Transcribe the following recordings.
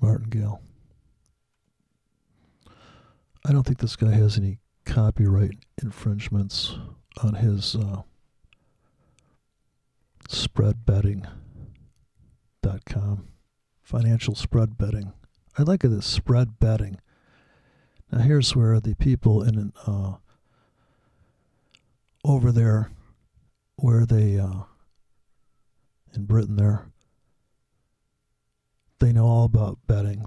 Martingale. I don't think this guy has any copyright infringements on his spreadbetting.com. Financial spread betting. I like this spread betting. Now here's where the people in over there, where they in Britain there, they know all about betting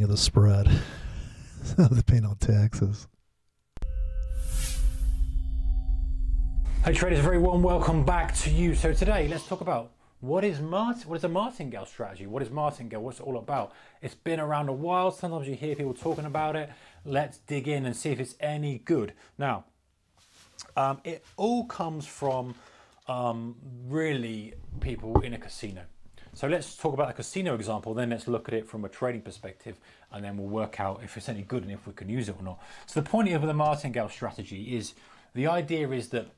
of the spread. They pay no taxes. Hey traders, a very warm welcome back to you. So today let's talk about what is a martingale strategy? What is martingale? What's it all about? It's been around a while. Sometimes you hear people talking about it. Let's dig in and see if it's any good. Now, it all comes from really people in a casino. So let's talk about the casino example, then let's look at it from a trading perspective, and then we'll work out if it's any good and if we can use it or not. So the point of the martingale strategy is, the idea is that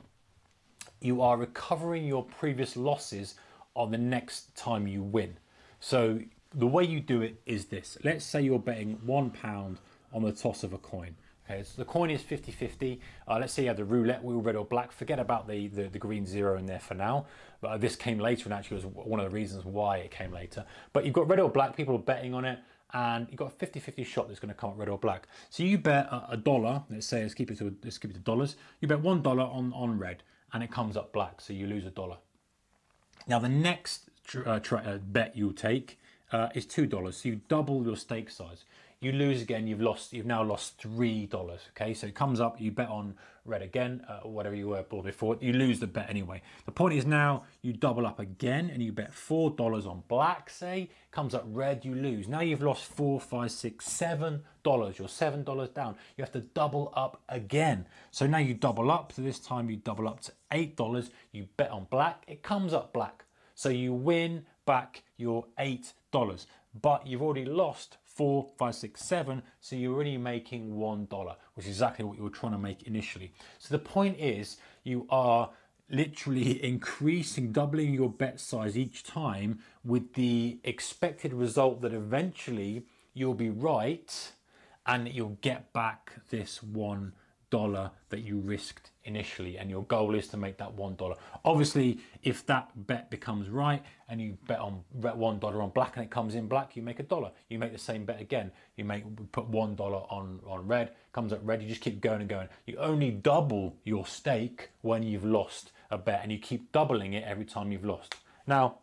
you are recovering your previous losses on the next time you win. So the way you do it is this. Let's say you're betting £1 on the toss of a coin. Okay, so the coin is 50-50. Let's say you have the roulette wheel, red or black. Forget about the green zero in there for now. But this came later, and actually was one of the reasons why it came later. But you've got red or black, people are betting on it, and you've got a 50-50 shot that's going to come up red or black. So you bet a dollar. Let's say let's keep it to dollars. You bet $1 on red, and it comes up black, so you lose $1. Now the next bet you'll take is $2, so you double your stake size. You lose again, you've now lost $3. Okay, so it comes up, you bet on red again, or whatever you were before, you lose the bet anyway. The point is now you double up again and you bet $4 on black, say, comes up red, you lose. Now you've lost $4, $5, $6, $7. You're $7 down. You have to double up again. So now you double up, so this time you double up to $8. You bet on black, it comes up black. So you win back your $8, but you've already lost 4, 5, 6, 7, so you're already making $1, which is exactly what you were trying to make initially. So the point is, you are literally increasing, doubling your bet size each time, with the expected result that eventually you'll be right and you'll get back this $1 that you risked initially, and your goal is to make that $1. Obviously, if that bet becomes right and you bet $1 on black and it comes in black, you make $1. You make the same bet again. You put $1 on red, comes up red. You just keep going and going. You only double your stake when you've lost a bet, and you keep doubling it every time you've lost. Now,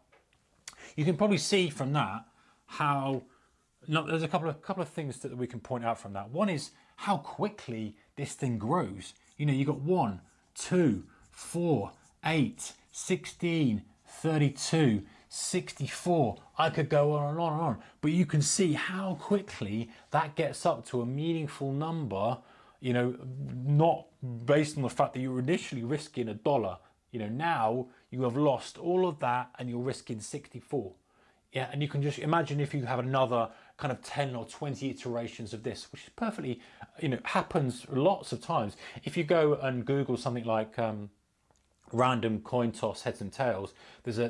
you can probably see from that how. No, there's a couple of things that we can point out from that. One is how quickly this thing grows. You know, you got 1, 2, 4, 8, 16, 32, 64. I could go on and on and on. But you can see how quickly that gets up to a meaningful number, you know, not based on the fact that you were initially risking $1. You know, now you have lost all of that and you're risking 64. Yeah, and you can just imagine if you have another kind of 10 or 20 iterations of this, which is perfectly, you know, happens lots of times. If you go and Google something like random coin toss heads and tails, there's a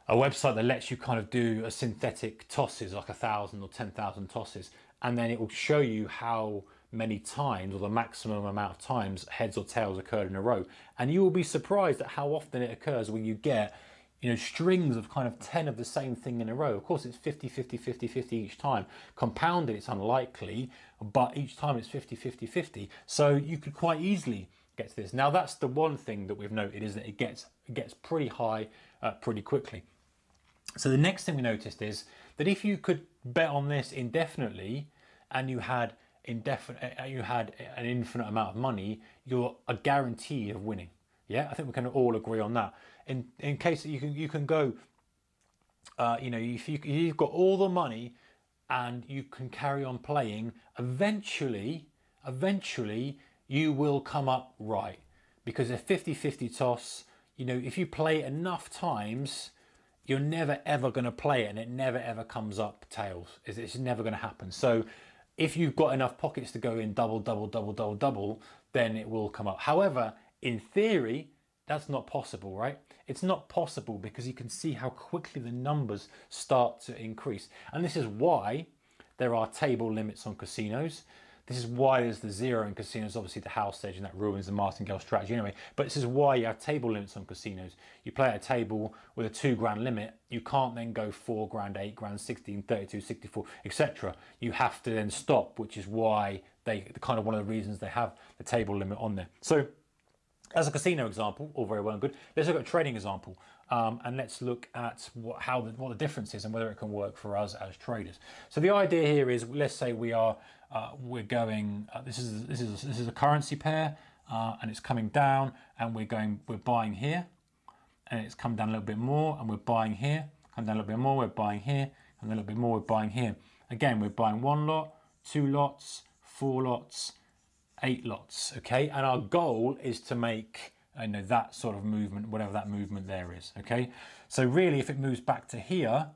website that lets you kind of do a synthetic tosses, like 1,000 or 10,000 tosses, and then it will show you how many times, or the maximum amount of times, heads or tails occurred in a row, and you will be surprised at how often it occurs when you get, you know, strings of kind of 10 of the same thing in a row. Of course, it's 50, 50, 50, 50 each time. Compounded, it's unlikely, but each time it's 50, 50, 50. So you could quite easily get to this. Now, that's the one thing that we've noted, is that it gets pretty high pretty quickly. So the next thing we noticed is that if you could bet on this indefinitely and you had an infinite amount of money, you're a guarantee of winning. Yeah, I think we can all agree on that. In case that you can go, you know, if you've got all the money and you can carry on playing, eventually you will come up right, because a 50-50 toss, you know, if you play it enough times, you're never ever going to play it and it never ever comes up tails. It's never going to happen. So if you've got enough pockets to go in double, double, double, double, double, then it will come up. However, in theory, That's not possible, right? It's not possible because you can see how quickly the numbers start to increase. And this is why there are table limits on casinos. This is why there's the zero in casinos, obviously the house stage, and that ruins the Martingale strategy anyway. But this is why you have table limits on casinos. You play at a table with a £2,000 limit, you can't then go £4,000, £8,000, 16, 32, 64, etc. You have to then stop, which is why they kind of one of the reasons they have the table limit on there. So as a casino example, all very well and good, let's look at a trading example, and let's look at what the difference is and whether it can work for us as traders. So the idea here is, let's say we're going. This is a currency pair, and it's coming down, and we're buying here, and it's come down a little bit more, and we're buying here, come down a little bit more, we're buying here, and a little bit more, we're buying here. Again, we're buying 1 lot, 2 lots, 4 lots. 8 lots, okay, and our goal is to make that sort of movement, whatever that movement there is, okay. So really, if it moves back to here,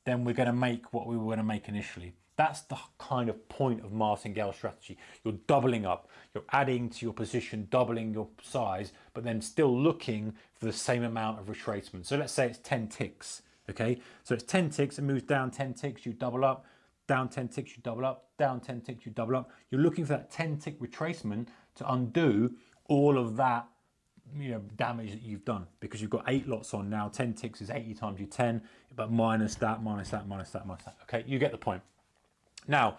then we're going to make what we were going to make initially. That's the kind of point of Martingale strategy. You're doubling up, you're adding to your position, doubling your size, but then still looking for the same amount of retracement. So let's say it's 10 ticks, okay. So it's 10 ticks, it moves down 10 ticks, you double up. Down 10 ticks, you double up. Down 10 ticks, you double up. You're looking for that 10 tick retracement to undo all of that, damage that you've done, because you've got 8 lots on now. 10 ticks is 80 times your 10, but minus that, minus that, minus that, minus that. Okay, you get the point. Now,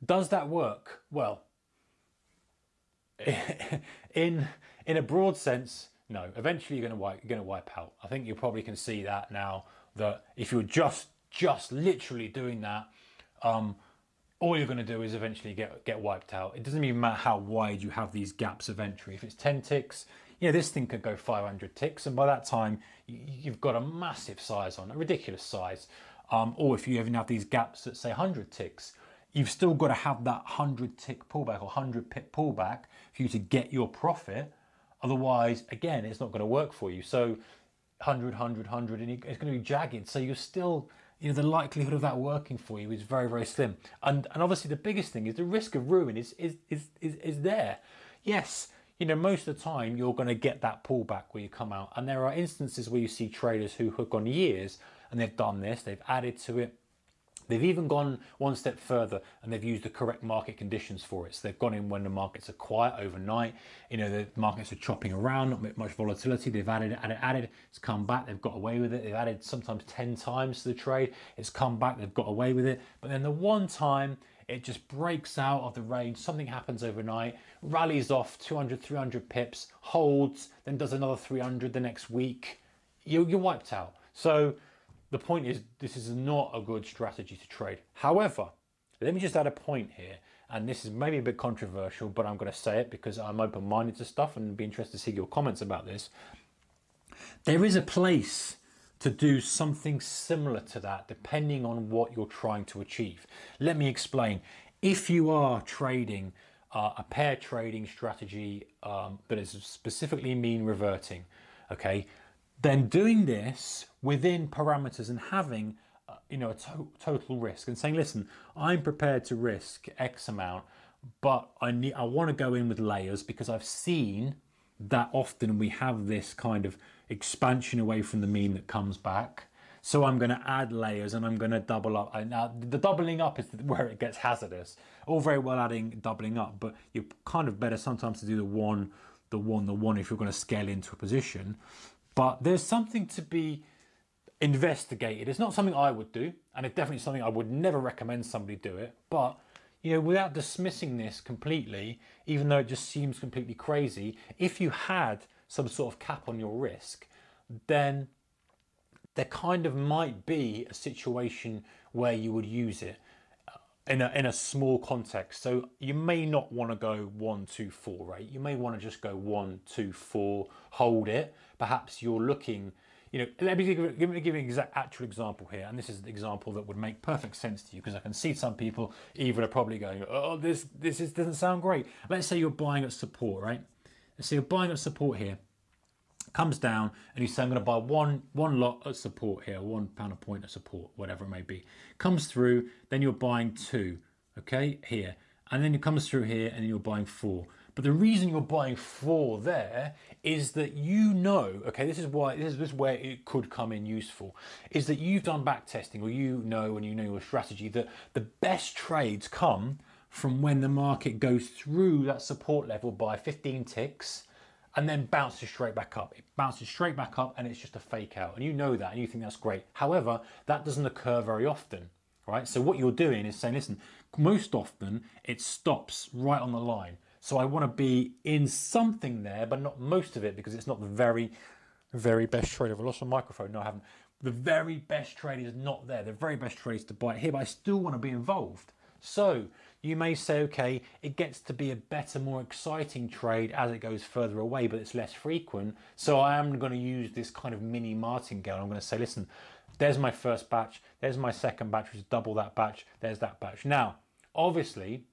does that work? Well, in a broad sense, no. Eventually, you're going to wipe out. I think you probably can see that now. That if you're just literally doing that, all you're going to do is eventually get wiped out. It doesn't even matter how wide you have these gaps of entry. If it's 10 ticks, this thing could go 500 ticks, and by that time you've got a massive size on, a ridiculous size. Or if you even have these gaps that say 100 ticks, you've still got to have that 100 tick pullback or 100 pip pullback for you to get your profit. Otherwise, again, it's not going to work for you. So 100, 100, 100, and it's going to be jagged. So you're still, the likelihood of that working for you is very, very slim. And obviously the biggest thing is the risk of ruin is there. Yes, most of the time you're going to get that pullback where you come out. And there are instances where you see traders who have gone years and they've done this, they've added to it. They've even gone one step further and they've used the correct market conditions for it. So they've gone in when the markets are quiet overnight. The markets are chopping around, not much volatility. They've added, it's come back, they've got away with it. They've added sometimes 10 times to the trade. It's come back, they've got away with it. But then the one time it just breaks out of the range, something happens overnight, rallies off 200, 300 pips, holds, then does another 300 the next week. You're wiped out. So the point is, this is not a good strategy to trade. However, let me just add a point here, and this is maybe a bit controversial, but I'm going to say it because I'm open-minded to stuff and be interested to see your comments about this. There is a place to do something similar to that, depending on what you're trying to achieve. Let me explain. If you are trading a pair trading strategy that is specifically mean reverting, okay, then doing this within parameters and having a total risk and saying, listen, I'm prepared to risk X amount, but I want to go in with layers because I've seen that often we have this kind of expansion away from the mean that comes back. So I'm going to add layers and I'm going to double up. Now the doubling up is where it gets hazardous. All very well adding doubling up, but you're kind of better sometimes to do the one if you're going to scale into a position. But there's something to be investigated. It's not something I would do, and it's definitely something I would never recommend somebody do it. But without dismissing this completely, even though it just seems completely crazy, if you had some sort of cap on your risk, then there kind of might be a situation where you would use it in a small context. So you may not want to go 1, 2, 4, right? You may want to just go 1, 2, 4, hold it. Perhaps you're looking, let me give an actual example here. And this is the example that would make perfect sense to you, because I can see some people even are probably going, oh, this doesn't sound great. Let's say you're buying at support, right? Let's say you're buying at support here. Comes down and you say, I'm going to buy one lot at support here, £1 a point at support, whatever it may be. Comes through, then you're buying 2, okay, here. And then it comes through here and you're buying 4. But the reason you're buying 4 there is that you know, okay, this is where it could come in useful, is that you've done back testing, or you know, and you know your strategy, that the best trades come from when the market goes through that support level by 15 ticks and then bounces straight back up. It bounces straight back up and it's just a fake out. And you know that and you think that's great. However, that doesn't occur very often, right? So what you're doing is saying, listen, most often it stops right on the line. So I want to be in something there, but not most of it, because it's not the very, very best trade. I've lost my microphone. No, I haven't. The very best trade is not there. The very best trade is to buy it here, but I still want to be involved. So you may say, okay, it gets to be a better, more exciting trade as it goes further away, but it's less frequent. So I am going to use this kind of mini martingale. I'm going to say, listen, there's my first batch. There's my second batch, which is double that batch. There's that batch. Now, obviously,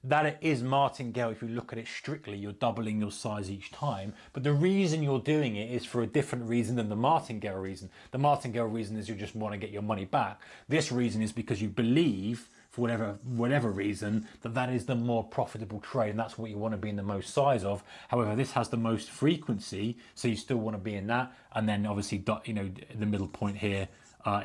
that it is martingale. If you look at it strictly, you're doubling your size each time. But the reason you're doing it is for a different reason than the martingale reason. The martingale reason is you just want to get your money back. This reason is because you believe, for whatever reason, that is the more profitable trade, and that's what you want to be in the most size of. However, this has the most frequency, so you still want to be in that. And then obviously, you know, the middle point here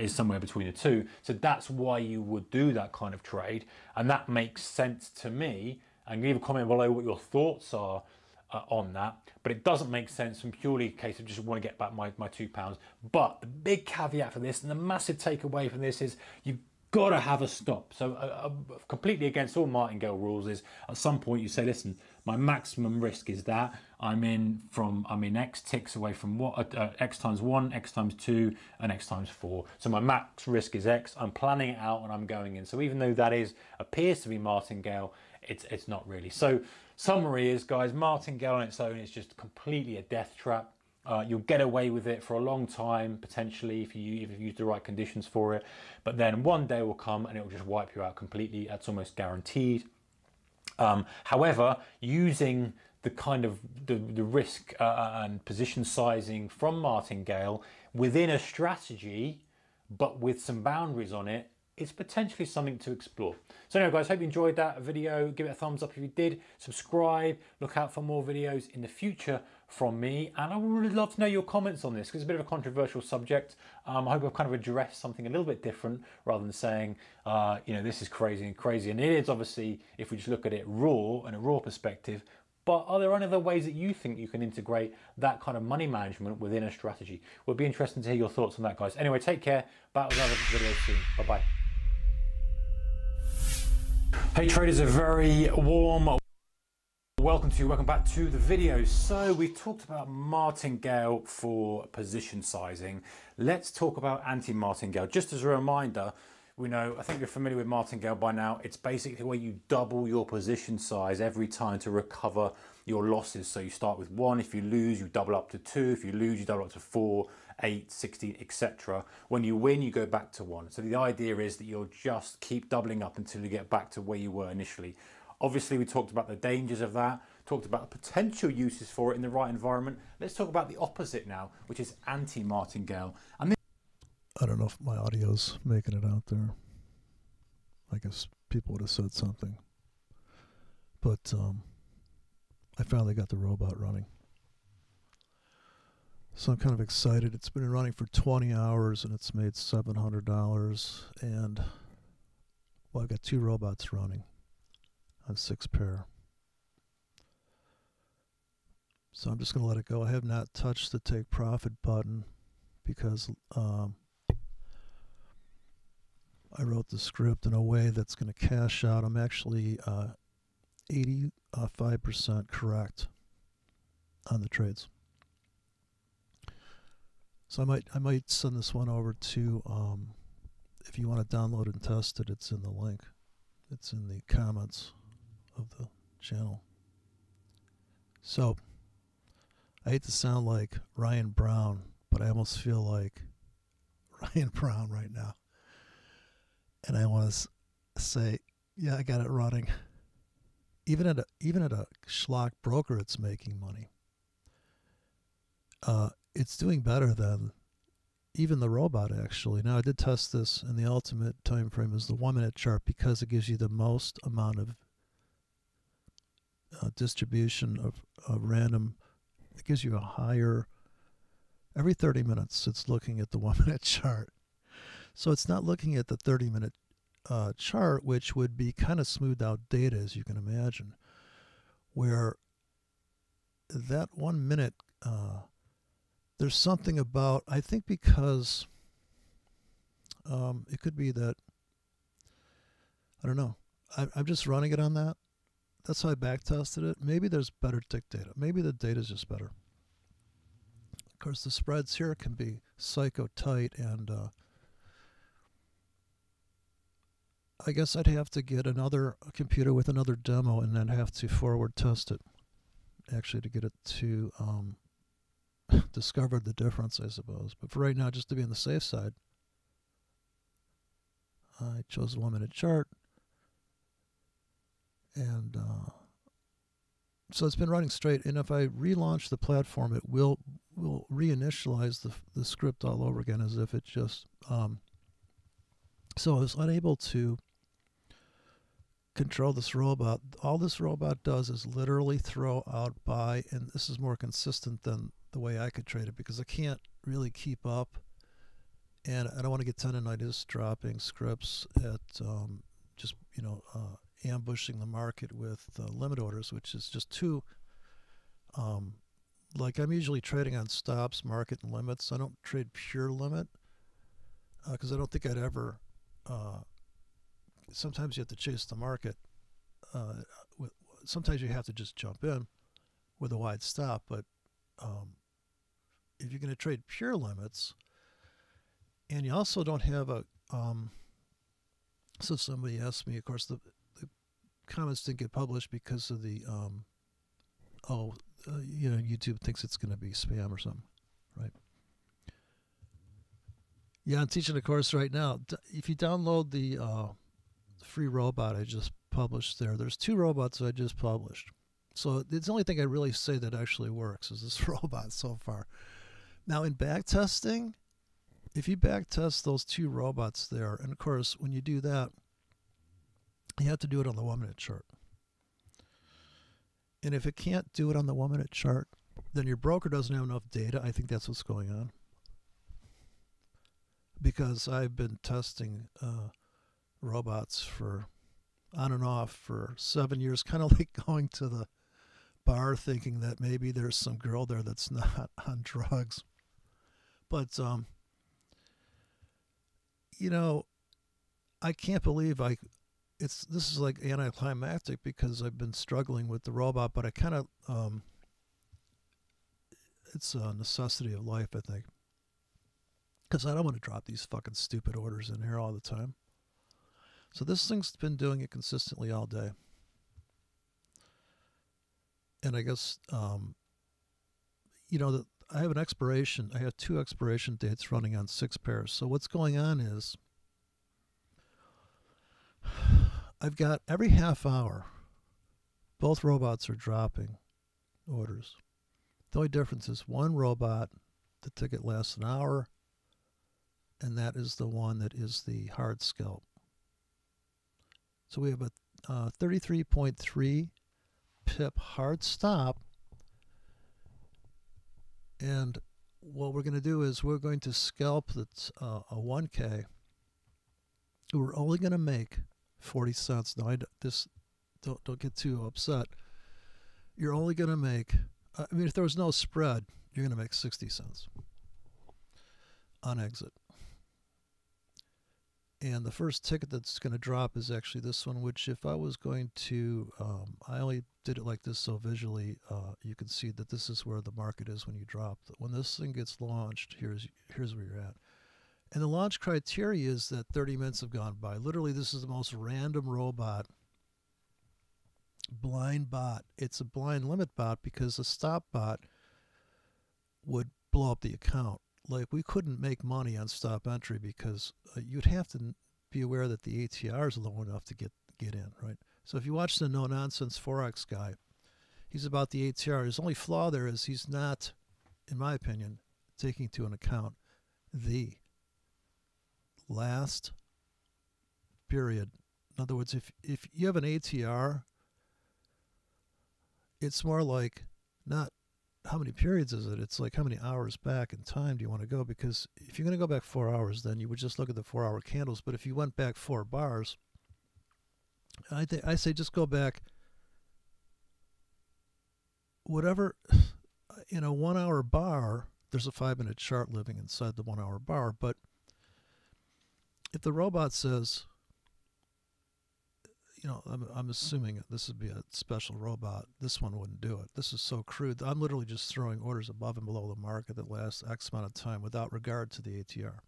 is somewhere between the two. So that's why you would do that kind of trade, and that makes sense to me. And leave a comment below what your thoughts are on that. But it doesn't make sense from purely a case of just want to get back my £2. But the big caveat for this, and the massive takeaway from this, is you got to have a stop. So completely against all martingale rules is at some point you say, listen, my maximum risk is that I'm in X ticks away from what X times 1, X times 2, and X times 4. So my max risk is X. I'm planning it out and I'm going in. So even though that appears to be martingale, it's not really. So summary is, guys, martingale on its own is just completely a death trap. You'll get away with it for a long time, potentially, if you use the right conditions for it. But then one day will come and it will just wipe you out completely. That's almost guaranteed. However, using the kind of the risk and position sizing from martingale within a strategy, but with some boundaries on it, it's potentially something to explore. So anyway, guys, hope you enjoyed that video. Give it a thumbs up if you did. Subscribe. Look out for more videos in the future from me. And I would really love to know your comments on this, because it's a bit of a controversial subject. I hope I've kind of addressed something a little bit different, rather than saying, you know, this is crazy and crazy. And it is, obviously, if we just look at it raw and a raw perspective. But are there any other ways that you think you can integrate that kind of money management within a strategy? It would be interesting to hear your thoughts on that, guys. Anyway, take care. Back with another video soon. Bye-bye. Hey traders, a very warm welcome back to the video. So we talked about martingale for position sizing. Let's talk about anti-martingale. Just as a reminder, we know, I think you're familiar with martingale by now. It's basically where you double your position size every time to recover your losses. So you start with 1. If you lose, you double up to 2. If you lose, you double up to 4, 8, 16, etc. When you win, you go back to 1. So the idea is that you'll just keep doubling up until you get back to where you were initially. Obviously, we talked about the dangers of that, talked about the potential uses for it in the right environment. Let's talk about the opposite now, which is anti-martingale. And this, I don't know if my audio's making it out there. I guess people would have said something. But I finally got the robot running. So I'm kind of excited. It's been running for 20 hours and it's made $700. And, well, I've got 2 robots running on 6 pair. So I'm just going to let it go. I have not touched the take profit button because I wrote the script in a way that's going to cash out. I'm actually 85% correct on the trades. So I might send this one over to, if you want to download and test it, it's in the link. It's in the comments of the channel. So I hate to sound like Ryan Brown, but I almost feel like Ryan Brown right now. And I want to say, yeah, I got it running. Even at a schlock broker, it's making money. It's doing better than even the robot, actually. Now, I did test this, and the ultimate time frame is the 1-minute chart because it gives you the most amount of distribution of random. It gives you a higher. Every 30 minutes, it's looking at the 1 minute chart. So it's not looking at the 30-minute chart, which would be kind of smoothed out data, as you can imagine, where that 1 minute, there's something about, I think because it could be that, I don't know, I'm just running it on that. That's how I back tested it. Maybe there's better tick data. Maybe the data is just better. Of course, the spreads here can be psycho tight, and I guess I'd have to get another computer with another demo and then have to forward test it, actually, to get it to discover the difference, I suppose. But for right now, just to be on the safe side, I chose a 1 minute chart. And so it's been running straight. And if I relaunch the platform, it will reinitialize the script all over again, as if it just... so I was unable to control this robot. All this robot does is literally throw out buy, and this is more consistent than the way I could trade it, because I can't really keep up, and I don't want to get tendonitis dropping scripts at just, ambushing the market with limit orders, which is just too, like, I'm usually trading on stops, market, and limits. I don't trade pure limit because I don't think I'd ever... sometimes you have to chase the market. Sometimes you have to just jump in with a wide stop, but if you're going to trade pure limits, and you also don't have a... so somebody asked me, of course, the comments didn't get published because of the... YouTube thinks it's going to be spam or something, right? Yeah, I'm teaching a course right now. If you download the free robot I just published there's 2 robots I just published. So it's the only thing I really say that actually works is this robot so far. Now in back testing, if you back test those 2 robots there, and of course when you do that, you have to do it on the 1 minute chart. And if it can't do it on the 1 minute chart, then your broker doesn't have enough data. I think that's what's going on. Because I've been testing robots for on and off for 7 years, kind of like going to the bar thinking that maybe there's some girl there that's not on drugs. But, I can't believe this is like anticlimactic because I've been struggling with the robot, but I kind of, it's a necessity of life, I think. Because I don't want to drop these fucking stupid orders in here all the time. So this thing's been doing it consistently all day. And I guess, I have an expiration. I have 2 expiration dates running on 6 pairs. So what's going on is I've got every half hour, both robots are dropping orders. The only difference is one robot, the ticket lasts an hour, and that is the one that is the hard scalp. So we have a 33.3 pip hard stop, and what we're going to do is we're going to scalp that's a 1K. We're only going to make 40 cents. Now, don't get too upset. You're only going to make, if there was no spread, you're going to make 60 cents on exit. And the first ticket that's going to drop is actually this one, which if I was going to, I only did it like this so visually you can see that this is where the market is when you drop. When this thing gets launched, here's where you're at. And the launch criteria is that 30 minutes have gone by. Literally, this is the most random robot, blind bot. It's a blind limit bot because a stop bot would blow up the account. Like, we couldn't make money on stop entry because you'd have to be aware that the ATR is low enough to get in, right? So if you watch the no-nonsense Forex guy, he's about the ATR. His only flaw there is he's not, in my opinion, taking into account the last period. In other words, if you have an ATR it's more like not how many periods is it, it's like how many hours back in time do you want to go, because if you're going to go back 4 hours, then you would just look at the 4 hour candles. But if you went back 4 bars, I say just go back whatever. In a 1 hour bar, there's a 5-minute chart living inside the 1 hour bar. But if the robot says, I'm assuming this would be a special robot, this one wouldn't do it. This is so crude. I'm literally just throwing orders above and below the market that last X amount of time without regard to the ATR.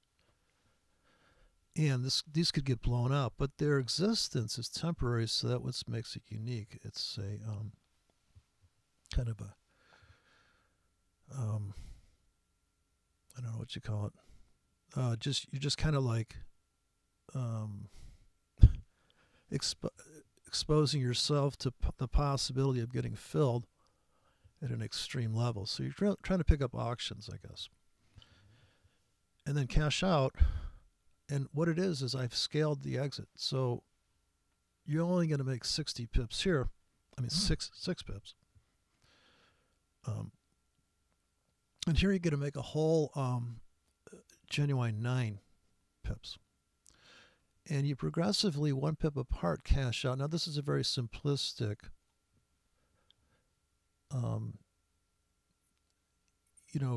And these could get blown out, but their existence is temporary, so that's what makes it unique. It's a kind of a I don't know what you call it. You're just kind of like exposing yourself to the possibility of getting filled at an extreme level. So you're trying to pick up auctions, I guess, and then cash out. And what it is I've scaled the exit. So you're only going to make 60 pips here. I mean, six pips. And here you're going to make a whole genuine 9 pips. And you progressively 1 pip apart cash out. Now this is a very simplistic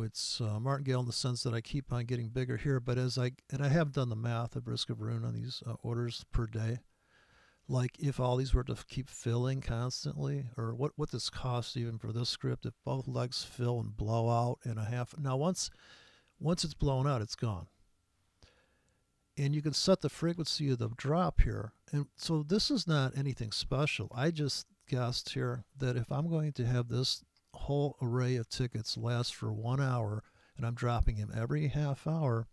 it's Martingale in the sense that I keep on getting bigger here, but I have done the math of risk of ruin on these orders per day. Like if all these were to keep filling constantly, or what this costs even for this script, if both legs fill and blow out in a half. Now once it's blown out, it's gone. And you can set the frequency of the drop here. And so this is not anything special. I just guessed here that if I'm going to have this whole array of tickets last for 1 hour, and I'm dropping him every half hour,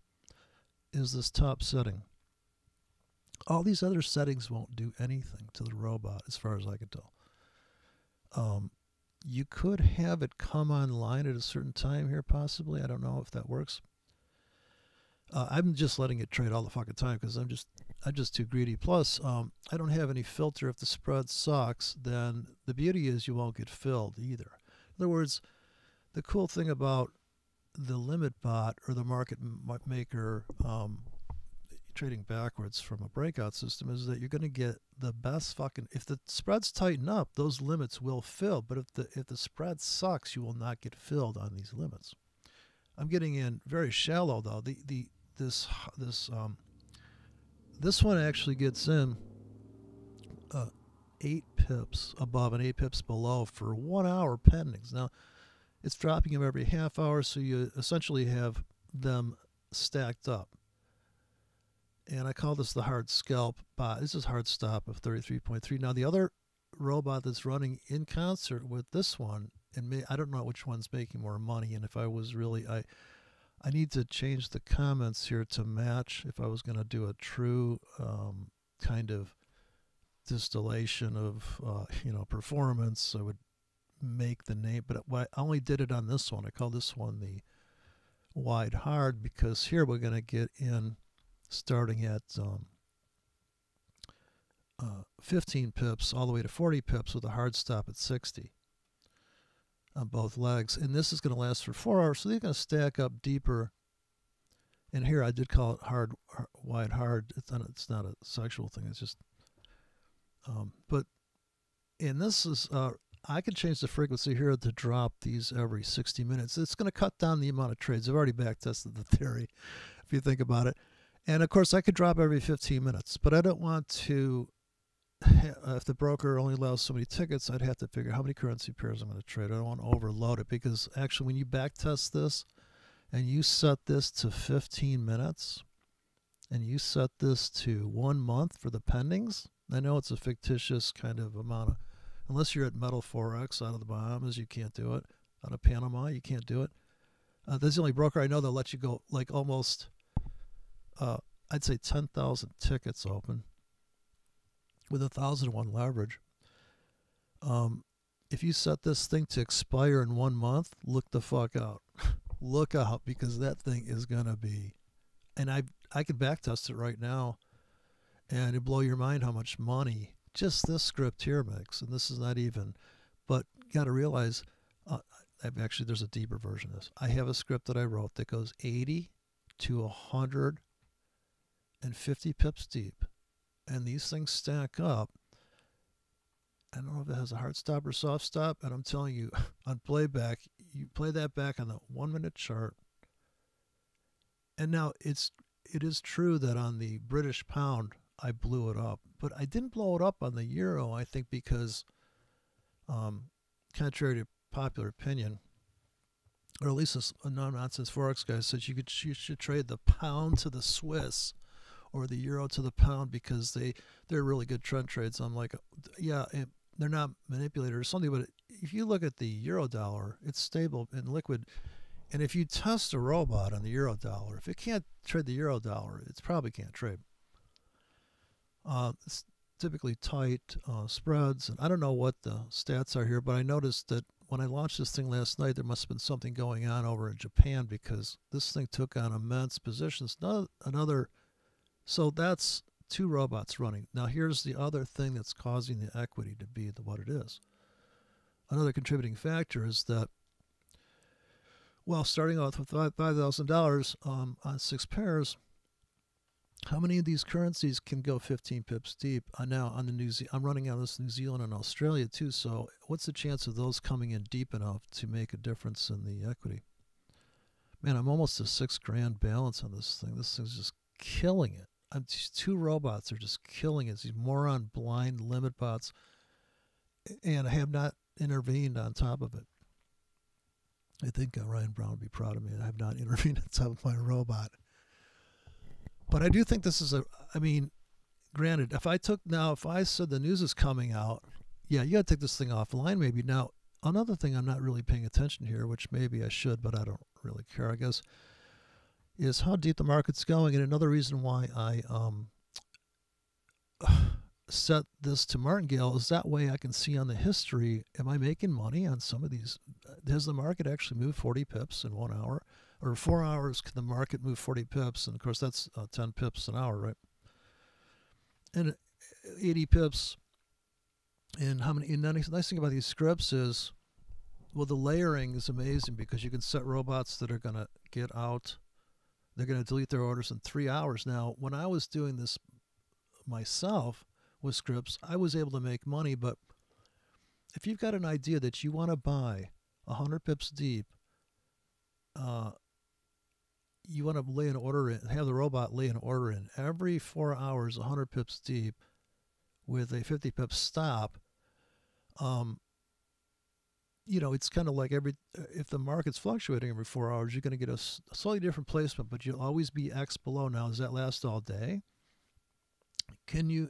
is this top setting. All these other settings won't do anything to the robot as far as I can tell. You could have it come online at a certain time here, possibly. I don't know if that works. I'm just letting it trade all the fucking time because I'm just too greedy. Plus, I don't have any filter. If the spread sucks, then the beauty is you won't get filled either. In other words, the cool thing about the limit bot or the market maker trading backwards from a breakout system is that you're going to get the best fucking. If the spreads tighten up, those limits will fill. But if the spread sucks, you will not get filled on these limits. I'm getting in very shallow though. This one actually gets in 8 pips above and 8 pips below for 1 hour pendings. Now, it's dropping them every half hour, so you essentially have them stacked up. And I call this the hard scalp bot. This is hard stop of 33.3. Now, the other robot that's running in concert with this one, and I don't know which one's making more money, and if I was really, I need to change the comments here to match. If I was going to do a true kind of distillation of performance, I would make the name, but I only did it on this one. I call this one the wide hard because here we're going to get in starting at 15 pips all the way to 40 pips with a hard stop at 60 on both legs, and this is going to last for 4 hours, so they're going to stack up deeper. And here I did call it hard, wide hard. It's not a sexual thing. It's just and this is I can change the frequency here to drop these every 60 minutes. It's going to cut down the amount of trades. I've already back tested the theory if you think about it. And of course I could drop every 15 minutes, but I don't want to if the broker only allows so many tickets, I'd have to figure how many currency pairs I'm going to trade. I don't want to overload it because actually when you back test this and you set this to 15 minutes and you set this to 1 month for the pendings, I know it's a fictitious kind of amount of, unless you're at Metal Forex out of the Bahamas, you can't do it. Out of Panama, you can't do it. That's the only broker I know that'll let you go like almost, I'd say 10,000 tickets open with 1,001 leverage. If you set this thing to expire in 1 month, look the fuck out. Look out, because that thing is going to be, and I could back test it right now, and it'd blow your mind how much money just this script here makes. And this is not even, but got to realize, actually, there's a deeper version of this. I have a script that I wrote that goes 80 to 150 pips deep, and these things stack up. I don't know if it has a hard stop or soft stop, and I'm telling you, on playback, you play that back on the 1 minute chart. And now it is true that on the British pound, I blew it up, but I didn't blow it up on the euro, I think, because contrary to popular opinion, or at least a no-nonsense Forex guy says you should trade the pound to the Swiss or the euro to the pound because they're really good trend trades. I'm like, yeah, they're not manipulated or something, but if you look at the euro dollar, it's stable and liquid. And if you test a robot on the euro dollar, if it can't trade the euro dollar, it probably can't trade. It's typically tight spreads, and I don't know what the stats are here, but I noticed that when I launched this thing last night, there must have been something going on over in Japan because this thing took on immense positions. So that's 2 robots running. Now here's the other thing that's causing the equity to be what it is. Another contributing factor is that, well, starting off with $5,000 on 6 pairs, how many of these currencies can go 15 pips deep? Now on the I'm running on this New Zealand and Australia too. So what's the chance of those coming in deep enough to make a difference in the equity? Man, I'm almost a $6,000 balance on this thing. This thing's just killing it. These 2 robots are just killing it. These moron blind limit bots, and I have not intervened on top of it. I think Ryan Brown would be proud of me. I have not intervened on top of my robot. But I do think this is granted, if I said the news is coming out, yeah, you got to take this thing offline maybe. Now, another thing I'm not really paying attention here, which maybe I should, but I don't really care, I guess, is how deep the market's going. And another reason why I set this to Martingale is that way I can see on the history, am I making money on some of these? Has the market actually moved 40 pips in 1 hour? Or 4 hours, can the market move 40 pips? And of course, that's 10 pips an hour, right? And 80 pips. And how many? And the nice thing about these scripts is, well, the layering is amazing because you can set robots that are going to get out. They're going to delete their orders in 3 hours. Now, when I was doing this myself with scripts, I was able to make money. But if you've got an idea that you want to buy 100 pips deep, you want to lay an order in, have the robot lay an order in every 4 hours, 100 pips deep, with a 50 pip stop. It's kind of like if the market's fluctuating every 4 hours, you're going to get a slightly different placement, but you'll always be X below. Now, does that last all day?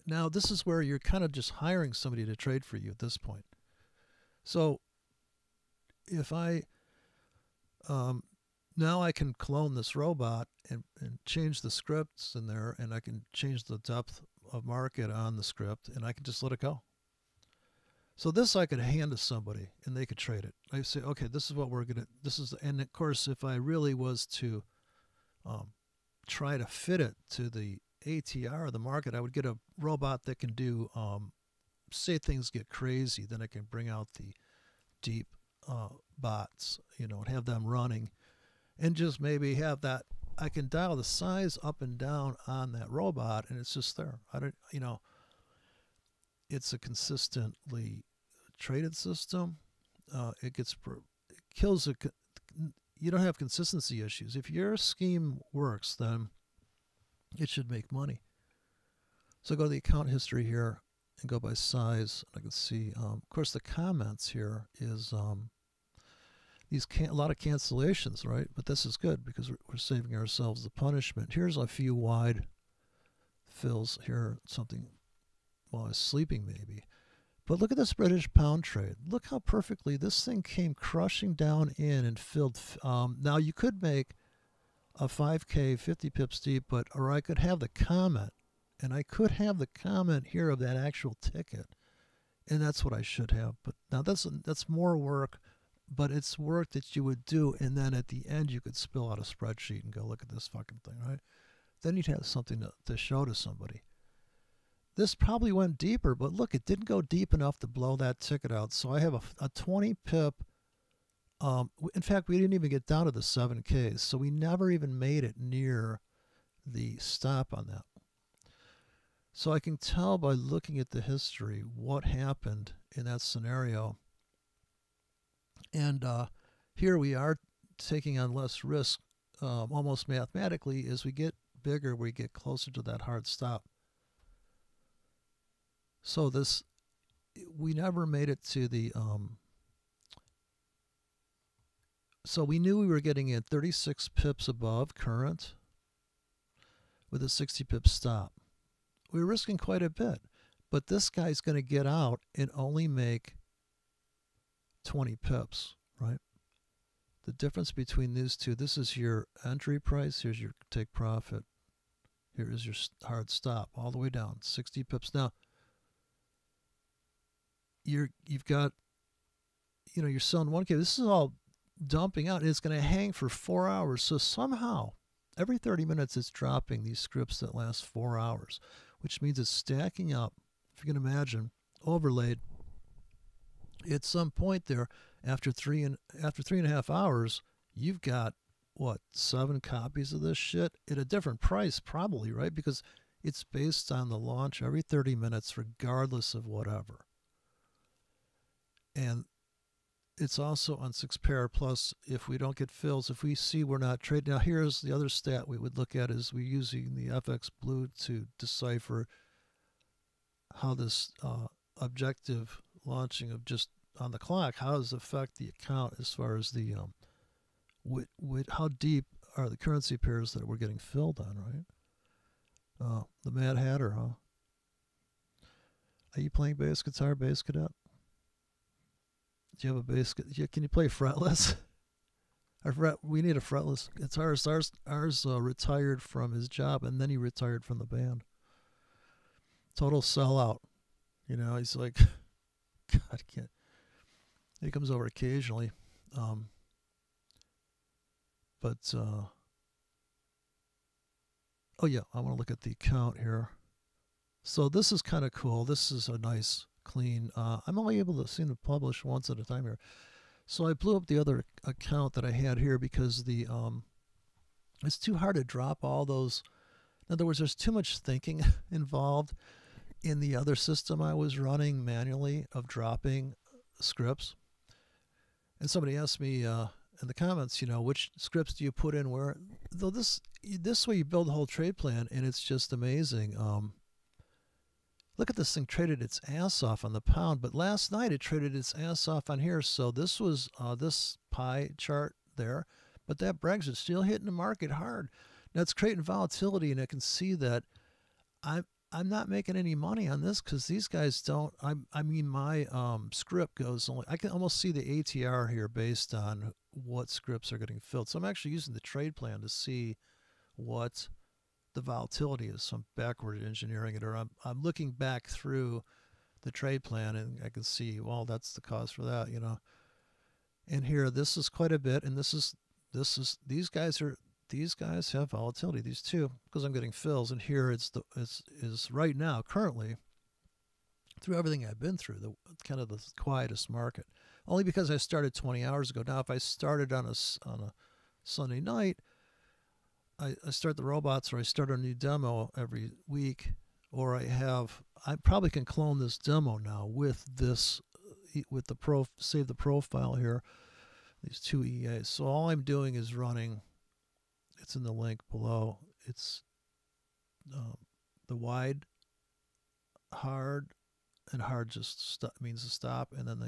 Now this is where you're kind of just hiring somebody to trade for you at this point. So if now I can clone this robot and change the scripts in there, and I can change the depth of market on the script, and I can just let it go. So this I could hand to somebody, and they could trade it. I say, okay, this is what we're going to, and of course, if I really was to try to fit it to the ATR of the market, I would get a robot that can do, say things get crazy, then I can bring out the deep bots, and have them running. And just maybe have that, I can dial the size up and down on that robot, and it's just there. It's a consistently traded system. It kills you don't have consistency issues. If your scheme works, then it should make money. So go to the account history here and go by size. I can see, of course, the comments here is a lot of cancellations, right? But this is good because we're saving ourselves the punishment. Here's a few wide fills here, something while I was sleeping maybe. But look at this British pound trade. Look how perfectly this thing came crushing down in and filled. Now you could make a 5K 50 pips deep, or I could have the comment, and I could have the comment here of that actual ticket, and that's what I should have. But now that's more work. But it's work that you would do, and then at the end you could spill out a spreadsheet and go, look at this fucking thing, right? Then you'd have something to show to somebody. this probably went deeper, but look, it didn't go deep enough to blow that ticket out. So I have a 20 pip. In fact, we didn't even get down to the 7Ks, so we never even made it near the stop on that. So I can tell by looking at the history what happened in that scenario. And here we are taking on less risk almost mathematically. As we get bigger, we get closer to that hard stop. So this, we never made it to the, so we knew we were getting in 36 pips above current with a 60 pip stop. We were risking quite a bit, but this guy's going to get out and only make 20 pips, right? The difference between these two, this is your entry price, here's your take profit. Here is your hard stop, all the way down, 60 pips. Now, you've got, you know, you're selling 1K. This is all dumping out. It's going to hang for 4 hours. So somehow, every 30 minutes, it's dropping these scripts that last 4 hours, which means it's stacking up. If you can imagine, overlaid. At some point there, after three and a half hours, you've got what, 7 copies of this shit at a different price, probably, right? Because it's based on the launch every 30 minutes, regardless of whatever. And it's also on 6 pair. Plus, if we don't get fills, if we see we're not trading. Now, here's the other stat we would look at is we're using the FX Blue to decipher how this objective launching of just on the clock, how does it affect the account as far as the how deep are the currency pairs that we're getting filled on, right? The Mad Hatter, huh? Are you playing bass guitar, bass cadet? Do you have a bass? Can you play fretless? We need a fretless guitarist. Ours retired from his job, and then he retired from the band. Total sellout. You know, he's like, God, I can't. He comes over occasionally. Oh yeah, I want to look at the account here. So this is kind of cool. This is a nice, clean. I'm only able to seem to publish once at a time here. So I blew up the other account that I had here because the it's too hard to drop all those. In other words, there's too much thinking involved in the other system I was running manually of dropping scripts. And somebody asked me in the comments, you know, which scripts do you put in where? Though this way you build the whole trade plan, and it's just amazing. Look at this thing traded its ass off on the pound, but last night it traded its ass off on here. So this was this pie chart there, but that Brexit's still hitting the market hard. Now it's creating volatility, and I can see that I'm not making any money on this because these guys don't. I mean, my script goes only. I can almost see the ATR here based on what scripts are getting filled. So I'm actually using the trade plan to see what the volatility is. So I'm backward engineering it, or I'm looking back through the trade plan, and I can see, well, that's the cause for that, you know. And here, this is quite a bit, and these guys have volatility, these two, because I'm getting fills, and here it's right now, currently, through everything I've been through, the kind of the quietest market. Only because I started 20 hours ago. Now, if I started on a Sunday night, I start the robots, or I start a new demo every week, or I probably can clone this demo now with this, with the save the profile here, these two EAs. So all I'm doing is running. It's in the link below. It's the wide, hard, and hard just means to stop, and then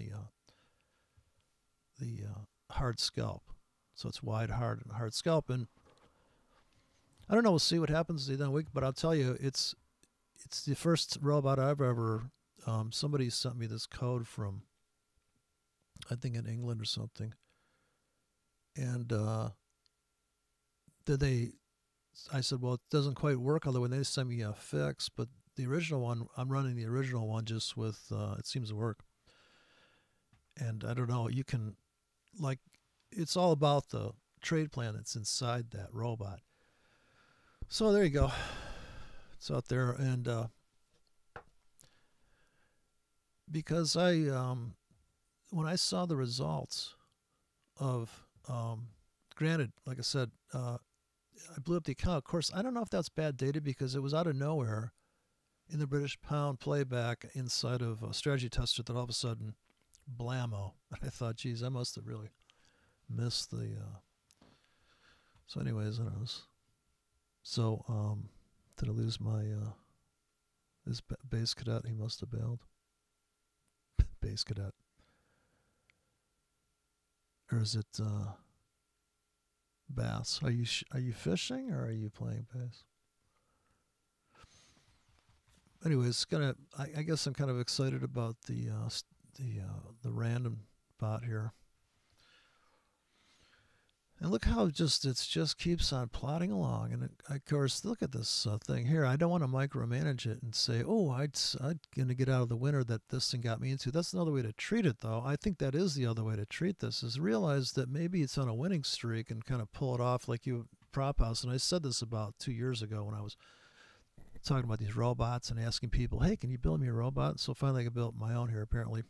the hard scalp. So it's wide, hard, and hard scalp. And I don't know. We'll see what happens the other week, but I'll tell you, it's the first robot I've ever. Somebody sent me this code from, I think, in England or something, and I said, well, it doesn't quite work. Although when they sent me a fix, but the original one, I'm running the original one just with. It seems to work, and I don't know. You can, like, it's all about the trade plan that's inside that robot. So there you go. It's out there, and because when I saw the results of, granted, like I said, I blew up the account. Of course, I don't know if that's bad data because it was out of nowhere in the British pound playback inside of a strategy tester that all of a sudden, blammo. And I thought, geez, I must have really missed the. So, anyways, I don't know. So, did I lose my this base cadet? He must have bailed. Base cadet. Or is it bass? Are you fishing or are you playing bass? Anyways, I guess I'm kind of excited about the random bot here. And look how it just keeps on plodding along. And of course, look at this thing here. I don't want to micromanage it and say, oh, I'm going to get out of the winner that this thing got me into. That's another way to treat it, though. I think that is the other way to treat this, is realize that maybe it's on a winning streak and kind of pull it off like you prop house. And I said this about 2 years ago when I was talking about these robots and asking people, hey, can you build me a robot? So finally I built my own here, apparently.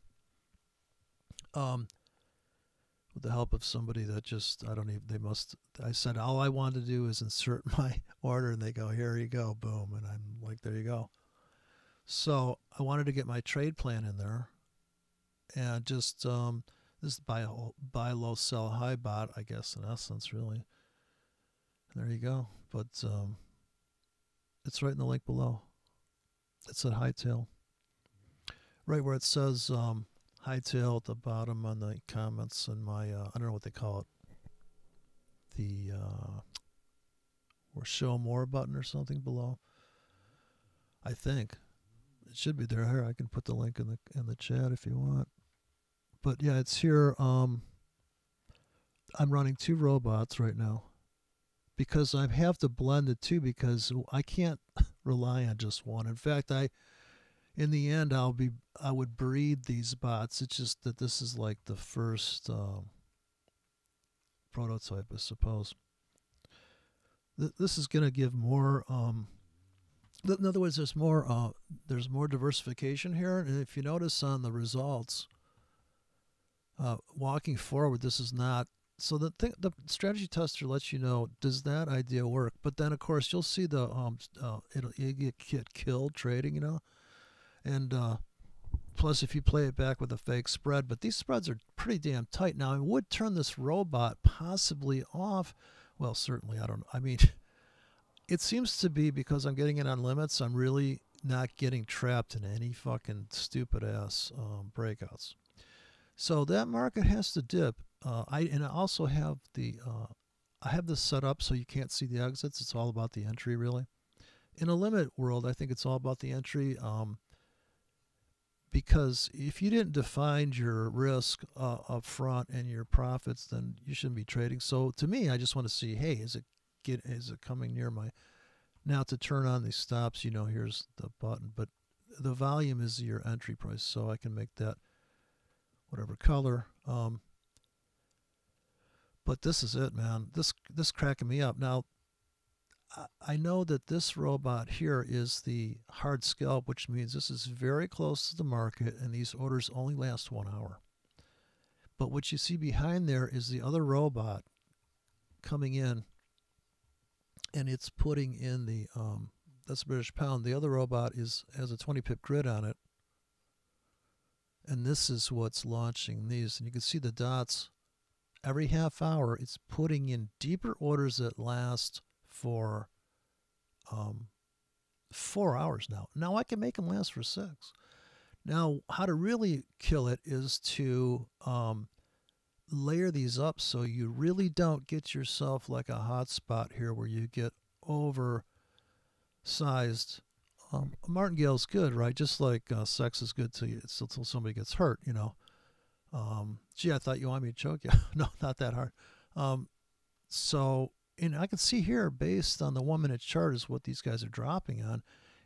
With the help of somebody that just, I said, all I wanted to do is insert my order, and they go, here you go, boom. And I'm like, there you go. So I wanted to get my trade plan in there, and just, this is buy low, sell high bot, I guess, in essence, really. And there you go. But it's right in the link below. It's at Hightail. Right where it says, Hightail at the bottom on the comments and my, I don't know what they call it. The, or show more button or something below. I think it should be there. Here, I can put the link in the chat if you want. But yeah, it's here. I'm running 2 robots right now because I have to blend the 2 because I can't rely on just one. In fact, in the end, I would breed these bots. It's just that this is like the first prototype, I suppose. This is going to give more. In other words, there's more diversification here. And if you notice on the results, walking forward, this is not. So the strategy tester lets you know, does that idea work? But then of course you'll see the you get killed trading, you know. And plus, if you play it back with a fake spread, but these spreads are pretty damn tight. Now, I would turn this robot possibly off. Well, certainly, I don't know. I mean, it seems to be because I'm getting it on limits, I'm really not getting trapped in any fucking stupid-ass breakouts. So that market has to dip. I also have I have this set up so you can't see the exits. It's all about the entry, really. In a limit world, I think it's all about the entry. Because if you didn't define your risk up front and your profits, then you shouldn't be trading. So to me, I just want to see, hey, is it coming near my? Now to turn on these stops, you know, here's the button, but the volume is your entry price, so I can make that whatever color. But this is it, man. This cracking me up now. I know that this robot here is the hard scalp, which means this is very close to the market, and these orders only last 1 hour. But what you see behind there is the other robot coming in, and it's putting in the, that's British pound. The other robot has a 20 pip grid on it, and this is what's launching these. And you can see the dots. Every half hour, it's putting in deeper orders that last for 4 hours now. Now I can make them last for 6. Now, how to really kill it is to layer these up so you really don't get yourself like a hot spot here where you get oversized. Martingale's good, right? Just like sex is good till somebody gets hurt, you know. Gee, I thought you wanted me to choke you. No, not that hard. So, and I can see here, based on the 1 minute chart, is what these guys are dropping on.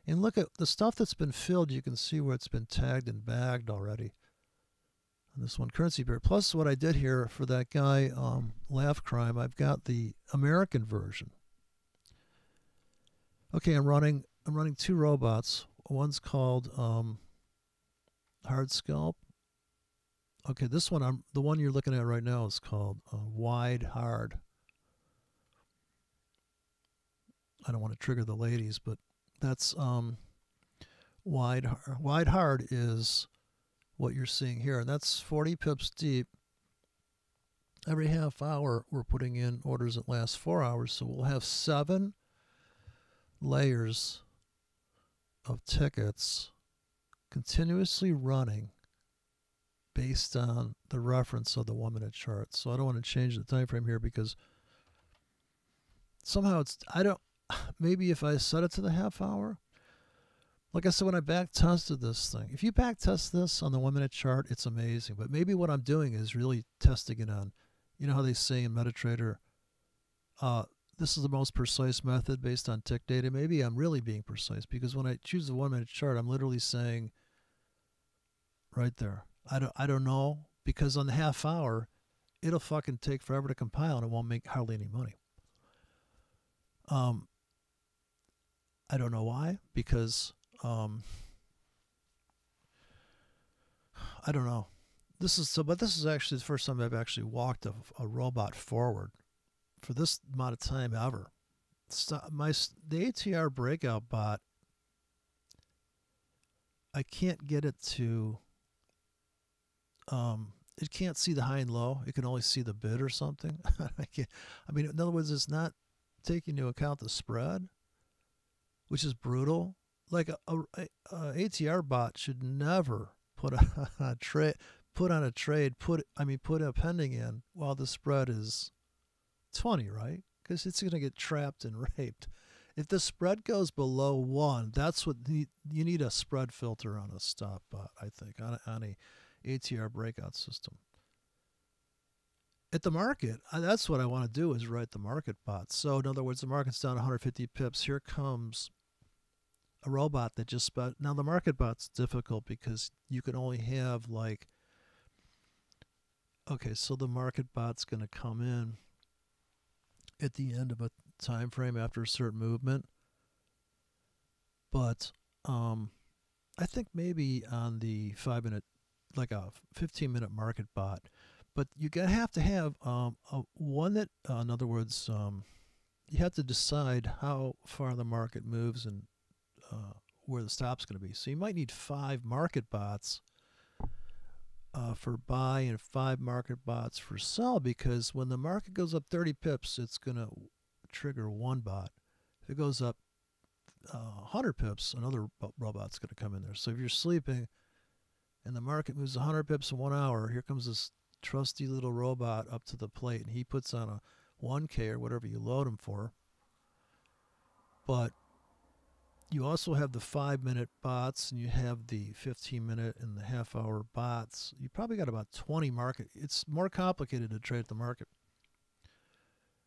And look at the stuff that's been filled. You can see where it's been tagged and bagged already. On this one, currency pair. Plus, what I did here for that guy, Laugh Crime, I've got the American version. Okay, I'm running 2 robots. One's called hard scalp. Okay, this one, the one you're looking at right now is called wide hard. I don't want to trigger the ladies, but that's wide hard is what you're seeing here, and that's 40 pips deep. Every half hour, we're putting in orders that last 4 hours, so we'll have 7 layers of tickets continuously running based on the reference of the 1 minute chart. So I don't want to change the time frame here because somehow maybe if I set it to the half hour, like I said, when I back tested this thing, if you back test this on the 1 minute chart, it's amazing. But maybe what I'm doing is really testing it on, you know how they say in MetaTrader, this is the most precise method based on tick data. Maybe I'm really being precise because when I choose the 1 minute chart, I'm literally saying right there, I don't know, because on the half hour, it'll fucking take forever to compile and it won't make hardly any money. I don't know why, because I don't know. This is actually the first time I've actually walked a robot forward for this amount of time ever. The ATR breakout bot, I can't get it to. It can't see the high and low. It can only see the bid or something. I mean, in other words, it's not taking into account the spread, which is brutal. Like a ATR bot should never put a trade, put a pending in while the spread is 20, right? Because it's going to get trapped and raped. If the spread goes below 1, that's what you need, a spread filter on a stop bot, I think, on a ATR breakout system. At the market, that's what I want to do, is write the market bot. So in other words, the market's down 150 pips. Here comes a robot that just spot. Now the market bot's difficult because you can only have like, okay, so the market bot's going to come in at the end of a time frame after a certain movement. But I think maybe on the 5 minute, like a 15-minute market bot. But you have to have one that, in other words, you have to decide how far the market moves and where the stop's going to be. So you might need 5 market bots for buy and 5 market bots for sell, because when the market goes up 30 pips, it's going to trigger 1 bot. If it goes up 100 pips, another robot's going to come in there. So if you're sleeping and the market moves 100 pips in 1 hour, here comes this trusty little robot up to the plate, and he puts on a 1K or whatever you load him for. But you also have the 5-minute bots, and you have the 15-minute and the half-hour bots. You probably got about 20 market. It's more complicated to trade the market.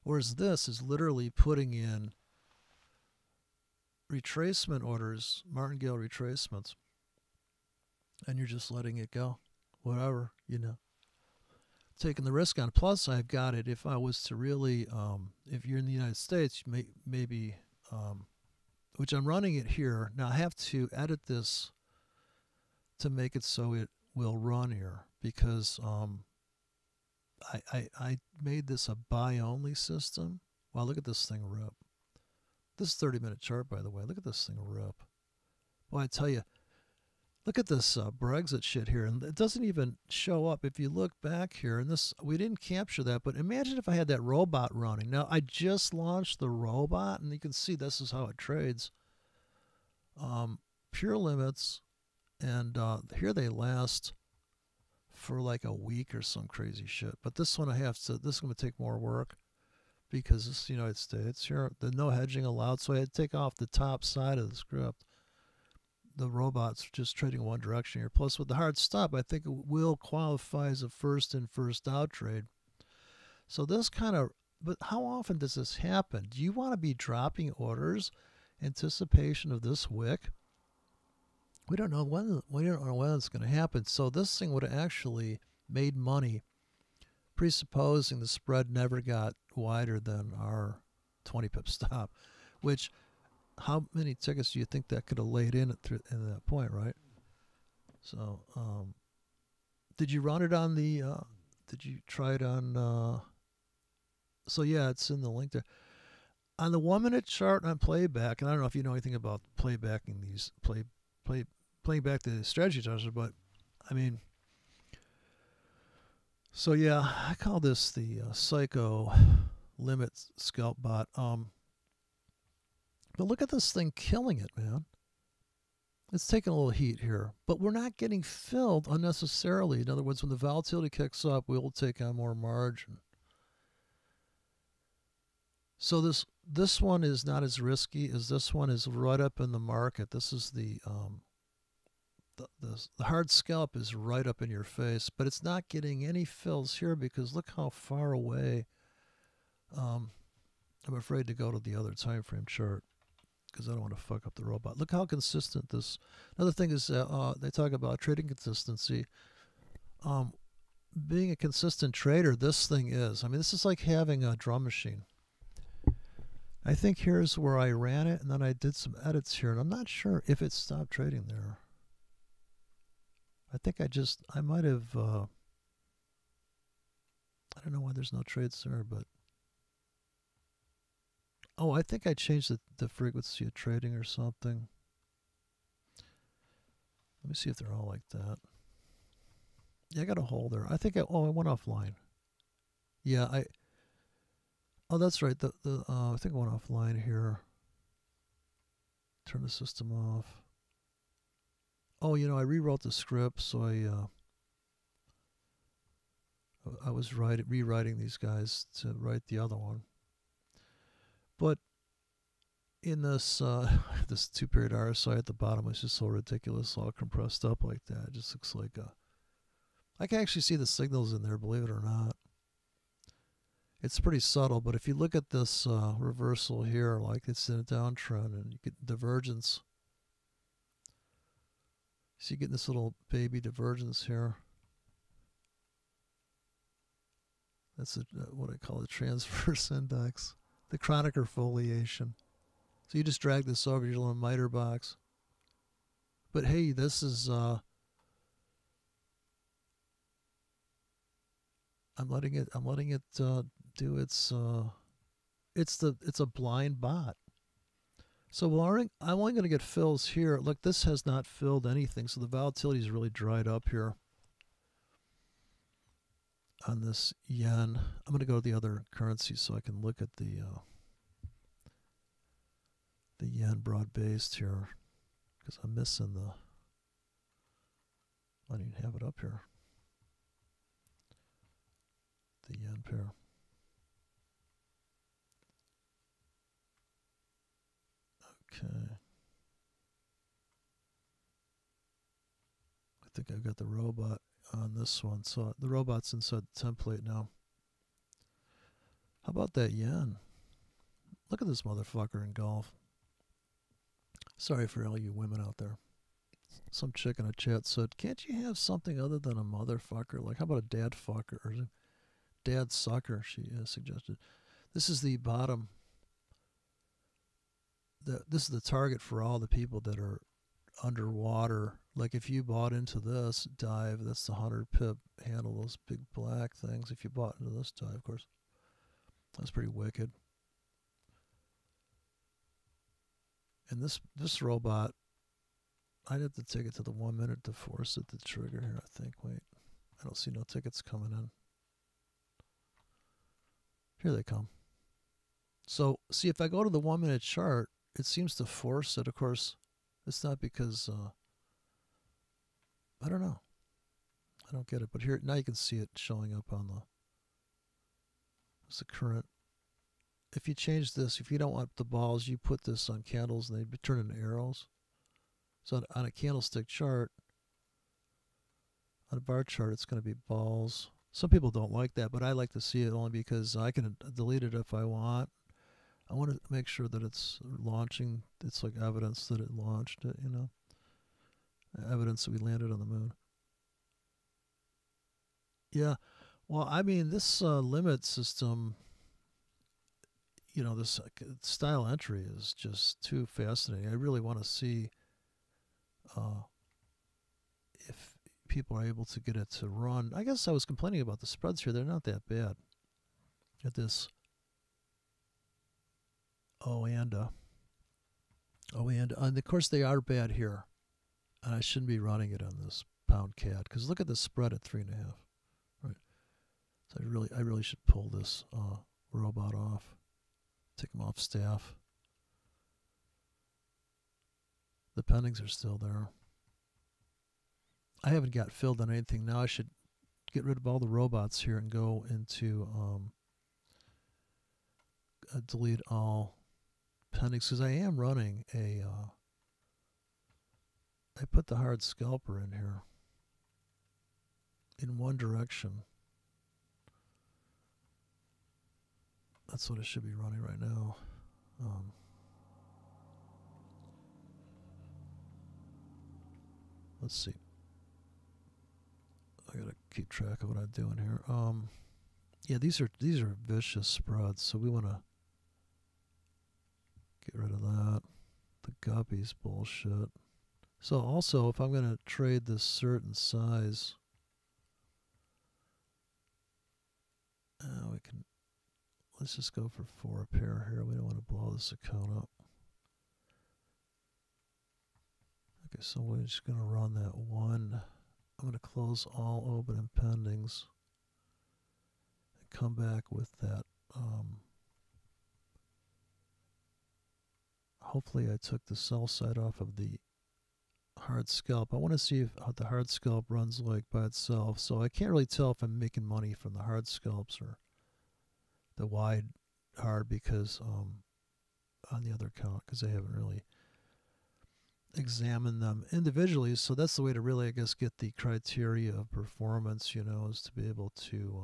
Whereas this is literally putting in retracement orders, Martingale retracements, and you're just letting it go, whatever, you know, taking the risk on. Plus, I've got it. If I was to really, if you're in the United States, maybe, which I'm running it here now. I have to edit this to make it so it will run here, because I made this a buy only system. Wow, look at this thing rip. This is 30-minute chart, by the way. Look at this thing rip. Well, I tell you, look at this Brexit shit here, and it doesn't even show up. If you look back here, and this, we didn't capture that, but imagine if I had that robot running. Now, I just launched the robot, and you can see this is how it trades. Pure limits, and here they last for like a week or some crazy shit. But this one this is going to take more work, because this is the United States. Here, there's no hedging allowed, so I had to take off the top side of the script. The robot's just trading one direction here. Plus, with the hard stop, I think it will qualify as a first in, first out trade. So this kind of, but how often does this happen? Do you want to be dropping orders in anticipation of this wick? We don't know when it's going to happen. So this thing would have actually made money, presupposing the spread never got wider than our 20 pip stop, which, how many tickets do you think that could have laid in at that point, right? So, did you run it on the? Did you try it on? So yeah, it's in the link there. On the 1 minute chart on playback, and I don't know if you know anything about playbacking these playing back the strategy charts, but I mean, so yeah, I call this the psycho limit scalp bot. But look at this thing killing it, man. It's taking a little heat here, but we're not getting filled unnecessarily. In other words, when the volatility kicks up, we will take on more margin. So this one is not as risky as this one is right up in the market. This is the hard scalp is right up in your face, but it's not getting any fills here because look how far away. I'm afraid to go to the other time frame chart because I don't want to fuck up the robot. Look how consistent this. Another thing is they talk about trading consistency. Being a consistent trader, this thing is. I mean, this is like having a drum machine. I think here's where I ran it, and then I did some edits here, and I'm not sure if it stopped trading there. I think I might have, I don't know why there's no trades there, but, oh, I think I changed the frequency of trading or something. Let me see if they're all like that. Yeah, I got a hole there. I think I went offline. Yeah, oh, that's right. I think I went offline here. Turn the system off. Oh, you know, I rewrote the script, so I was rewriting these guys to write the other one. But in this this 2-period RSI at the bottom is just so ridiculous, all compressed up like that. It just looks like I can actually see the signals in there, believe it or not. It's pretty subtle, but if you look at this reversal here, like it's in a downtrend, and you get divergence. So you get this little baby divergence here. That's what I call the transverse index, the Kronecker foliation. So you just drag this over your little miter box. But hey, this is I'm letting it do its it's a blind bot. So I'm only going to get fills here. Look, this has not filled anything, so the volatility is really dried up here on this yen. I'm going to go to the other currency so I can look at the yen broad-based here because I'm missing I don't even have it up here. The yen pair. Okay. I think I've got the robot on this one. So the robot's inside the template now. How about that yen? Look at this motherfucker in golf. Sorry for all you women out there. Some chick in a chat said, can't you have something other than a motherfucker? Like, how about a dad fucker or dad sucker, she suggested. This is the bottom. This is the target for all the people that are underwater. Like if you bought into this dive, that's the 100 pip handle, those big black things. If you bought into this dive, of course, that's pretty wicked. And this robot, I'd have to take it to the 1 minute to force it to trigger here, I think. Wait, I don't see no tickets coming in. Here they come. So see, if I go to the 1 minute chart, it seems to force it. Of course, it's not because I don't know. I don't get it. But here now you can see it showing up on the current. If you change this, if you don't want the balls, you put this on candles and they turn into arrows. So on a candlestick chart, on a bar chart, it's going to be balls. Some people don't like that, but I like to see it only because I can delete it if I want. I want to make sure that it's launching. It's like evidence that it launched it, you know. Evidence that we landed on the moon. Yeah. Well, I mean, this limit system, you know, this style entry is just too fascinating. I really want to see if people are able to get it to run. I guess I was complaining about the spreads here. They're not that bad at this. And of course they are bad here. And I shouldn't be running it on this pound CAD because look at the spread at 3.5. Right. So I really should pull this robot off. Take him off staff. The pendings are still there. I haven't got filled on anything. Now I should get rid of all the robots here and go into delete all pendings because I am running a I put the hard scalper in here in one direction. That's what it should be running right now. Let's see. I gotta keep track of what I'm doing here. Yeah, these are vicious spreads, so we want to get rid of that. The guppies bullshit. So also, if I'm going to trade this certain size, we can. Let's just go for 4 a pair here. We don't want to blow this account up. Okay, so we're just going to run that one. I'm going to close all open and pendings and come back with that. Hopefully I took the sell side off of the hard scalp. I want to see how the hard scalp runs like by itself. So I can't really tell if I'm making money from the hard scalps or the wide hard because on the other account because I haven't really examine them individually. So that's the way to really, I guess, get the criteria of performance, is to be able to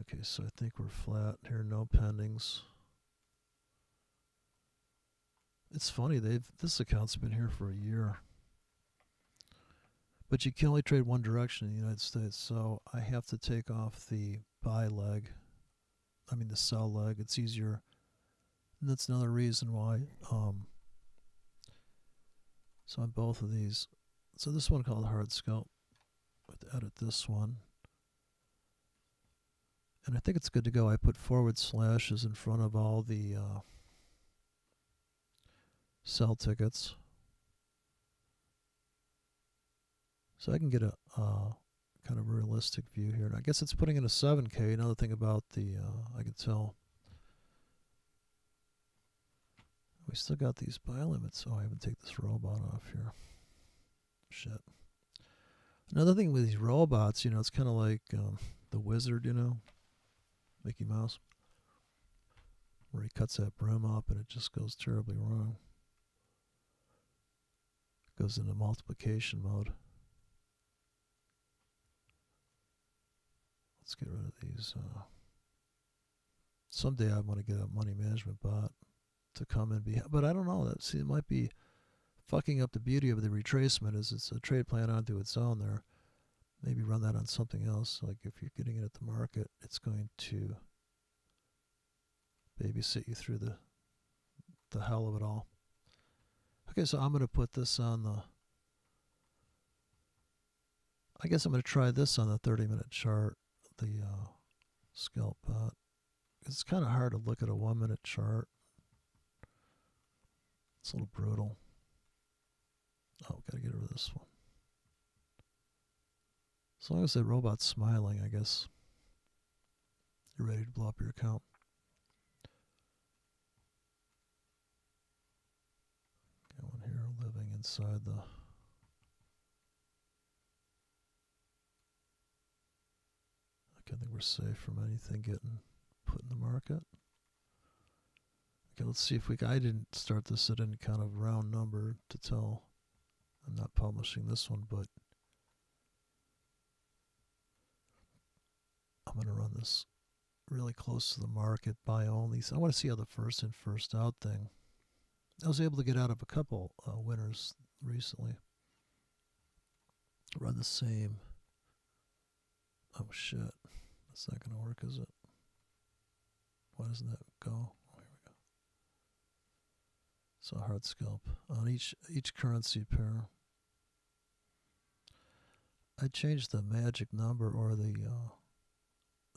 okay, so I think we're flat here, no pendings. It's funny, this account's been here for a year, but you can only trade one direction in the United States, so I have to take off the buy leg, the sell leg. It's easier, and that's another reason why so on both of these, so this one called hard scalp, I'll edit this one, and I think it's good to go. I put forward slashes in front of all the sell tickets, so I can get a kind of realistic view here. And I guess it's putting in a 7K. Another thing about the I can tell we still got these buy limits. Oh, I haven't taken this robot off here. Shit. Another thing with these robots, it's kind of like the wizard, Mickey Mouse, where he cuts that brim up and it just goes terribly wrong. It goes into multiplication mode. Let's get rid of these. Someday I want to get a money management bot to come and be, but I don't know. It might be fucking up the beauty of the retracement. Is it's a trade plan onto its own there. Maybe run that on something else. Like if you're getting it at the market, it's going to babysit you through the hell of it all. Okay, so I'm going to put this on the. I guess I'm going to try this on the 30-minute chart, the scalp bot. It's kind of hard to look at a 1-minute chart. It's a little brutal. Oh, gotta get rid of this one. As long as that robot's smiling, I guess you're ready to blow up your account. Got one here living inside the. I think we're safe from anything getting put in the market. Okay, let's see if I didn't start this at any kind of round number to tell. I'm not publishing this one, but I'm going to run this really close to the market, buy only. So I want to see how the first in, first out thing. I was able to get out of a couple winners recently. Run the same. Oh shit. That's not going to work, is it? Why doesn't that go? Oh, here we go. So hard scalp on each currency pair. I changed the magic number or the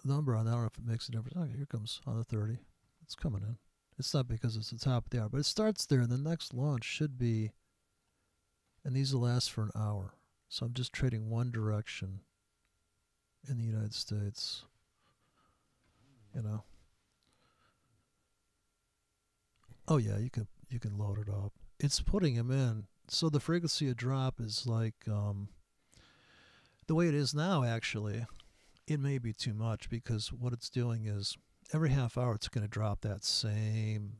number on that. I don't know if it makes a difference. Okay, here comes on the 30. It's coming in. It's not because it's the top of the hour, but it starts there. And the next launch should be, and these will last for an hour. So I'm just trading one direction in the United States. You know. Oh yeah, you can load it up. It's putting him in. So the frequency of drop is like the way it is now. Actually, it may be too much because what it's doing is every half hour it's going to drop that same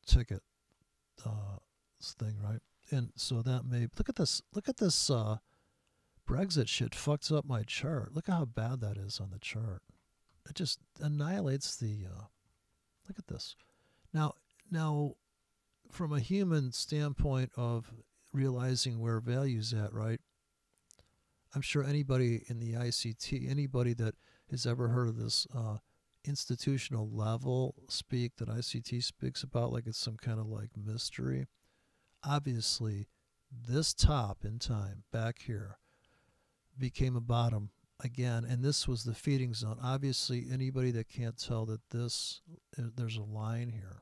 ticket thing, right? And so that may look at this. Look at this Brexit shit fucks up my chart. Look at how bad that is on the chart. It just annihilates the. Look at this. Now, from a human standpoint of realizing where value's at, right? I'm sure anybody in the ICT, anybody that has ever heard of this institutional level speak that ICT speaks about like it's some kind of like mystery. Obviously, this top in time back here became a bottom again, and this was the feeding zone. Obviously, anybody that can't tell that there's a line here,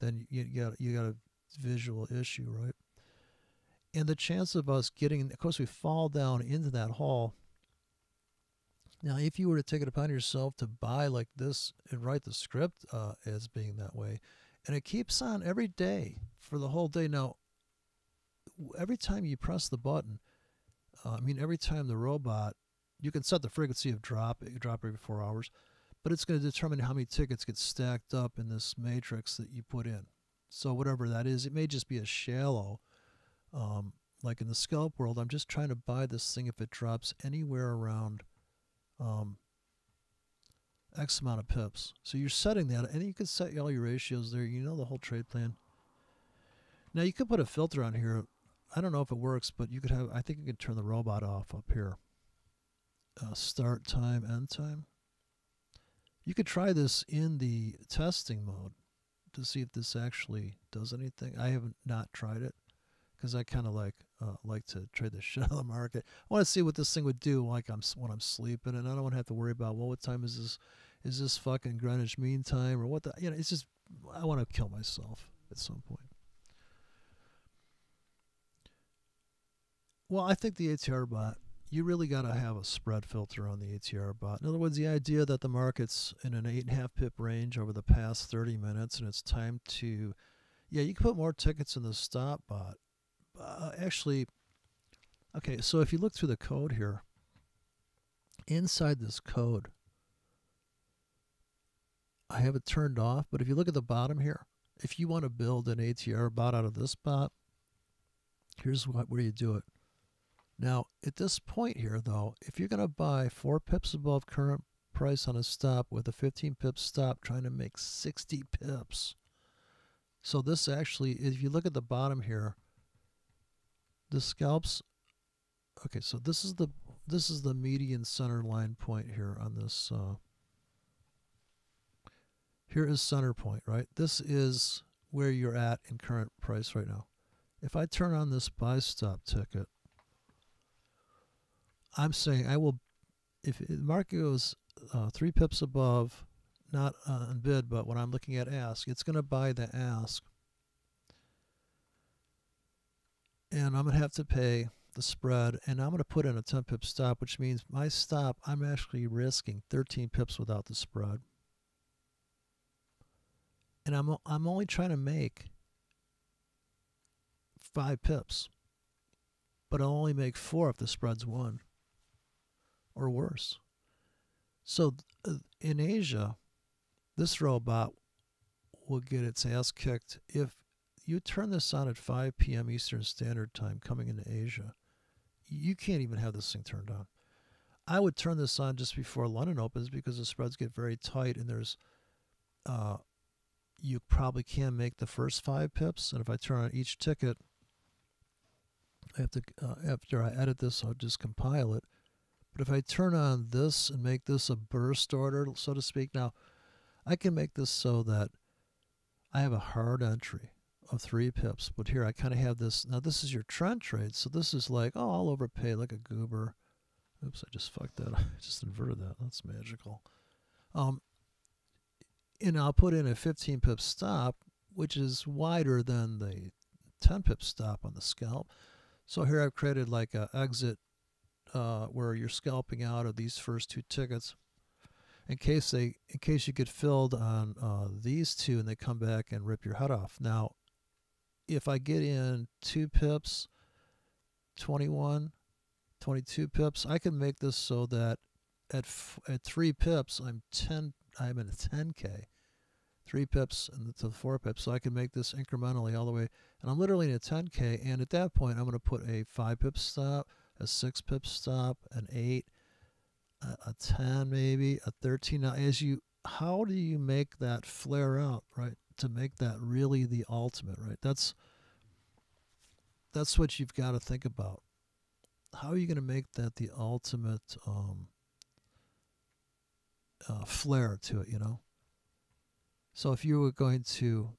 then you got a visual issue, right? And the chance of us getting, of course, we fall down into that hole. Now, if you were to take it upon yourself to buy like this and write the script as being that way, and it keeps on every day for the whole day. Now, every time you press the button, every time the robot, you can set the frequency of drop every 4 hours, but it's going to determine how many tickets get stacked up in this matrix that you put in. So whatever that is, it may just be a shallow, like in the scalp world, I'm just trying to buy this thing if it drops anywhere around X amount of pips. So you're setting that, and you can set all your ratios there. You know the whole trade plan. Now you could put a filter on here. I don't know if it works, but you could have, I think you could turn the robot off up here. Start time, end time. You could try this in the testing mode to see if this actually does anything. I haven't not tried it because I kind of like to trade the shit out of the market. I want to see what this thing would do when I'm sleeping, and I don't want to have to worry about, well, what time is this? Is this fucking Greenwich Mean Time or what? It's just I want to kill myself at some point. Well, I think the ATR bot, you really got to have a spread filter on the ATR bot. In other words, the idea that the market's in an 8.5 pip range over the past 30 minutes and it's time to, yeah, you can put more tickets in the stop bot. Actually, okay, so if you look through the code here, inside this code, I have it turned off, but if you look at the bottom here, if you want to build an ATR bot out of this bot, here's where you do it. Now, at this point here, though, if you're going to buy 4 pips above current price on a stop with a 15 pip stop trying to make 60 pips. So this actually, if you look at the bottom here, the scalps, okay, so this is the median center line point here on this, here is center point, right? This is where you're at in current price right now. If I turn on this buy stop ticket, I'm saying I will, if the market goes 3 pips above, not on bid, but when I'm looking at ask, it's going to buy the ask. And I'm going to have to pay the spread, and I'm going to put in a 10 pip stop, which means my stop, I'm actually risking 13 pips without the spread. And I'm only trying to make 5 pips, but I'll only make 4 if the spread's 1 or worse. So in Asia, this robot will get its ass kicked if you turn this on at 5 p.m. Eastern Standard Time coming into Asia. You can't even have this thing turned on. I would turn this on just before London opens because the spreads get very tight, and there's you probably can make the first 5 pips. And if I turn on each ticket, I have to after I edit this, I'll just compile it. But if I turn on this and make this a burst order, so to speak, now I can make this so that I have a hard entry of 3 pips. But here I kind of have this. Now this is your trend trade, so this is like, oh, I'll overpay like a goober. Oops, I just fucked that. I just inverted that. That's magical. And I'll put in a 15 pip stop, which is wider than the 10 pip stop on the scalp. So here I've created like a exit where you're scalping out of these first 2 tickets in case you get filled on these 2 and they come back and rip your head off. Now, if I get in 2 pips, 21, 22 pips, I can make this so that at 3 pips I'm in a 10K. 3 pips and to 4 pips, so I can make this incrementally all the way, and I'm literally in a 10K. And at that point, I'm going to put a 5 pip stop, a 6 pip stop, an 8, a 10 maybe, a 13. Now, how do you make that flare out, right? To make that really the ultimate, right? That's what you've got to think about. How are you going to make that the ultimate flare to it, you know? So if you were going to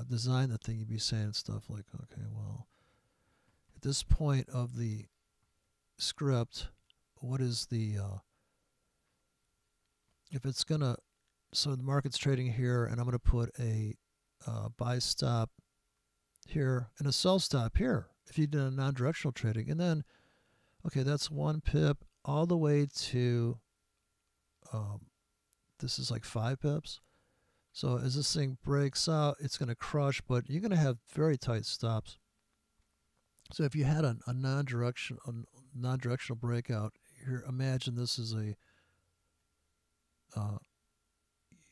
design the thing, you'd be saying stuff like, okay, well, at this point of the script, what is the, if it's going to, so the market's trading here, and I'm going to put a buy stop here and a sell stop here if you did a non-directional trading. And then, okay, that's 1 pip all the way to, this is like 5 pips. So as this thing breaks out, it's going to crush, but you're going to have very tight stops. So if you had a non-directional breakout, here, imagine this is a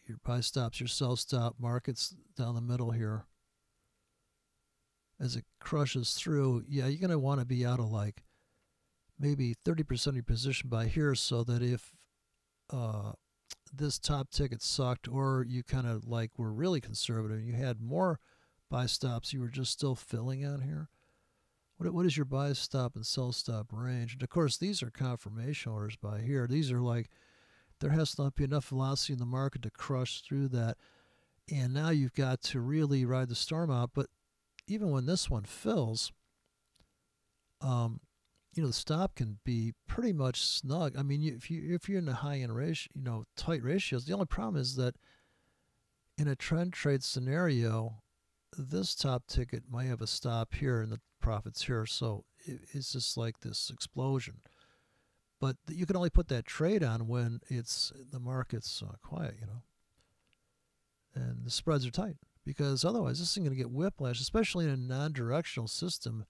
your buy stops, your sell stop, markets down the middle here. As it crushes through, yeah, you're going to want to be out of like maybe 30% of your position by here, so that if this top ticket sucked, or you kind of like were really conservative, you had more buy stops, you were just still filling on here. What is your buy stop and sell stop range? And of course, these are confirmation orders by here. These are like, there has to not be enough velocity in the market to crush through that. And now you've got to really ride the storm out. But even when this one fills, the stop can be pretty much snug. I mean, if you're in a high-end ratio, tight ratios, the only problem is that in a trend trade scenario, this top ticket might have a stop here and the profits here. So it's just like this explosion. But you can only put that trade on when the market's quiet, and the spreads are tight, because otherwise this is going to get whiplash, especially in a non-directional system.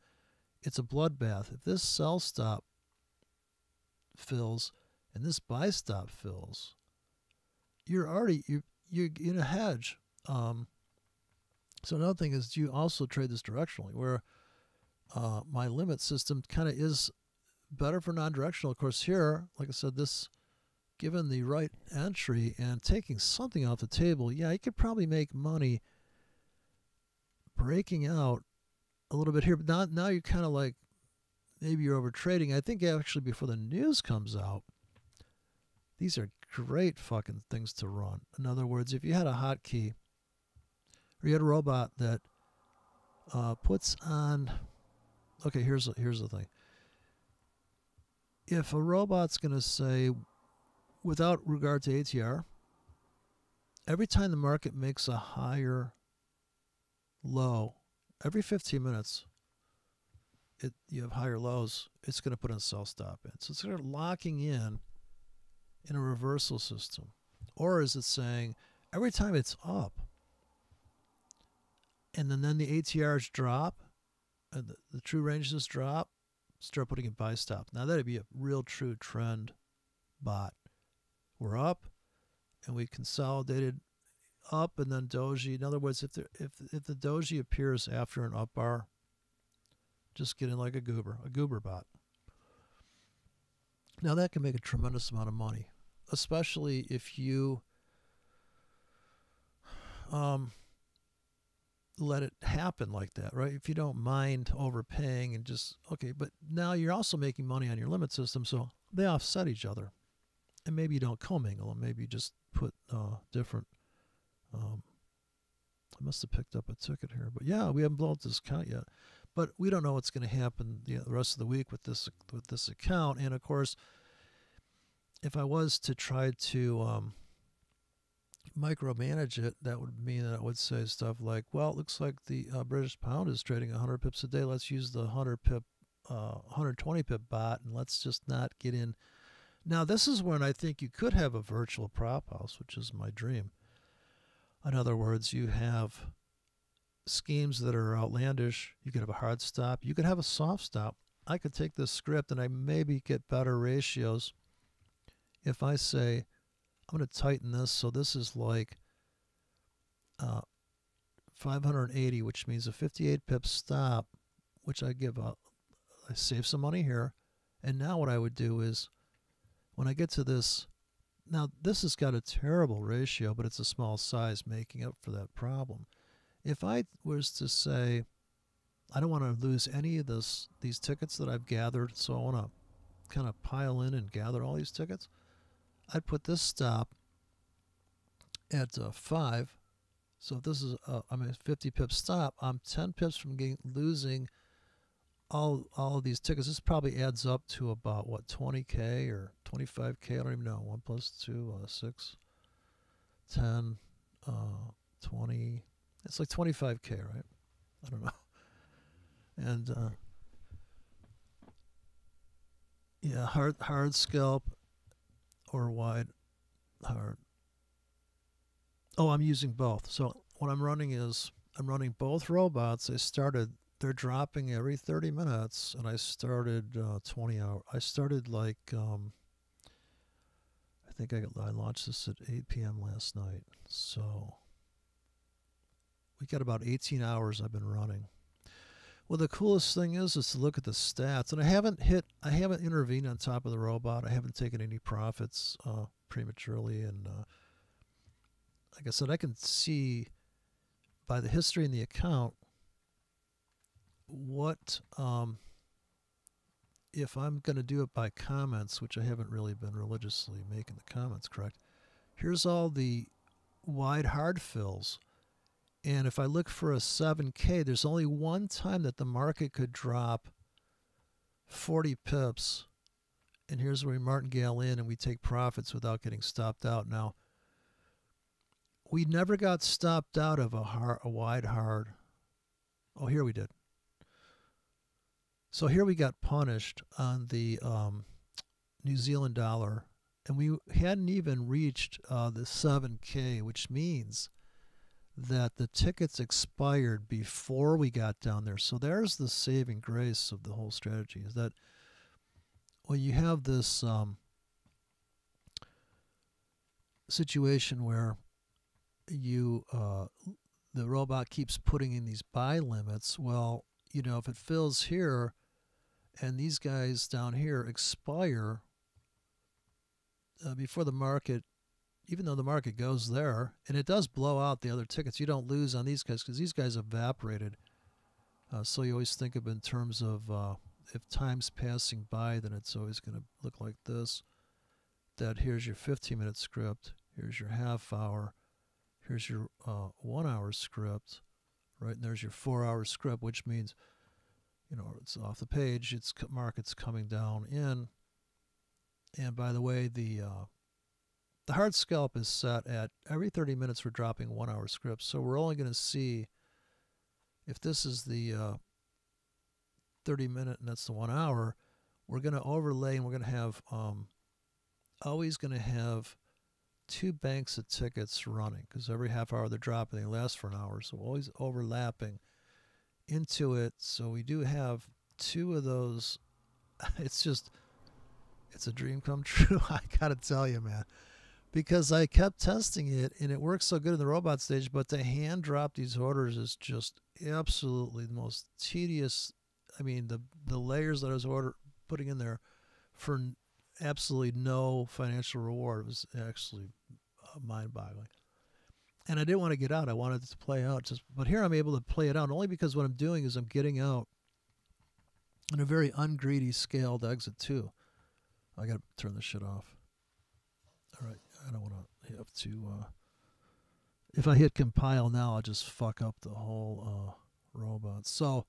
It's a bloodbath. If this sell stop fills and this buy stop fills, you're in a hedge. So another thing is, do you also trade this directionally, where my limit system kind of is better for non-directional. Of course, here, like I said, this, given the right entry and taking something off the table, yeah, you could probably make money breaking out a little bit here. But now you're kind of like, maybe you're over trading. I think actually before the news comes out, these are great fucking things to run. In other words, if you had a hotkey, or you had a robot that puts on, okay, here's the thing. If a robot's going to say, without regard to ATR, every time the market makes a higher low, every 15 minutes, you have higher lows, it's going to put a sell stop in. So it's sort of locking in a reversal system. Or is it saying, every time it's up, and then the ATRs drop, and the true ranges drop, start putting in buy stop. Now that'd be a real true trend bot. We're up, and we consolidated up, and then doji. In other words, if the doji appears after an up bar, just get in like a goober bot. Now that can make a tremendous amount of money, especially if you let it happen like that, right? If you don't mind overpaying and just, okay, but now you're also making money on your limit system, so they offset each other. And maybe you don't commingle them, maybe you just put different I must have picked up a ticket here. But yeah, we haven't blown up this account yet. But we don't know what's going to happen the rest of the week with this account. And of course, if I was to try to micromanage it, that would mean that I would say stuff like, well, it looks like the British pound is trading 100 pips a day. Let's use the 120 pip bot, and let's just not get in. Now, this is when I think you could have a virtual prop house, which is my dream. In other words, you have schemes that are outlandish. You could have a hard stop. You could have a soft stop. I could take this script and I maybe get better ratios if I say, I'm going to tighten this. So this is like 580, which means a 58 pip stop, which I give up. I save some money here. And now what I would do is when I get to this, now this has got a terrible ratio, but it's a small size making up for that problem. If I was to say, I don't want to lose any of these tickets that I've gathered, so I want to kind of pile in and gather all these tickets, I'd put this stop at 5. So if this is a 50 pip stop, I'm 10 pips from losing all of these tickets. This probably adds up to about, what, 20K or 25K? I don't even know. 1 plus 2, 6, 10, 20. It's like 25K, right? I don't know. And yeah, hard scalp or wide hard. Oh, I'm using both. So what I'm running is I'm running both robots. They're dropping every 30 minutes, and I started 20 hours. I started like I think I launched this at 8 p.m. last night. So we got about 18 hours I've been running. Well, the coolest thing is to look at the stats, and I haven't intervened on top of the robot. I haven't taken any profits prematurely, and like I said, I can see by the history in the account what if I'm going to do it by comments, which I haven't really been religiously making the comments correct. Here's all the wide hard fills. And if I look for a 7K, there's only one time that the market could drop 40 pips. And here's where we martingale in and we take profits without getting stopped out. Now, we never got stopped out of a wide hard. Oh, here we did. So here we got punished on the New Zealand dollar. And we hadn't even reached the 7K, which means that the tickets expired before we got down there. So there's the saving grace of the whole strategy, is that when you have this situation where the robot keeps putting in these buy limits, well, you know, if it fills here and these guys down here expire before the market, even though the market goes there, and it does blow out the other tickets, you don't lose on these guys because these guys evaporated. So you always think of it in terms of if time's passing by, then it's always going to look like this. That here's your 15-minute script, here's your half hour, here's your 1 hour script, right? And there's your 4 hour script, which means, you know, it's off the page, it's market's coming down in. And by the way, the hard scalp is set at every 30 minutes we're dropping 1 hour scripts. So we're only going to see, if this is the 30 minute and that's the 1 hour, we're going to overlay and we're going to have, always going to have 2 banks of tickets running because every half hour they're dropping, they last for an hour. So always overlapping into it. So we do have 2 of those. It's a dream come true. I got to tell you, man. Because I kept testing it, and it works so good in the robot stage, but to hand drop these orders is just absolutely the most tedious. I mean, the layers that I was putting in there for absolutely no financial reward was actually mind-boggling. And I didn't want to get out. I wanted it to play out. But here I'm able to play it out only because what I'm doing is I'm getting out in a very ungreedy scaled exit too. I got to turn this shit off. All right. I don't want to have to, if I hit compile now, I'll just fuck up the whole robot. So,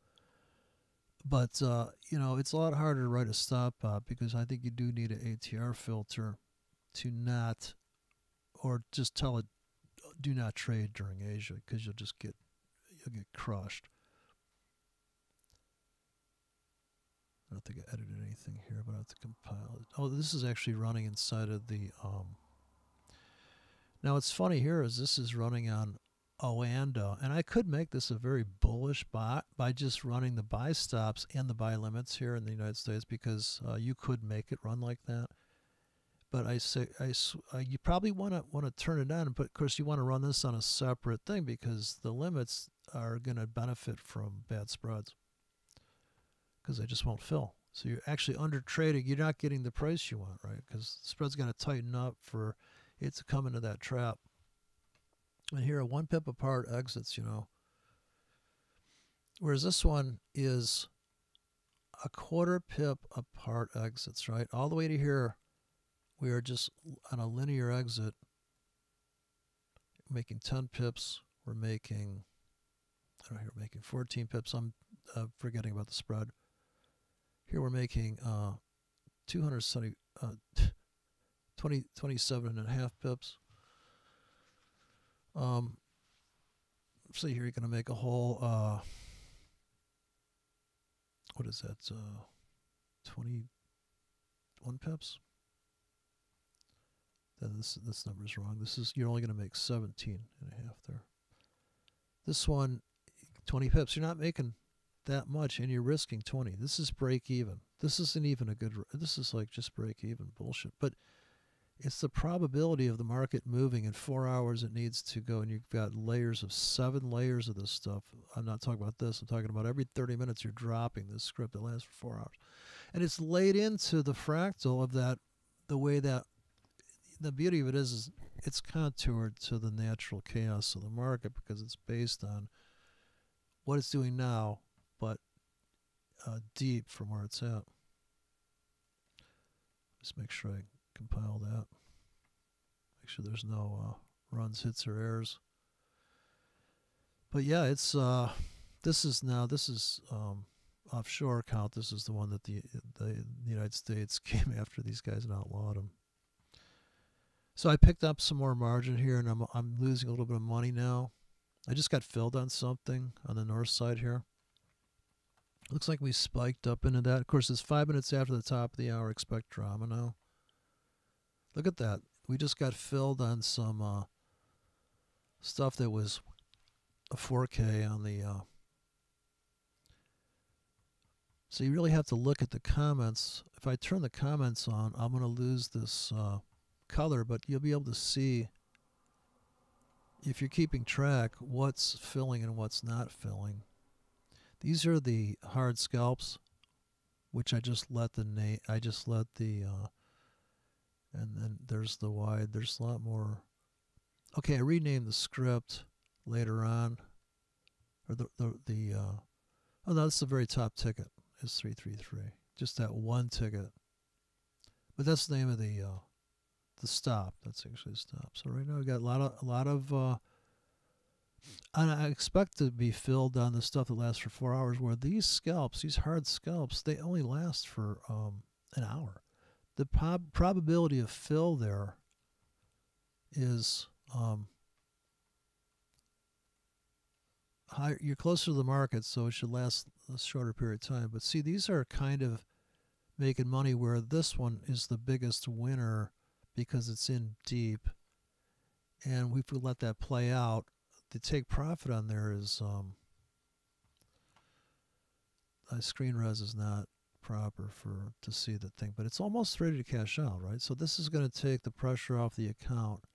but you know, it's a lot harder to write a stop out because I think you do need an ATR filter to not, or just tell it do not trade during Asia because you'll get crushed. I don't think I edited anything here, but I have to compile it. Oh, this is actually running inside of the now what's funny here is this is running on Oanda, and I could make this a very bullish bot by just running the buy stops and the buy limits here in the United States, because you could make it run like that. But you probably want to turn it on, but of course you want to run this on a separate thing because the limits are going to benefit from bad spreads because they just won't fill. So you're actually under trading. You're not getting the price you want, right? Because the spread's going to tighten up for it to come into that trap. And here, a 1 pip apart exits, you know. Whereas this one is a 1/4 pip apart exits, right? All the way to here, we are just on a linear exit, making 10 pips. We're making, I don't know, we're making 14 pips. I'm forgetting about the spread. Here we're making 27.5 pips. So here you're going to make a whole, what is that, 21 pips? Then this number's wrong. You're only going to make 17.5 there. This one, 20 pips. You're not making that much, and you're risking 20. This is break even. This isn't even a good. This is like just break even bullshit. But it's the probability of the market moving in 4 hours. It needs to go, and you've got layers of 7 layers of this stuff. I'm not talking about this. I'm talking about every 30 minutes you're dropping this script that lasts for 4 hours, and it's laid into the fractal of that. The way that the beauty of it is it's contoured to the natural chaos of the market because it's based on what it's doing now, but deep from where it's at. Just make sure I compile that. Make sure there's no runs, hits, or errors. But yeah, it's this is offshore account. This is the one that the United States came after these guys and outlawed them. So I picked up some more margin here, and I'm losing a little bit of money now. I just got filled on something on the north side here. Looks like we spiked up into that. Of course, it's 5 minutes after the top of the hour. Expect drama now. Look at that. We just got filled on some stuff that was a 4K on the... So you really have to look at the comments. If I turn the comments on, I'm going to lose this color, but you'll be able to see, if you're keeping track, what's filling and what's not filling. These are the hard scalps, which I just let the and then there's the wide. There's a lot more. Okay, I renamed the script later on, or oh no, that's the very top ticket. Is 333. Just that one ticket, but that's the name of the stop. That's actually the stop. So right now we got a lot of. And I expect to be filled on the stuff that lasts for 4 hours, where these scalps, these hard scalps, they only last for an hour. The probability of fill there is higher. You're closer to the market, so it should last a shorter period of time. But see, these are kind of making money, where this one is the biggest winner because it's in deep. And we could let that play out. To take profit on there is my screen res is not proper to see the thing, but it's almost ready to cash out, right? So this is going to take the pressure off the account,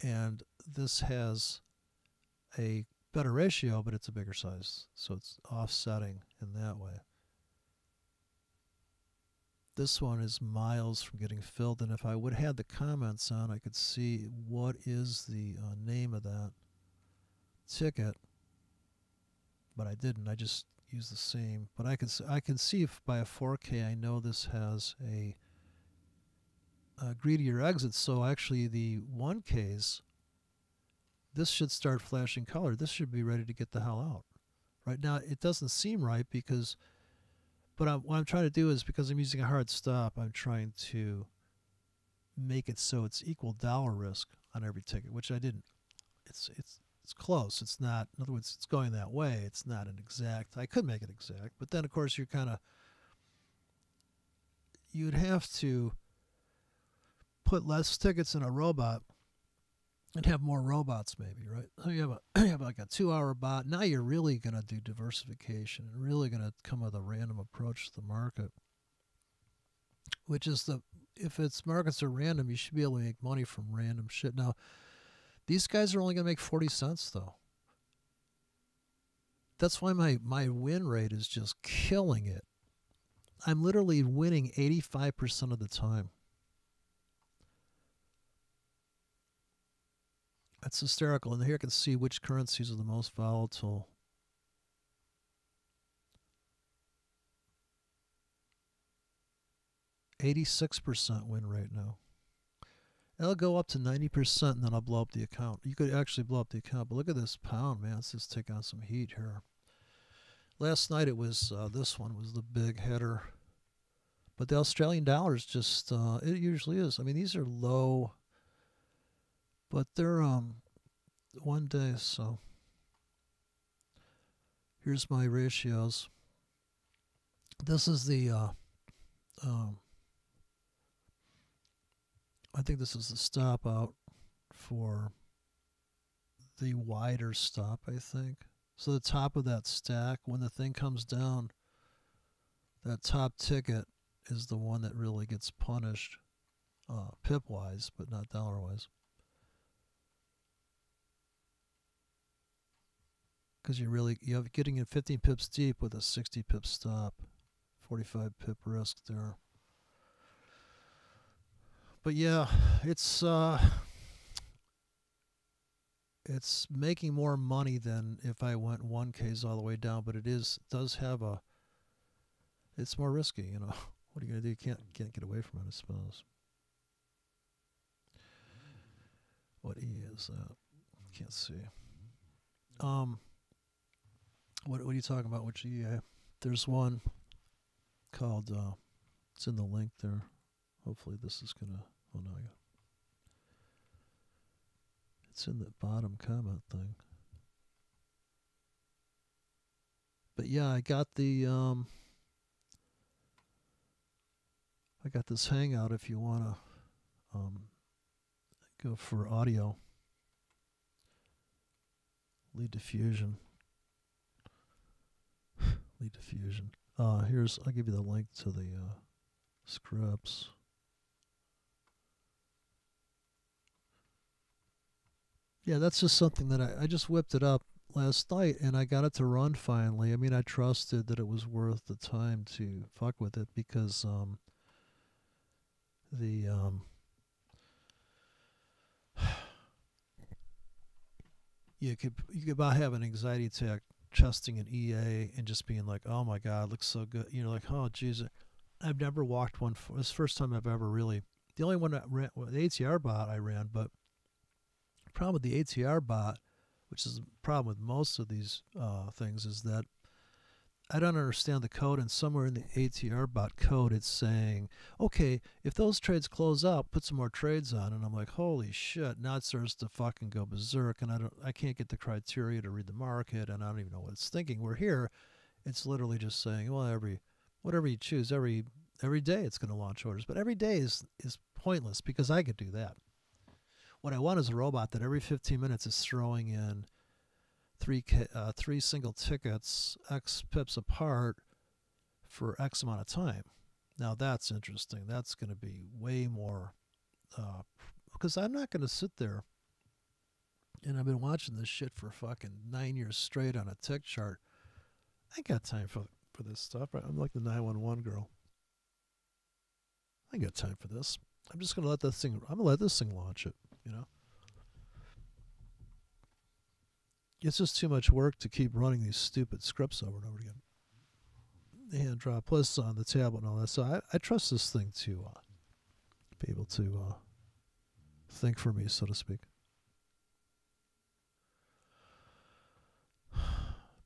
and this has a better ratio, but it's a bigger size, so it's offsetting in that way. This one is miles from getting filled, and if I would have had the comments on, I could see what is the name of that ticket, but I didn't. I just used the same. But I can see if by a 4K I know this has a greedier exit. So actually the 1Ks this should start flashing color. This should be ready to get the hell out. Right now, it doesn't seem right because, but what I'm trying to do is, because I'm using a hard stop, I'm trying to make it so it's equal dollar risk on every ticket, which I didn't. It's close. It's not, in other words, it's going that way. It's not an exact. I could make it exact, but then of course you'd have to put less tickets in a robot and have more robots, maybe, right? So you have like a 2-hour bot. Now you're really going to do diversification and really going to come with a random approach to the market, which is if it's markets are random, you should be able to make money from random shit. Now, these guys are only going to make 40 cents, though. That's why my win rate is just killing it. I'm literally winning 85% of the time. That's hysterical. And here I can see which currencies are the most volatile. %86 win rate now. It'll go up to 90% and then I'll blow up the account. You could actually blow up the account, but look at this pound, man. Let's just take on some heat here. Last night it was, this one was the big header. But the Australian dollar is just, it usually is. I mean, these are low, but they're 1 day, so. Here's my ratios. This is the, I think this is the stop out for the wider stop, I think. So the top of that stack, when the thing comes down, that top ticket is the one that really gets punished, pip-wise, but not dollar-wise. Because you're getting in 15 pips deep with a 60 pip stop, 45 pip risk there. But yeah, it's making more money than if I went 1Ks all the way down, but does have it's more risky, you know. What are you gonna do? You can't get away from it, I suppose. What E is that? Can't see. What are you talking about? Which E? There's one called it's in the link there. Hopefully this is gonna. Oh no, it's in the bottom comment thing. But yeah, I got this Hangout if you wanna go for audio. Lead diffusion. Lead diffusion. I'll give you the link to the scripts. Yeah, that's just something that I just whipped it up last night and I got it to run finally. I mean, I trusted that it was worth the time to fuck with it because you could about have an anxiety attack trusting an EA and just being like, oh my God, it looks so good. You know, like, oh geez, I've never walked one. It's the first time I've ever really. The only one that ran, well, the ATR bot I ran, but the problem with the ATR bot, which is the problem with most of these things, is that I don't understand the code, and somewhere in the ATR bot code it's saying, okay, if those trades close out, put some more trades on. And I'm like, holy shit, now it starts to fucking go berserk, and I can't get the criteria to read the market, and I don't even know what it's thinking. We're here, it's literally just saying, well, whatever you choose, every day it's going to launch orders. But every day is pointless because I could do that. What I want is a robot that every 15 minutes is throwing in three single tickets, X pips apart for X amount of time. Now that's interesting. That's going to be way more, because I'm not going to sit there, and I've been watching this shit for fucking 9 years straight on a tick chart. I ain't got time for this stuff. I'm like the 911 girl. I ain't got time for this. I'm just going to let this thing launch it, you know? It's just too much work to keep running these stupid scripts over and over again. Hand drop lists on the tablet and all that. So I trust this thing to be able to think for me, so to speak.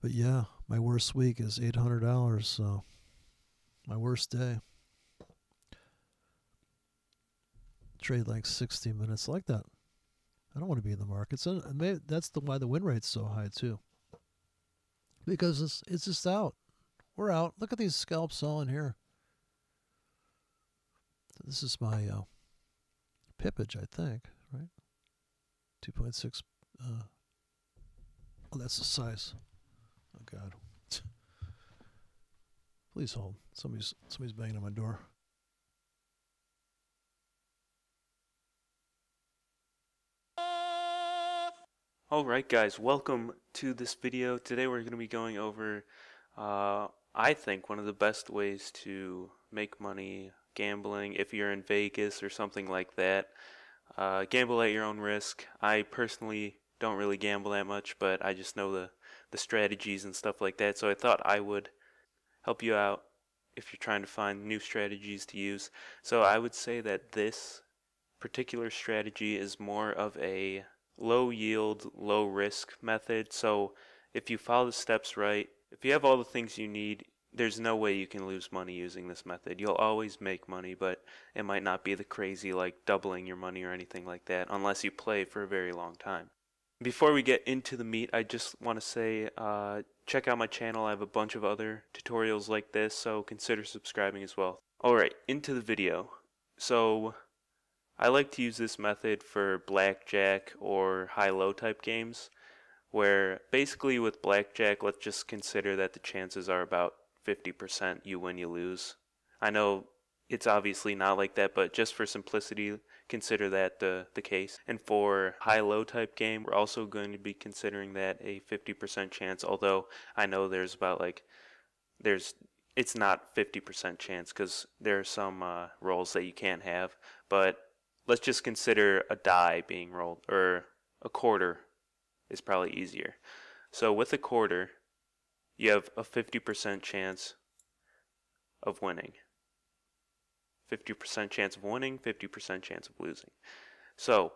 But yeah, my worst week is $800. So my worst day. Trade like 60 minutes like that. I don't want to be in the markets. And maybe that's why the win rate's so high too. Because it's just out. We're out. Look at these scalps all in here. This is my pippage, I think, right? 2.6. Oh, that's the size. Oh God. Please hold. Somebody's banging on my door. Alright guys, welcome to this video. Today we're going to be going over, I think, one of the best ways to make money gambling if you're in Vegas or something like that. Gamble at your own risk. I personally don't really gamble that much, but I just know the strategies and stuff like that, so I thought I would help you out if you're trying to find new strategies to use. So I would say that this particular strategy is more of a low yield, low risk method. So if you follow the steps right, if you have all the things you need, there's no way you can lose money using this method. You'll always make money, but it might not be the crazy like doubling your money or anything like that unless you play for a very long time. Before we get into the meat, I just want to say check out my channel. I have a bunch of other tutorials like this, so consider subscribing as well. Alright, into the video. So I like to use this method for blackjack or high-low type games, where basically with blackjack, let's just consider that the chances are about 50% you win, you lose. I know it's obviously not like that, but just for simplicity, consider that the case. And for high-low type game, we're also going to be considering that a 50% chance, although I know there's about it's not 50% chance because there are some rolls that you can't have, but let's just consider a die being rolled, or a quarter is probably easier. So with a quarter, you have a 50% chance of winning. 50% chance of winning, 50% chance of losing. So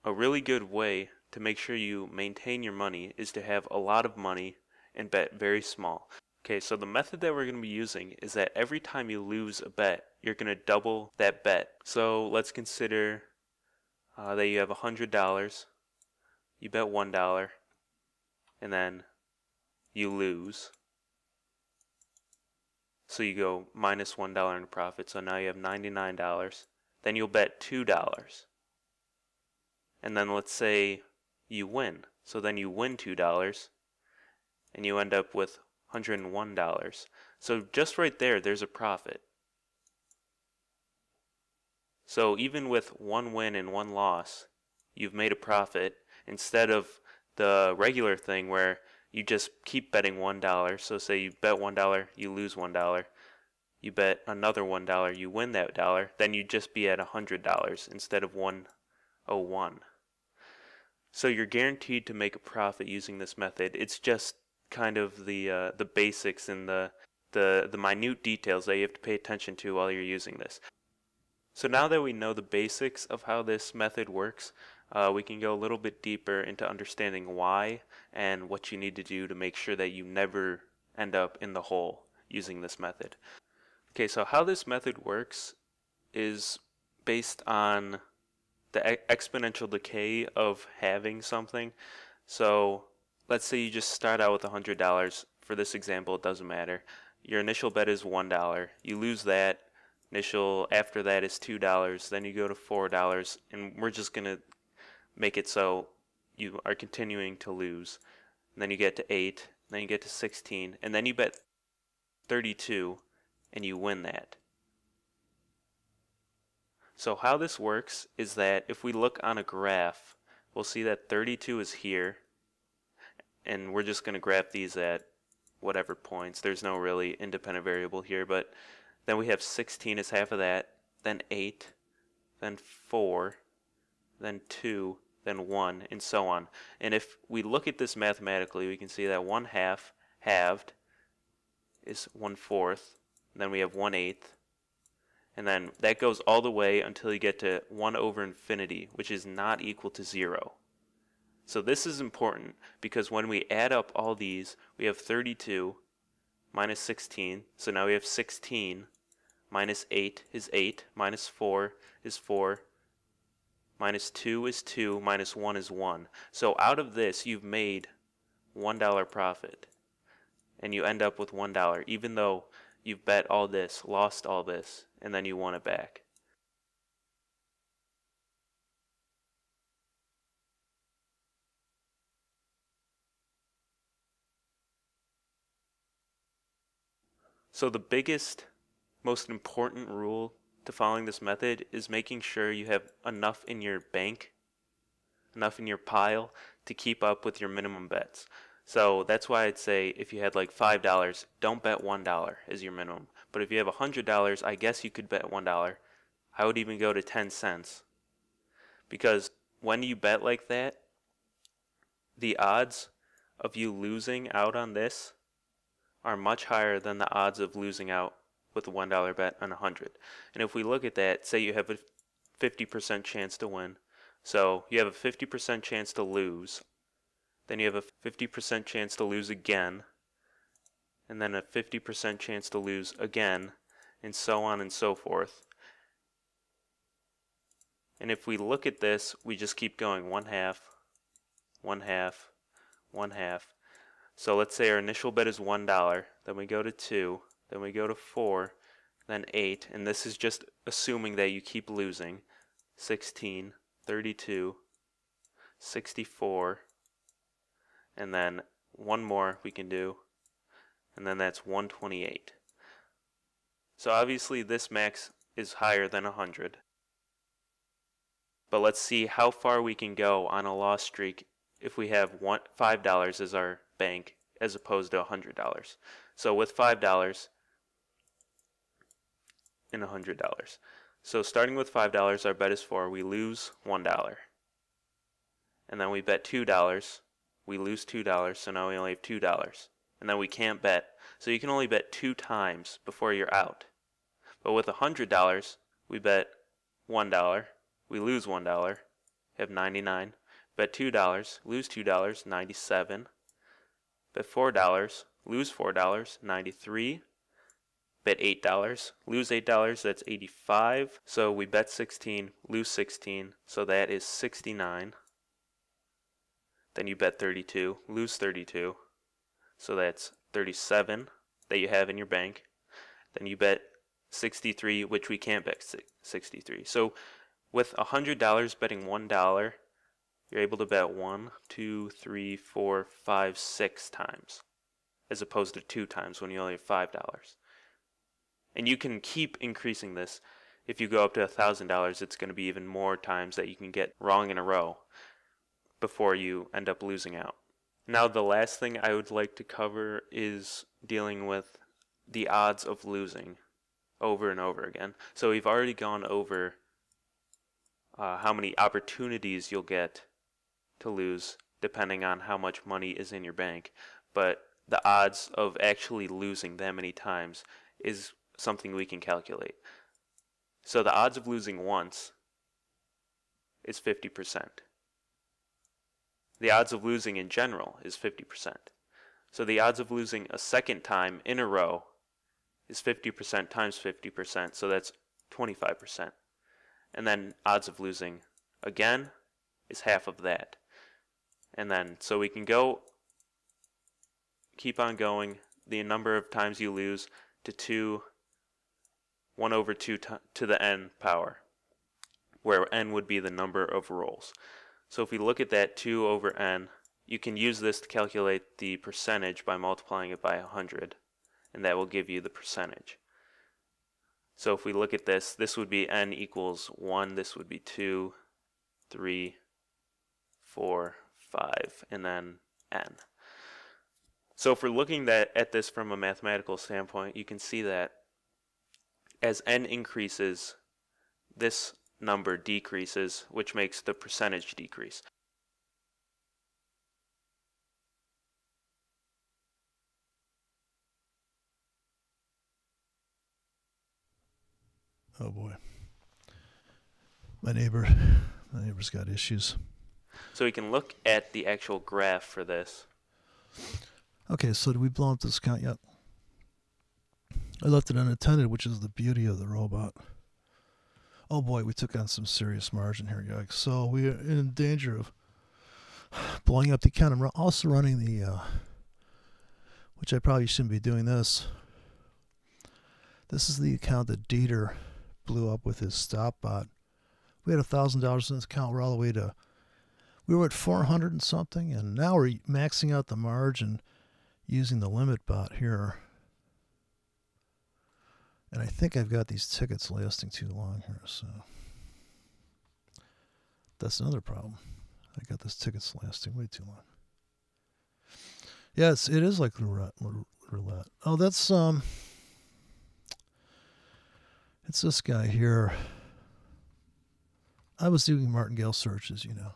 a really good way to make sure you maintain your money is to have a lot of money and bet very small. Okay, so the method that we're going to be using is that every time you lose a bet, you're going to double that bet. So let's consider that you have $100, you bet $1, and then you lose. So you go minus $1 in profit, so now you have $99. Then you'll bet $2. And then let's say you win. So then you win $2, and you end up with $101. So just right there, there's a profit. So even with one win and one loss, you've made a profit instead of the regular thing where you just keep betting $1. So say you bet $1, you lose $1. You bet another $1, you win that dollar, then you'd just be at $100 instead of 101. So you're guaranteed to make a profit using this method. It's just kind of the basics and the minute details that you have to pay attention to while you're using this. So now that we know the basics of how this method works, we can go a little bit deeper into understanding why and what you need to do to make sure that you never end up in the hole using this method. Okay, so how this method works is based on the exponential decay of having something. So let's say you just start out with $100. For this example, it doesn't matter. Your initial bet is $1. You lose that. Initial after that is $2. Then you go to $4, and we're just going to make it so you are continuing to lose. And then you get to 8, then you get to 16, and then you bet 32, and you win that. So how this works is that if we look on a graph, we'll see that 32 is here, and we're just going to graph these at whatever points. There's no really independent variable here, but then we have 16 as half of that, then 8, then 4, then 2, then 1, and so on. And if we look at this mathematically, we can see that 1/2 halved is 1/4, then we have 1/8, and then that goes all the way until you get to 1 over infinity, which is not equal to 0. So this is important because when we add up all these, we have 32 minus 16. So now we have 16 minus 8 is 8, minus 4 is 4, minus 2 is 2, minus 1 is 1. So out of this, you've made $1 profit. And you end up with $1, even though you've bet all this, lost all this, and then you won it back. So the biggest, most important rule to following this method is making sure you have enough in your bank, enough in your pile to keep up with your minimum bets. So that's why I'd say if you had like $5, don't bet $1 as your minimum. But if you have $100, I guess you could bet $1. I would even go to 10 cents. Because when you bet like that, the odds of you losing out on this are much higher than the odds of losing out with a $1 bet on 100. And if we look at that, say you have a 50% chance to win. So you have a 50% chance to lose. Then you have a 50% chance to lose again. And then a 50% chance to lose again. And so on and so forth. And if we look at this, we just keep going 1/2, 1/2, 1/2. So let's say our initial bet is $1, then we go to 2, then we go to 4, then 8, and this is just assuming that you keep losing. 16, 32, 64, and then one more we can do, and then that's 128. So obviously this max is higher than 100. But let's see how far we can go on a loss streak if we have $5 as our bank as opposed to $100. So with $5 and $100. So starting with $5, our bet is 4. We lose $1. And then we bet $2. We lose $2. So now we only have $2. And then we can't bet. So you can only bet 2 times before you're out. But with $100, we bet $1. We lose $1. Have 99. Bet $2. Lose $2. 97. Bet $4. Lose $4. 93. Bet $8. Lose $8. That's 85. So we bet 16. Lose 16. So that is 69. Then you bet 32. Lose 32. So that's 37 that you have in your bank. Then you bet 63, which we can't bet 63. So with $100 betting $1, you're able to bet 1, 2, 3, 4, 5, 6 times, as opposed to 2 times when you only have $5. And you can keep increasing this. If you go up to $1,000, it's going to be even more times that you can get wrong in a row before you end up losing out. Now the last thing I would like to cover is dealing with the odds of losing over and over again. So we've already gone over how many opportunities you'll get to lose depending on how much money is in your bank. But the odds of actually losing that many times is something we can calculate. So the odds of losing once is 50%. The odds of losing in general is 50%. So the odds of losing a second time in a row is 50% times 50%, so that's 25%. And then odds of losing again is half of that. And then, so we can keep on going, the number of times you lose to 1 over 2 to the n power, where n would be the number of rolls. So if we look at that 2 over n, you can use this to calculate the percentage by multiplying it by 100, and that will give you the percentage. So if we look at this, this would be n equals 1, this would be 2, 3, 4, 5, and then n. So if we're looking at this from a mathematical standpoint, you can see that as n increases, this number decreases, which makes the percentage decrease. Oh boy. My neighbor's got issues. so we can look at the actual graph for this. Okay, so did we blow up this account yet? I left it unattended, which is the beauty of the robot. Oh boy, we took on some serious margin here, yikes. So we are in danger of blowing up the account. I'm also running the, which I probably shouldn't be doing this. This is the account that Dieter blew up with his stop bot. We had $1,000 in this account. We're all the way to, we were at 400 and something, and now we're maxing out the margin using the limit bot here. And I think I've got these tickets lasting too long here, so that's another problem. I got these tickets lasting way too long. Yes, it is like roulette. Oh, that's it's this guy here. I was doing Martingale searches, you know.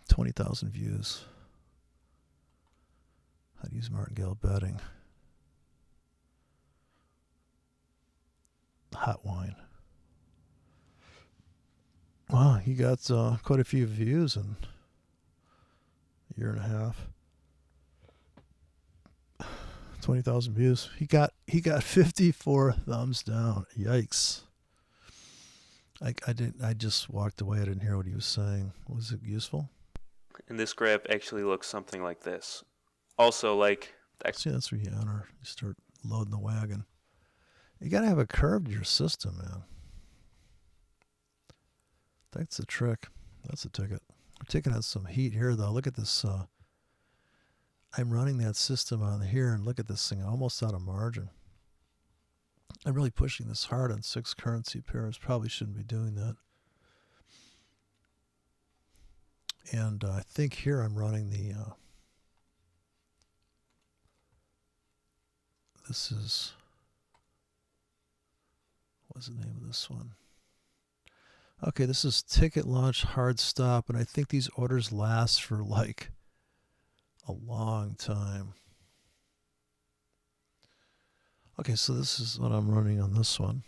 20,000 views. How to use Martingale betting. Hot wine. Wow, he got quite a few views in a year and a half. 20,000 views. He got 54 thumbs down. Yikes. I just walked away. I didn't hear what he was saying. Was it useful? And this graph actually looks something like this. Also, like... See, that's where you enter. You start loading the wagon. You got to have a curve to your system, man. That's the trick. That's the ticket. We're taking out some heat here, though. Look at this. I'm running that system on here, and look at this thing. Almost out of margin. I'm really pushing this hard on 6 currency pairs. Probably shouldn't be doing that. And I think here I'm running the... this is... what's the name of this one? Okay, this is ticket launch hard stop, and I think these orders last for like a long time. Okay, so this is what I'm running on this one.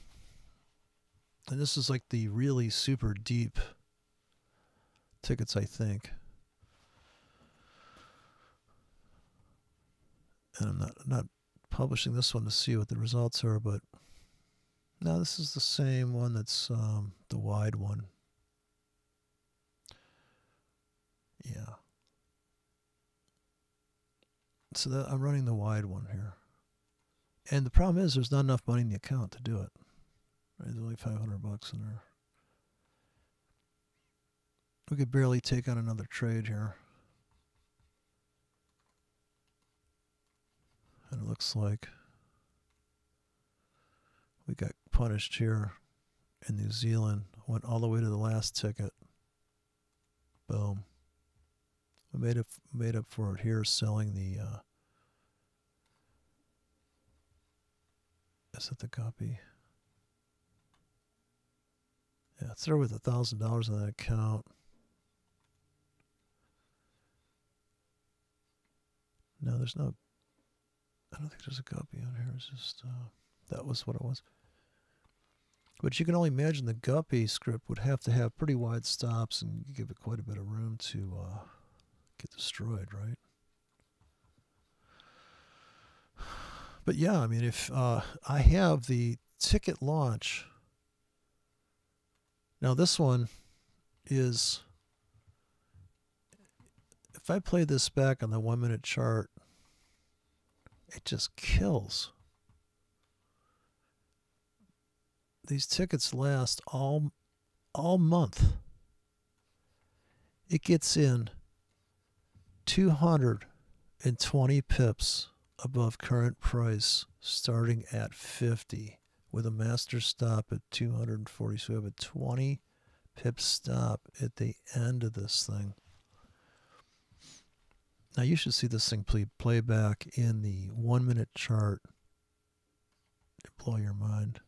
And this is like the really super deep tickets, I think. And I'm not publishing this one to see what the results are, but no, this is the same one that's the wide one. Yeah. So that I'm running the wide one here. And the problem is there's not enough money in the account to do it. Right? There's only $500 in there. We could barely take on another trade here. And it looks like we got punished here in New Zealand. Went all the way to the last ticket. Boom. We made up for it here selling the is it the copy? Yeah, it's there with $1,000 in that account. No, there's no, I don't think there's a copy on here. It's just that was what it was. But you can only imagine the guppy script would have to have pretty wide stops and give it quite a bit of room to get destroyed, right? But yeah, I mean, if I have the ticket launch, now this one is, if I play this back on the 1 minute chart, it just kills. These tickets last all month. It gets in 220 pips above current price, starting at 50, with a master stop at 240. So we have a 20 pip stop at the end of this thing. Now you should see this thing play back in the 1 minute chart. It'll blow your mind.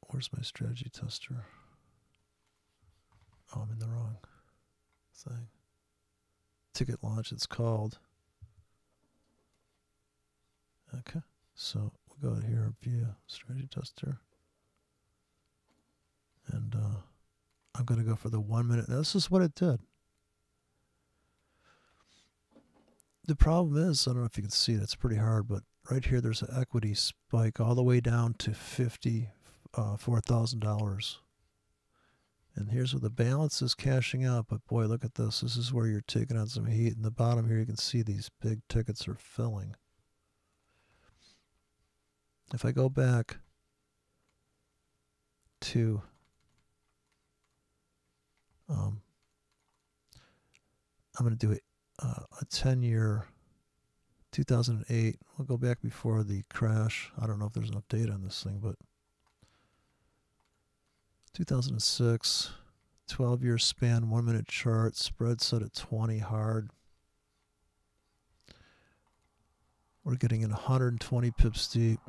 Where's my strategy tester? Oh, I'm in the wrong thing. Ticket launch, it's called. Okay, so we'll We'll go here via strategy tester. And I'm going to go for the 1 minute. Now, this is what it did. The problem is, I don't know if you can see it, it's pretty hard, but right here there's an equity spike all the way down to $54,000. And here's where the balance is cashing out, but boy, look at this. This is where you're taking on some heat. In the bottom here, you can see these big tickets are filling. If I go back to I'm going to do it. A 10-year, 2008. We'll go back before the crash. I don't know if there's enough data on this thing, but 2006, 12-year span, 1 minute chart, spread set at 20 hard. We're getting in 120 pips deep.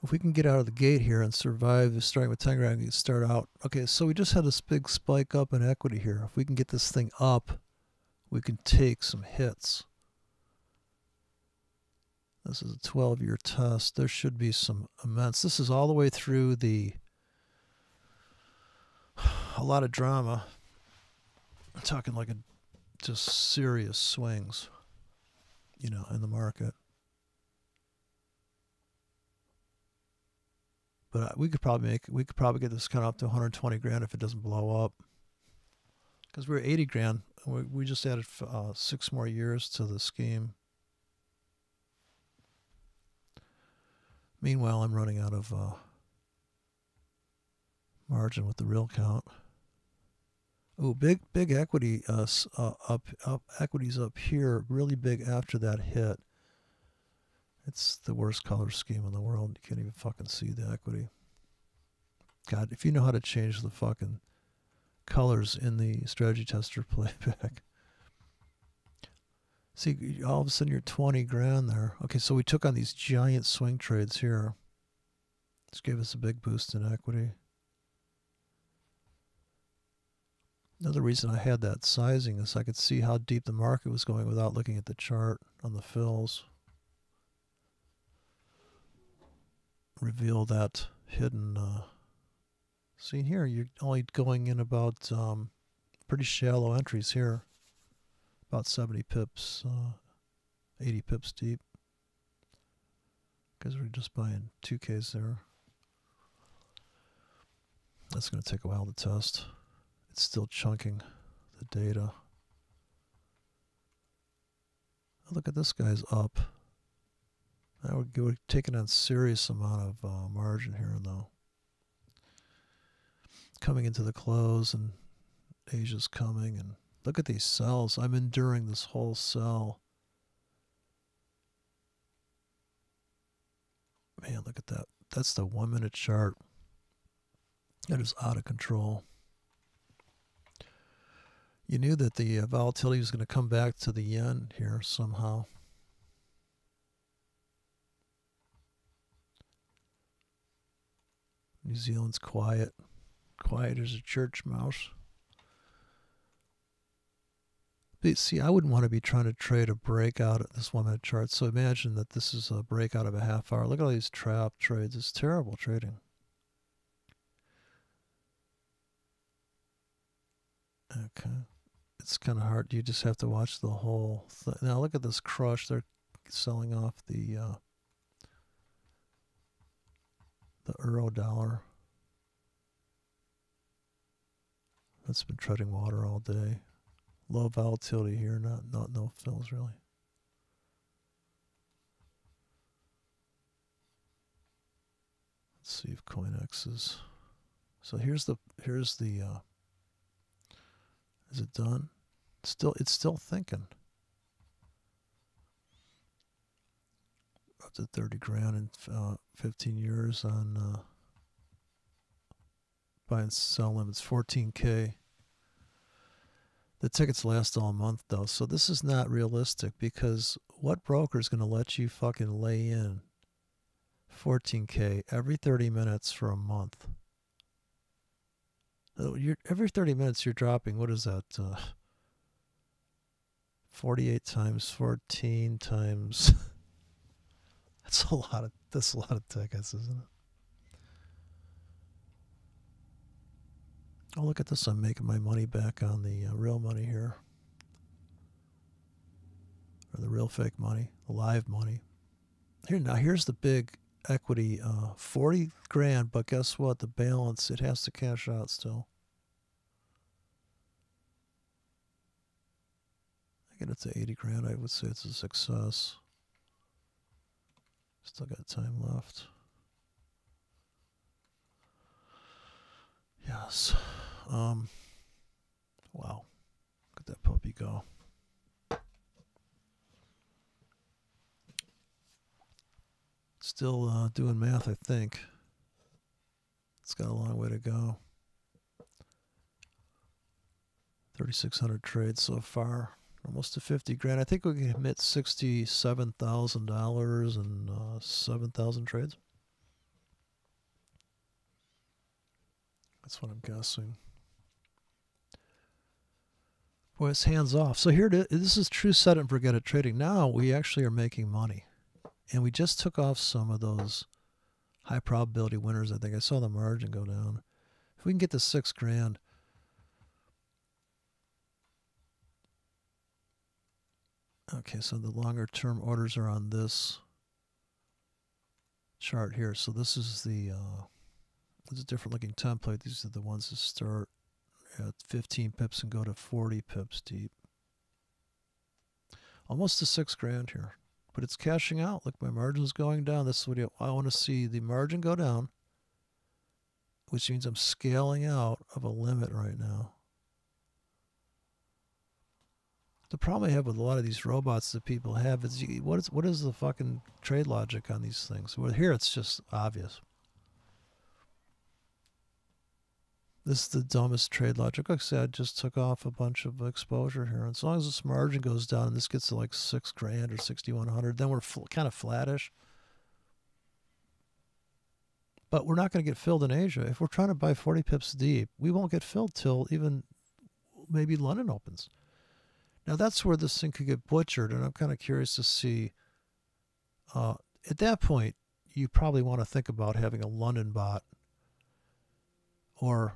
If we can get out of the gate here and survive starting with 10 grand, we can start out. Okay, so we just had this big spike up in equity here. If we can get this thing up, we can take some hits. This is a 12-year test. There should be some immense. This is all the way through a lot of drama. I'm talking like just serious swings, you know, in the market. But we could probably get this kind of up to 120 grand if it doesn't blow up. Because we're 80 grand. We just added 6 more years to the scheme. Meanwhile, I'm running out of margin with the real count. Oh, big equity equities up here, really big after that hit. It's the worst color scheme in the world. You can't even fucking see the equity. God, if you know how to change the fucking colors in the strategy tester playback. See, all of a sudden you're 20 grand there. Okay, so we took on these giant swing trades here. This gave us a big boost in equity. Another reason I had that sizing is I could see how deep the market was going without looking at the chart on the fills. Reveal that hidden. See here, you're only going in about pretty shallow entries here. About 70 pips, 80 pips deep. Because we're just buying 2Ks there. That's going to take a while to test. It's still chunking the data. Oh, look at this guy's up. Now we're taking on a serious amount of margin here, though. Coming into the close, and Asia's coming, and look at these sells. I'm enduring this whole sell. Man, look at that. That's the 1 minute chart. That is out of control. You knew that the volatility was going to come back to the yen here somehow. New Zealand's quiet. Quiet as a church mouse. But see, I wouldn't want to be trying to trade a breakout at this 1 minute chart. So imagine that this is a breakout of a half hour. Look at all these trap trades. It's terrible trading. Okay. It's kind of hard. You just have to watch the whole thing. Now look at this crush. They're selling off the euro dollar. That's been treading water all day. Low volatility here, no fills really. Let's see if CoinEx is. So here's the is it done? It's still thinking. Up to 30 grand in 15 years on buy and sell limits, 14K. The tickets last all month though, so this is not realistic because what broker is going to let you fucking lay in 14K every 30 minutes for a month? Every 30 minutes you're dropping, what is that? 48 times 14 times. That's a lot of tickets, isn't it? Oh, look at this. I'm making my money back on the real money here. Or the real fake money, the live money. Here's the big equity, 40 grand, but guess what? The balance, it has to cash out still. I get it to 80 grand. I would say it's a success. Still got time left. Yes. Wow. Look at that puppy go. Still doing math, I think. It's got a long way to go. 3,600 trades so far. Almost to 50 grand. I think we can hit $67,000 and 7,000 trades. That's what I'm guessing. Boy, it's hands off. So here it is. This is true set it and forget it trading. Now we actually are making money. And we just took off some of those high probability winners. I think I saw the margin go down. If we can get to 6 grand. Okay, so the longer term orders are on this chart here. So this is the it's a different looking template. These are the ones that start at 15 pips and go to 40 pips deep. Almost to 6 grand here. But it's cashing out. Look, my margin's going down. This is what I want to see the margin go down, which means I'm scaling out of a limit right now. The problem I have with a lot of these robots that people have is what is the fucking trade logic on these things? Well, here it's just obvious. This is the dumbest trade logic. Like I said, I just took off a bunch of exposure here. As long as this margin goes down and this gets to like 6 grand or 6,100, then we're kind of flattish. But we're not going to get filled in Asia. If we're trying to buy 40 pips deep, we won't get filled till even maybe London opens. Now that's where this thing could get butchered, and I'm kind of curious to see. At that point, you probably want to think about having a London bot or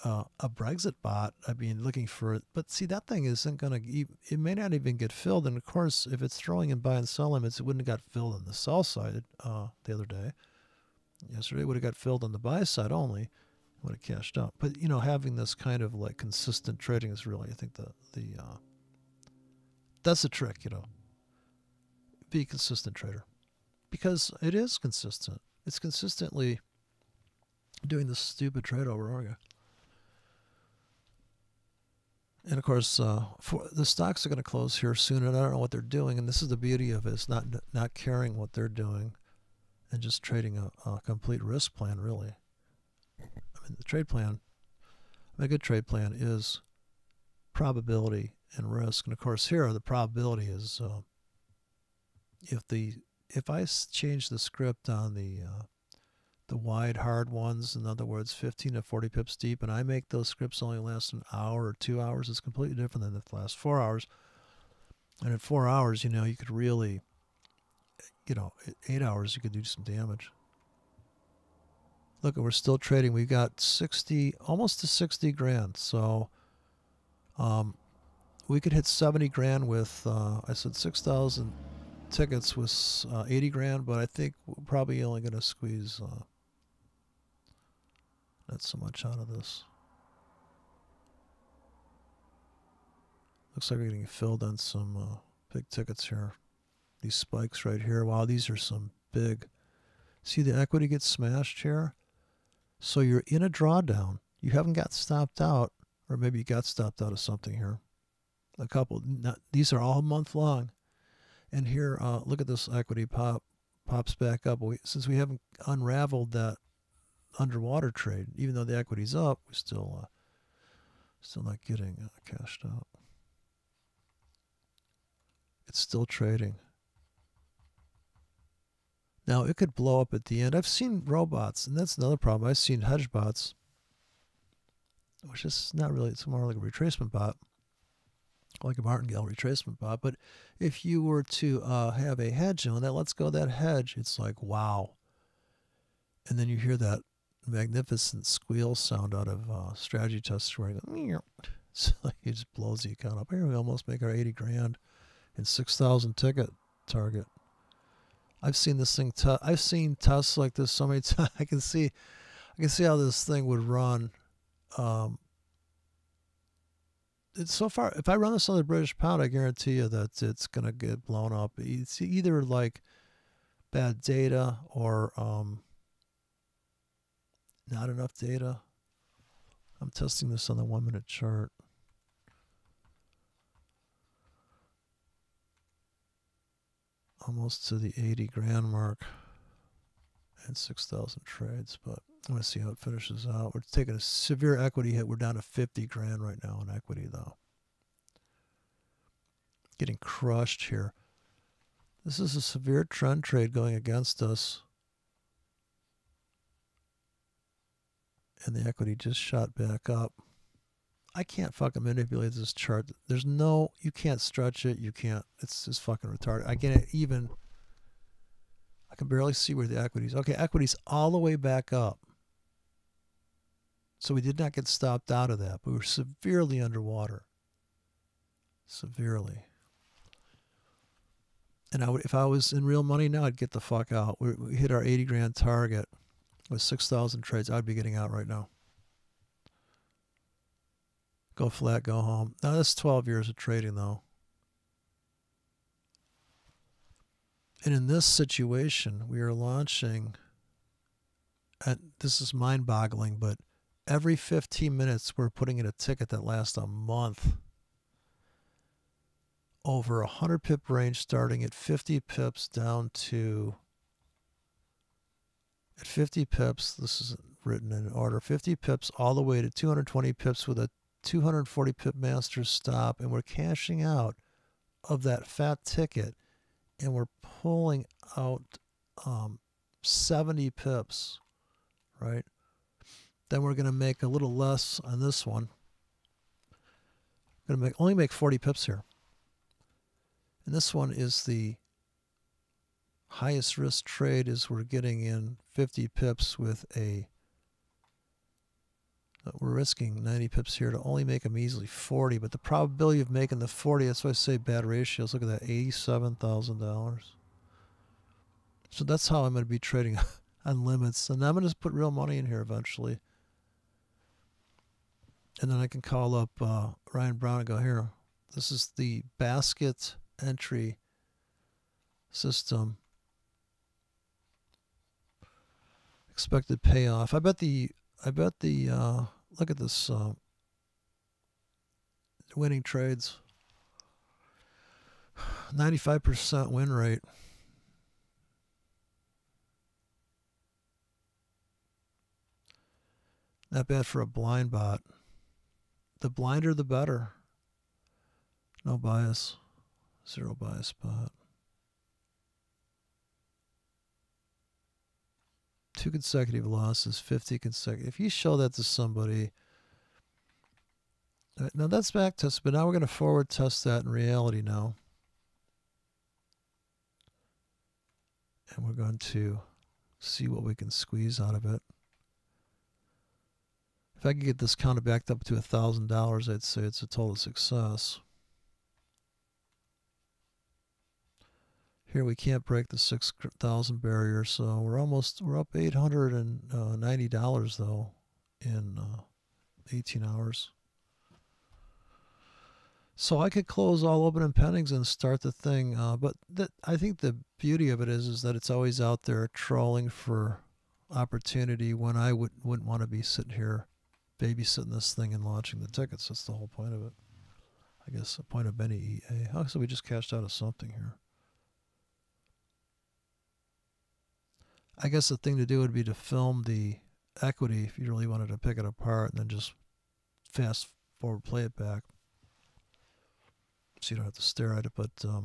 a Brexit bot. I mean, looking for it. But see, that thing isn't going to, it may not even get filled. And of course, if it's throwing in buy and sell limits, it wouldn't have got filled on the sell side the other day. Yesterday, it would have got filled on the buy side only. It would have cashed out. But, you know, having this kind of like consistent trading is really, I think, that's the trick, you know. Be a consistent trader. Because it is consistent. It's consistently doing this stupid trade over Orga. And of course, the stocks are going to close here soon, and I don't know what they're doing. And this is the beauty of it: it's not caring what they're doing, and just trading a complete risk plan. Really, I mean, the trade plan, a good trade plan is probability and risk. And of course, here the probability is if I change the script on the wide hard ones, in other words 15 to 40 pips deep, and I make those scripts only last an hour or 2 hours, it's completely different than the last 4 hours. And in 4 hours, you know, you could really, you know, 8 hours you could do some damage. Look, we're still trading. We've got 60, almost to 60 grand. So we could hit 70 grand with I said 6,000 tickets with 80 grand, but I think we're probably only going to squeeze not so much out of this. Looks like we're getting filled on some big tickets here. These spikes right here. Wow, these are some big. See the equity gets smashed here? So you're in a drawdown. You haven't got stopped out, or maybe you got stopped out of something here. A couple. These are all month long. And here, look at this equity pops back up. Since we haven't unraveled that underwater trade, even though the equity's up, we're still not getting cashed out. It's still trading. Now it could blow up at the end. I've seen robots, and that's another problem. I've seen hedge bots, which is not really. It's more like a retracement bot. like a Martingale retracement bot. But if you were to have a hedge and that lets go of that hedge, it's like, wow. And then you hear that magnificent squeal sound out of strategy tests where you go, it's like it just blows the account up. Here we almost make our 80 grand in 6,000 ticket target. I've seen this thing. I've seen tests like this so many times. I can see how this thing would run. It's so far. If I run this on the British pound, I guarantee you that it's gonna get blown up. It's either like bad data or not enough data. I'm testing this on the 1 minute chart. Almost to the 80 grand mark and 6,000 trades, but I'm going to see how it finishes out. We're taking a severe equity hit. We're down to 50 grand right now in equity, though. Getting crushed here. This is a severe trend trade going against us. And the equity just shot back up. I can't fucking manipulate this chart. There's no, you can't stretch it. You can't, it's just fucking retarded. I can barely see where the equity is. Okay, equity's all the way back up. So we did not get stopped out of that, but we were severely underwater. Severely. And if I was in real money now, I'd get the fuck out. We hit our 80 grand target with 6,000 trades. I'd be getting out right now. Go flat, go home. Now that's 12 years of trading though. And in this situation, we are launching, and this is mind-boggling, but every 15 minutes we're putting in a ticket that lasts a month. Over 100 pip range starting at 50 pips down to, at 50 pips, this is written in order, 50 pips all the way to 220 pips with a 240 pip master stop, and we're cashing out of that fat ticket, and we're pulling out 70 pips, right? Then we're going to make a little less on this one. Going to only make 40 pips here. And this one is the highest risk trade, is we're getting in 50 pips with a, we're risking 90 pips here to only make a measly 40, but the probability of making the 40, that's why I say bad ratios. Look at that, $87,000. So that's how I'm going to be trading on limits. And I'm going to put real money in here eventually. And then I can call up Ryan Brown and go, here, this is the basket entry system. Expected payoff. I bet the look at this winning trades. 95% win rate. Not bad for a blind bot. The blinder, the better. No bias. Zero bias bot. 2 consecutive losses, 50 consecutive. If you show that to somebody, now that's back test, but now we're going to forward test that in reality now. And we're going to see what we can squeeze out of it. If I could get this counter backed up to $1,000, I'd say it's a total success. Here we can't break the 6,000 barrier, so we're up $890 though in 18 hours. So I could close all open and pendings and start the thing, but I think the beauty of it is that it's always out there trolling for opportunity when I wouldn't want to be sitting here babysitting this thing and launching the tickets. That's the whole point of it. I guess the point of any EA. Oh, so we just cashed out of something here. I guess the thing to do would be to film the equity if you really wanted to pick it apart and then just fast forward play it back. So you don't have to stare at it, but we're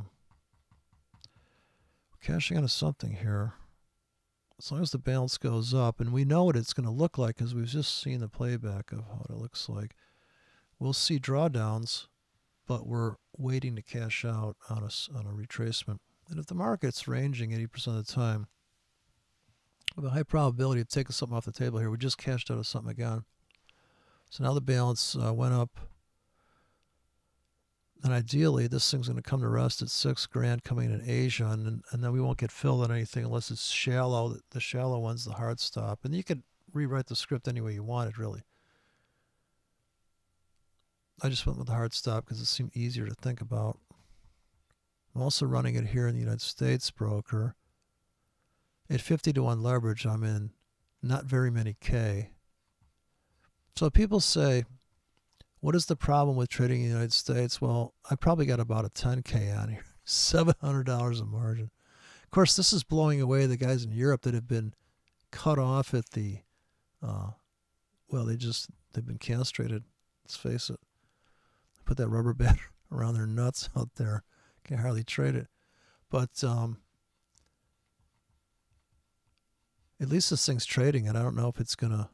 cashing out of something here. As long as the balance goes up, and we know what it's going to look like because we've just seen the playback of how it looks like. We'll see drawdowns, but we're waiting to cash out on a retracement. And if the market's ranging 80% of the time, with a high probability of taking something off the table here, we just cashed out of something again. So now the balance went up. And ideally, this thing's going to come to rest at $6,000 coming in Asia, and then we won't get filled on anything unless it's shallow. The shallow one's the hard stop. And you could rewrite the script any way you wanted, really. I just went with the hard stop because it seemed easier to think about. I'm also running it here in the United States broker. At 50 to 1 leverage, I'm in not very many K. So people say, what is the problem with trading in the United States? Well, I probably got about a 10K on here, $700 of margin. Of course, this is blowing away the guys in Europe that have been cut off at the, well, they've been castrated. Let's face it. Put that rubber band around their nuts out there. Can hardly trade it. But at least this thing's trading, and I don't know if it's going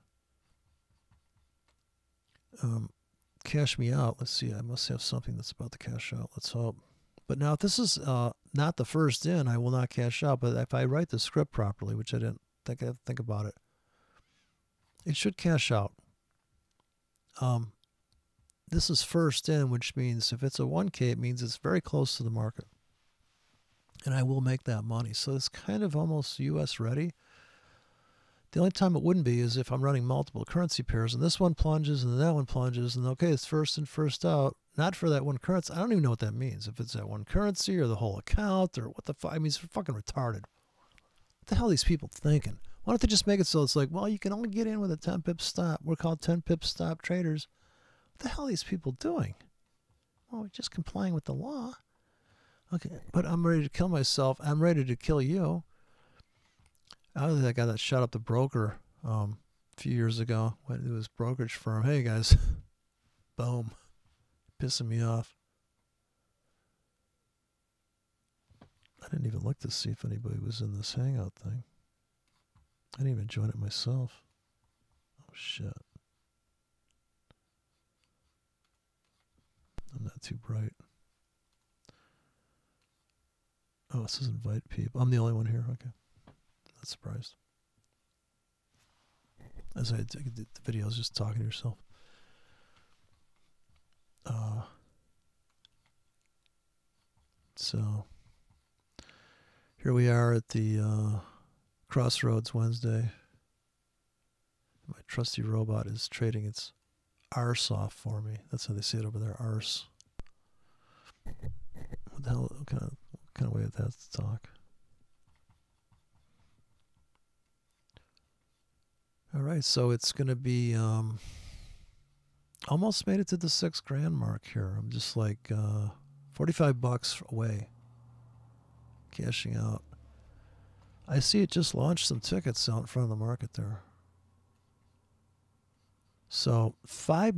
to cash me out. Let's see. I must have something that's about to cash out. Let's hope. But now if this is not the first in, I will not cash out. But if I write the script properly, which I didn't think I have to think about it, it should cash out. This is first in, which means if it's a 1K, it means it's very close to the market. And I will make that money. So it's kind of almost US ready. The only time it wouldn't be is if I'm running multiple currency pairs and this one plunges and that one plunges and okay, it's first in, first out. Not for that one currency. I don't even know what that means. If it's that one currency or the whole account or what the fuck. I mean, it's fucking retarded. What the hell are these people thinking? Why don't they just make it so it's like, well, you can only get in with a 10 pip stop. We're called 10 pip stop traders. What the hell are these people doing? Well, we're just complying with the law. Okay, but I'm ready to kill myself. I'm ready to kill you. I was that guy that shot up the broker a few years ago. Went to his brokerage firm. Hey, guys. Boom. Pissing me off. I didn't even look to see if anybody was in this hangout thing. I didn't even join it myself. Oh, shit. I'm not too bright. Oh, it says invite people. I'm the only one here. Okay. Not surprised. As I did the video, I was just talking to yourself. So here we are at the Crossroads Wednesday. My trusty robot is trading its arse off for me. That's how they say it over there, arse. What the hell? What kind of way of that to talk? All right, so it's going to be almost made it to the $6,000 mark here. I'm just like $45 away, cashing out. I see it just launched some tickets out in front of the market there. So 15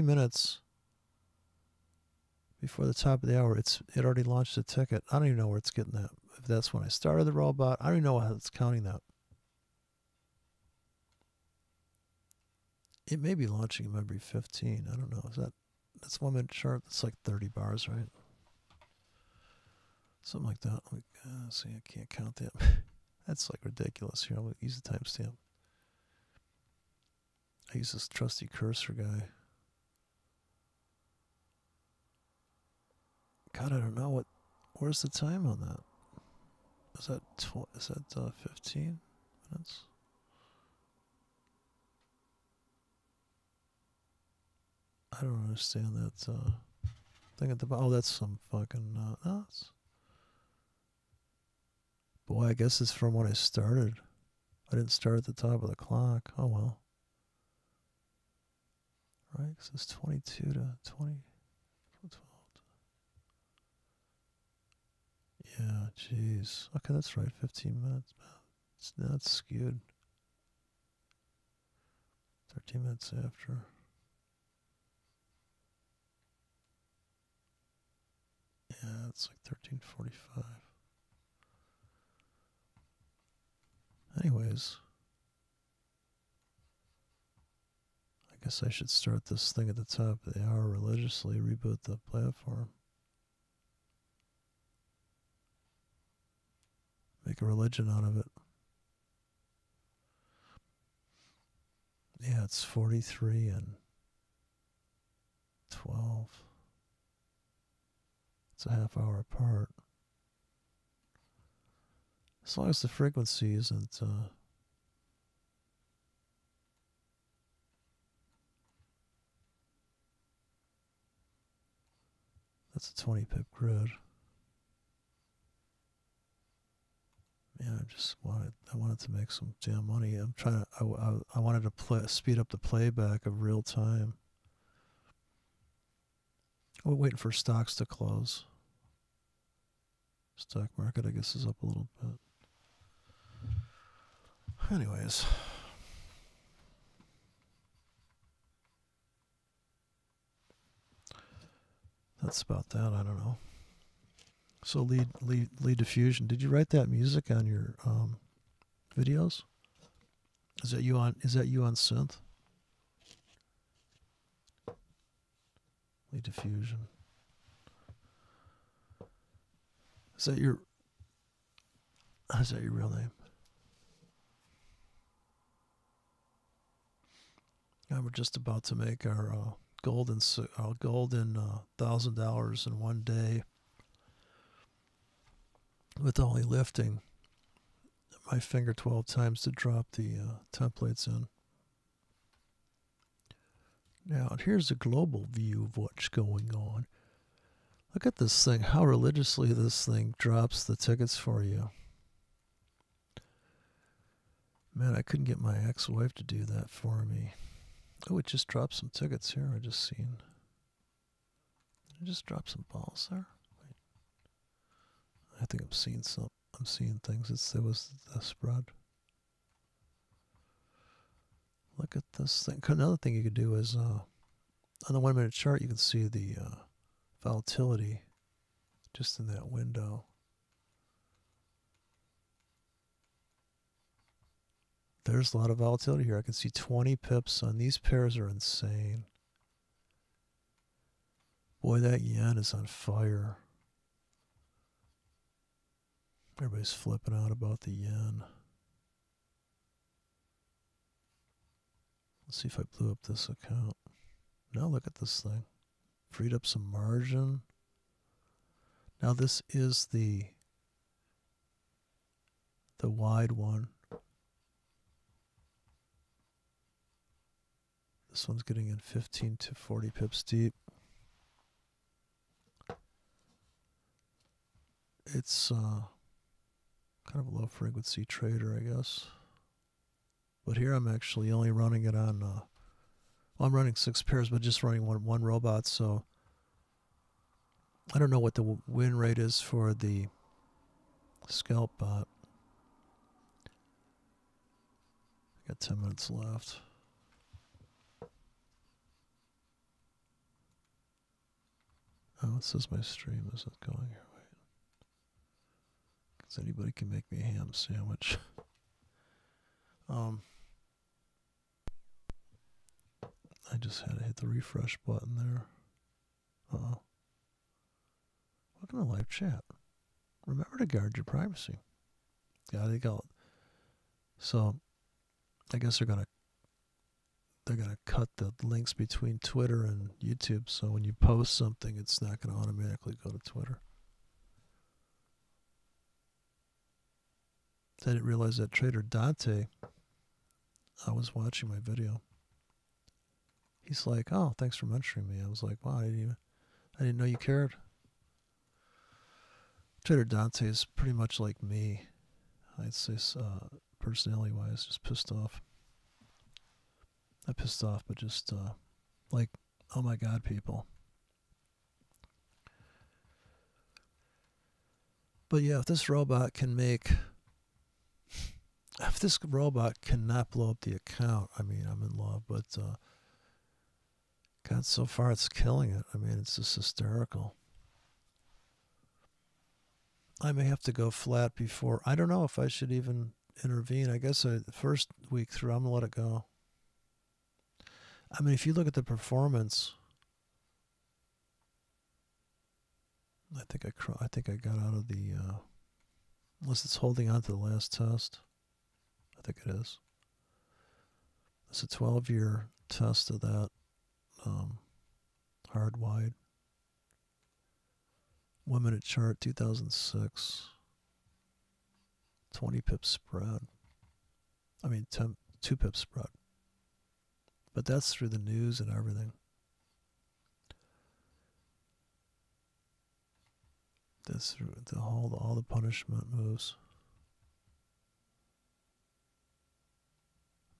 minutes before the top of the hour, it already launched a ticket. I don't even know where it's getting that. If that's when I started the robot, I don't even know how it's counting that. It may be launching them every 15. I don't know. That's 1 minute chart? That's like 30 bars, right? Something like that. See, I can't count that. That's like ridiculous. Here, I'm going to use the timestamp. I use this trusty cursor guy. God, I don't know where's the time on that? Is that 15 minutes? I don't understand that thing at the bottom. Oh, that's some fucking boy, I guess it's from when I started. I didn't start at the top of the clock. Oh well. Right, because it's 22 to 20. 12. Yeah, jeez. Okay, that's right. 15 minutes. It's not skewed. 13 minutes after. Yeah, it's like 13:45. Anyways, I I guess I should start this thing at the top of the hour religiously, reboot the platform. Make a religion out of it. Yeah, it's 43 and 12. It's a half hour apart. As long as the frequency isn't that's a 20 pip grid. Man, I wanted to make some damn money. I'm trying to, I wanted to speed up the playback of real time. We're waiting for stocks to close. Stock market, I guess, is up a little bit. Anyways. That's about that. I don't know. So lead diffusion. Did you write that music on your videos? Is that you on synth? Lead diffusion. Is that your real name? Yeah, we're just about to make our golden $1,000 in one day with only lifting my finger 12 times to drop the templates in. Now, here's a global view of what's going on. Look at this thing, how religiously this thing drops the tickets for you. Man, I couldn't get my ex-wife to do that for me. Oh, it just dropped some tickets here. I just dropped some balls there. Wait. I think I'm seeing things. It was the spread. Look at this thing. Another thing you could do is on the 1 minute chart, you can see the volatility just in that window. There's a lot of volatility here. I can see 20 pips on these pairs are insane. Boy, that yen is on fire. Everybody's flipping out about the yen. Let's see if I blew up this account. Now look at this thing. Freed up some margin. Now this is the wide one. This one's getting in 15 to 40 pips deep. It's kind of a low frequency trader, I guess. But here I'm actually only running it on, well, I'm running 6 pairs, but just running one robot, so I don't know what the win rate is for the scalp bot. I got 10 minutes left. Oh, it says my stream isn't going here. Wait. Because anybody can make me a ham sandwich. I just had to hit the refresh button there. Uh-oh. Welcome to live chat. Remember to guard your privacy. Gotta go. So, I guess they're gonna cut the links between Twitter and YouTube, so when you post something, it's not gonna automatically go to Twitter. I didn't realize that trader Dante, I was watching my video. He's like, "Oh, thanks for mentioning me." I was like, "Wow, I didn't know you cared." Trader Dante is pretty much like me. I'd say personality-wise, just pissed off. Not pissed off, but just like, oh my God, people. But yeah, if this robot cannot blow up the account, I mean, I'm in love, but God, so far it's killing it. I mean, it's just hysterical. I may have to go flat before. I don't know if I should even intervene. I guess the first week through, I'm going to let it go. I mean, if you look at the performance, I think I got out of the, unless it's holding on to the last test. I think it is. It's a 12-year test of that hard wide. 1 minute chart, 2006. 20 pips spread. I mean, 2 pips spread. But that's through the news and everything. That's through all the punishment moves.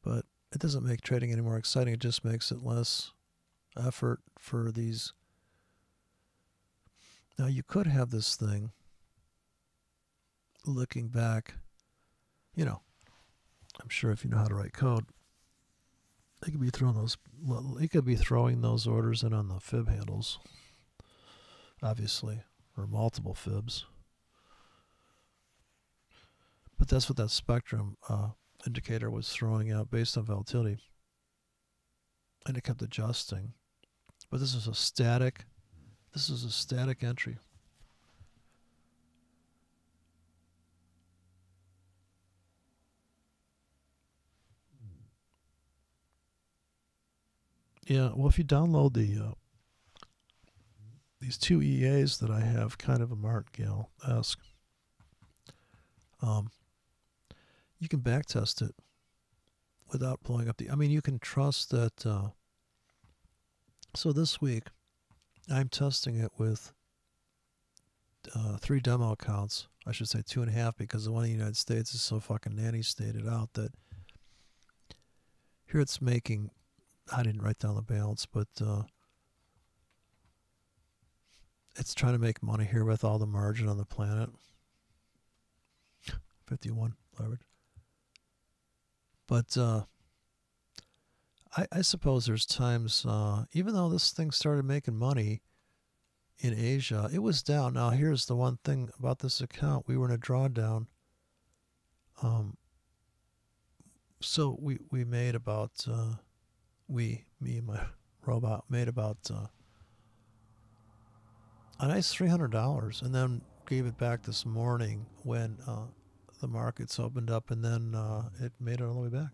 But it doesn't make trading any more exciting. It just makes it less effort for these. Now, you could have this thing, looking back, you know, I'm sure if you know how to write code, they could be throwing those orders in on the fib handles, obviously, or multiple fibs. But that's what that spectrum indicator was throwing out based on volatility, and it kept adjusting. But this is a static entry. Yeah, well, if you download these two EAs that I have, kind of a Martingale-esque, you can backtest it without blowing up the. I mean, you can trust that. So this week, I'm testing it with 3 demo accounts. I should say 2.5, because the one in the United States is so fucking nanny-stated out that here it's making. I didn't write down the balance, but it's trying to make money here with all the margin on the planet. 51 leverage. But I suppose there's times, even though this thing started making money in Asia, it was down. Now, here's the one thing about this account. We were in a drawdown. So we made about, me and my robot made about a nice $300, and then gave it back this morning when the markets opened up, and then it made it all the way back.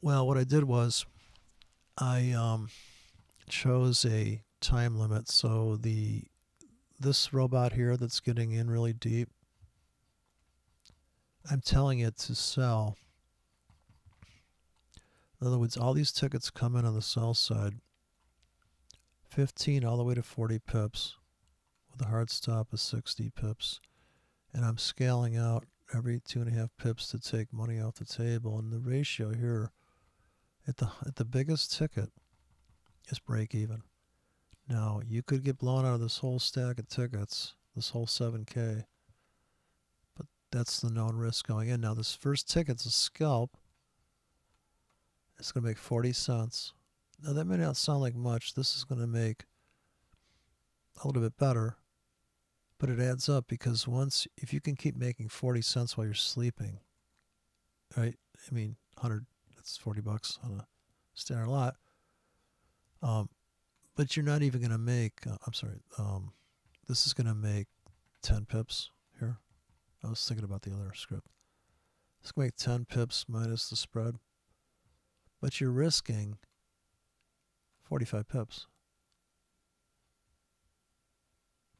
Well, what I did was I chose a time limit. So this robot here that's getting in really deep, I'm telling it to sell. In other words, all these tickets come in on the sell side, 15 all the way to 40 pips, with a hard stop of 60 pips. And I'm scaling out every 2.5 pips to take money off the table. And the ratio here at the biggest ticket is break even. Now, you could get blown out of this whole stack of tickets, this whole 7K. But that's the known risk going in. Now, this first ticket's a scalp. It's going to make 40 cents. Now, that may not sound like much. This is going to make a little bit better. But it adds up, because if you can keep making 40 cents while you're sleeping, right? I mean, 100, that's 40 bucks on a standard lot. But you're not even going to make, this is going to make 10 pips here. I was thinking about the other script. It's going to make 10 pips minus the spread. But you're risking 45 pips.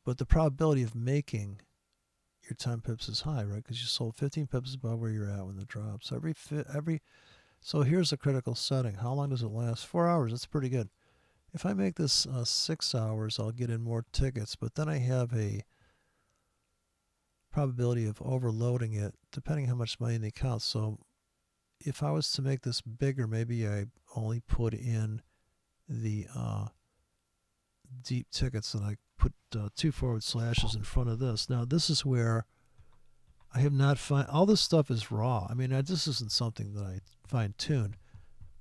But the probability of making your 10 pips is high, right? Because you sold 15 pips above where you're at when the drop. So so here's a critical setting. How long does it last? 4 hours. That's pretty good. If I make this 6 hours, I'll get in more tickets. But then I have a probability of overloading it, depending how much money in the account. So if I was to make this bigger, maybe I only put in the deep tickets, and I put 2 forward slashes in front of this. Now, this is where I have not all this stuff is raw. I mean, this isn't something that I fine-tuned,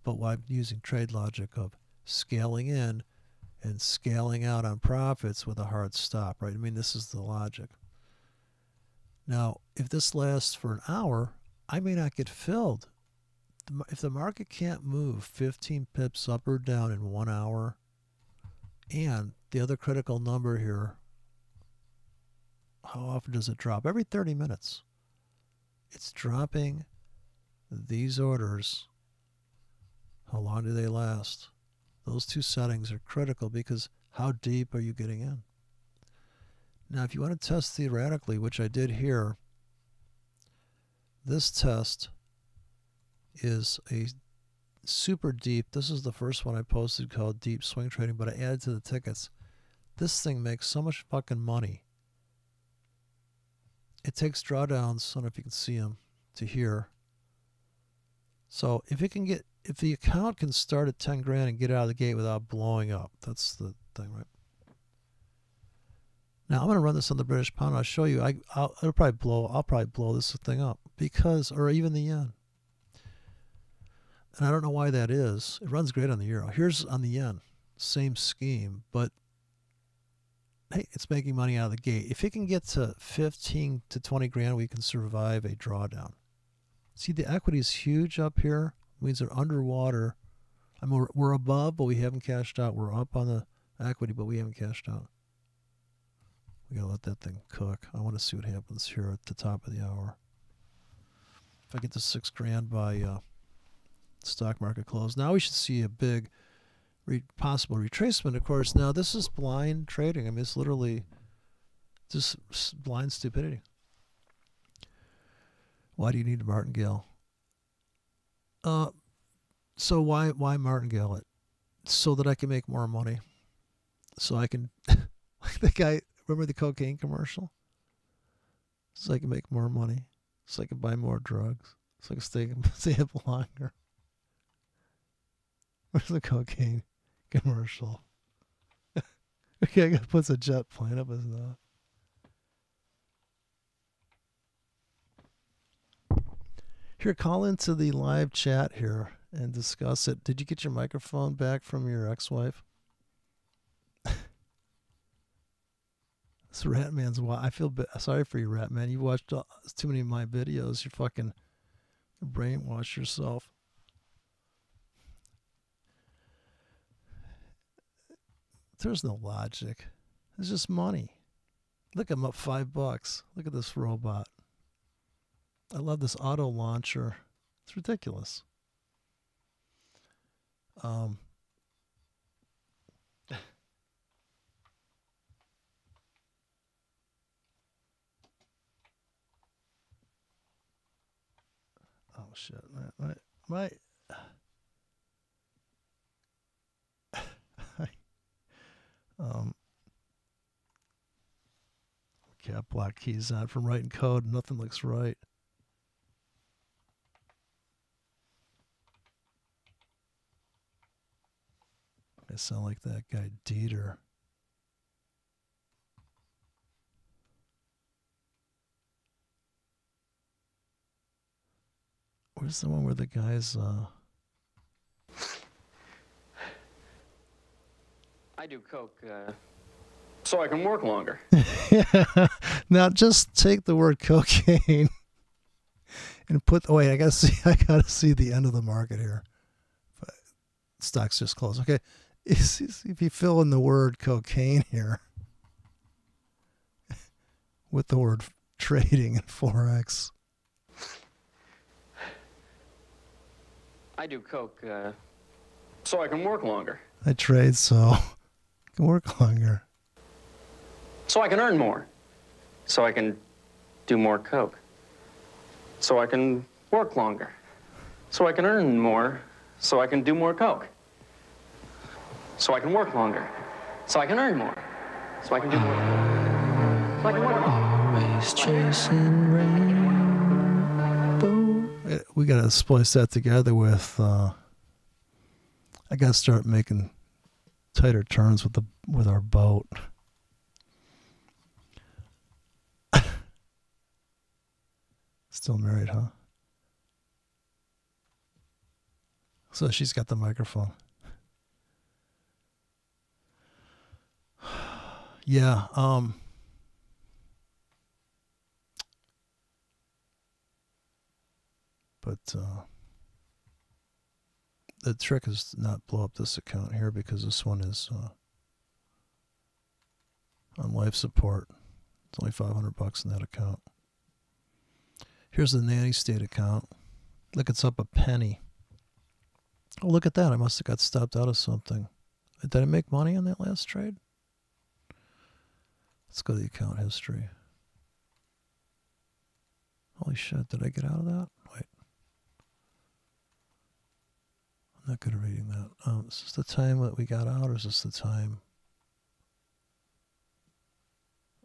but I'm using trade logic of scaling in and scaling out on profits with a hard stop, right? I mean, this is the logic. Now, if this lasts for an hour, I may not get filled. If the market can't move 15 pips up or down in 1 hour, and the other critical number here, how often does it drop? Every 30 minutes. It's dropping these orders. How long do they last? Those two settings are critical because how deep are you getting in? Now, if you want to test theoretically, which I did here, this test is a super deep. This is the first one I posted called Deep Swing Trading, but I added to the tickets. This thing makes so much fucking money. It takes drawdowns, I don't know if you can see them, to here. So if the account can start at 10 grand and get out of the gate without blowing up, that's the thing, right? Now I'm going to run this on the British pound. I'll show you. I'll probably blow this thing up or even the yen. And I don't know why that is. It runs great on the euro. Here's on the yen, same scheme, but hey, it's making money out of the gate. If it can get to 15 to 20 grand, we can survive a drawdown. See, the equity is huge up here. It means they're underwater. I mean, we're above, but we haven't cashed out. We're up on the equity, but we haven't cashed out. We gotta let that thing cook. I want to see what happens here at the top of the hour. If I get to 6 grand by stock market close, now we should see a big possible retracement. Of course, now this is blind trading. I mean, it's literally just blind stupidity. Why do you need a Martingale? So why Martingale it? So that I can make more money. So I can, like the guy, remember the cocaine commercial? So I can make more money. So I can buy more drugs. So I can stay up longer. Where's the cocaine commercial? Okay, I gotta put a jet plane up his nose. Here, call into the live chat here and discuss it. Did you get your microphone back from your ex-wife? This Ratman's I feel sorry for you, Ratman. You watched too many of my videos. You fucking brainwash yourself. There's no logic. It's just money. Look, I'm up $5. Look at this robot. I love this auto launcher. It's ridiculous. Oh shit! My cap block keys on from writing code. Nothing looks right. I sound like that guy Dieter. Where's the one where the guy's I do coke so I can work longer. Yeah. Now just take the word cocaine and put wait, I gotta see the end of the market here. Stock's just closed. Okay. If you fill in the word cocaine here with the word trading and Forex. I do coke so I can work longer. I trade so I can work longer. So I can earn more. So I can do more coke. So I can work longer. So I can earn more. So I can do more coke. So I can work longer. So I can earn more. So I can do more coke. So I can work longer. Always chasing rainbow. We gotta splice that together with I gotta start making tighter turns with our boat. Still married, huh? So she's got the microphone. Yeah, But the trick is to not blow up this account here because this one is on life support. It's only $500 in that account. Here's the nanny state account. Look, it's up a penny. Oh, look at that. I must have got stopped out of something. Did I make money on that last trade? Let's go to the account history. Holy shit, did I get out of that? Wait. I'm not good at reading that. Is this the time that we got out, or is this the time?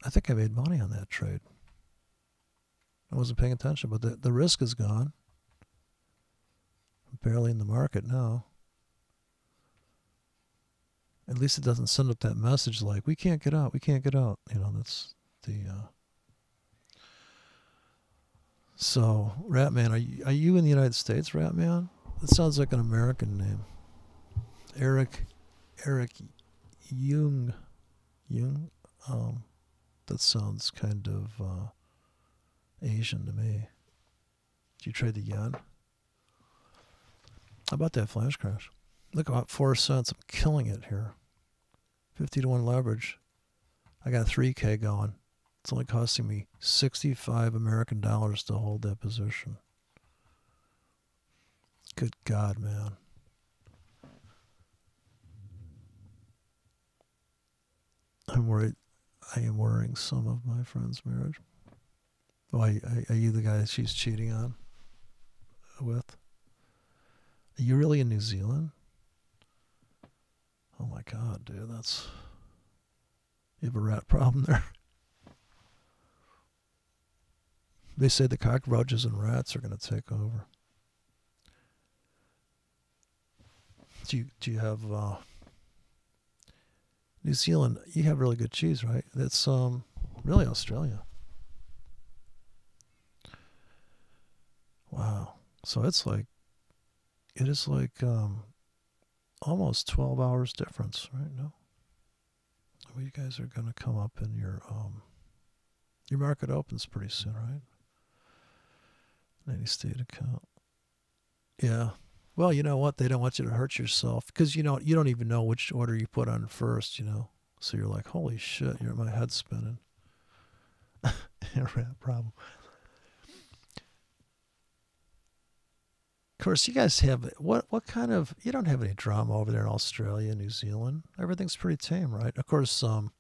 I think I made money on that trade. I wasn't paying attention, but the risk is gone. I'm barely in the market now. At least it doesn't send up that message like, we can't get out, we can't get out. You know, that's the... So, Ratman, are you in the United States, Ratman? That sounds like an American name. Eric Jung. That sounds kind of Asian to me. Did you trade the yen? How about that flash crash? Look, about 4 cents. I'm killing it here. 50 to 1 leverage. I got 3K going. It's only costing me 65 American dollars to hold that position. Good God, man. I'm worried. I am worrying some of my friend's marriage. Oh, are you the guy that she's cheating on with? Are you really in New Zealand? Oh my God, dude, that's... You have a rat problem there? They say the cockroaches and rats are going to take over. Do you have... New Zealand, you have really good cheese, right? That's really Australia. Wow. So it is like almost 12 hours difference right now. Well, you guys are going to come up in your market opens pretty soon, right? 90 state account. Yeah. Well, you know what? They don't want you to hurt yourself because you don't even know which order you put on first, you know. So you're like, holy shit, my head's spinning. Rat problem. Of course, you guys have what kind of, you don't have any drama over there in Australia, New Zealand. Everything's pretty tame, right? Of course, no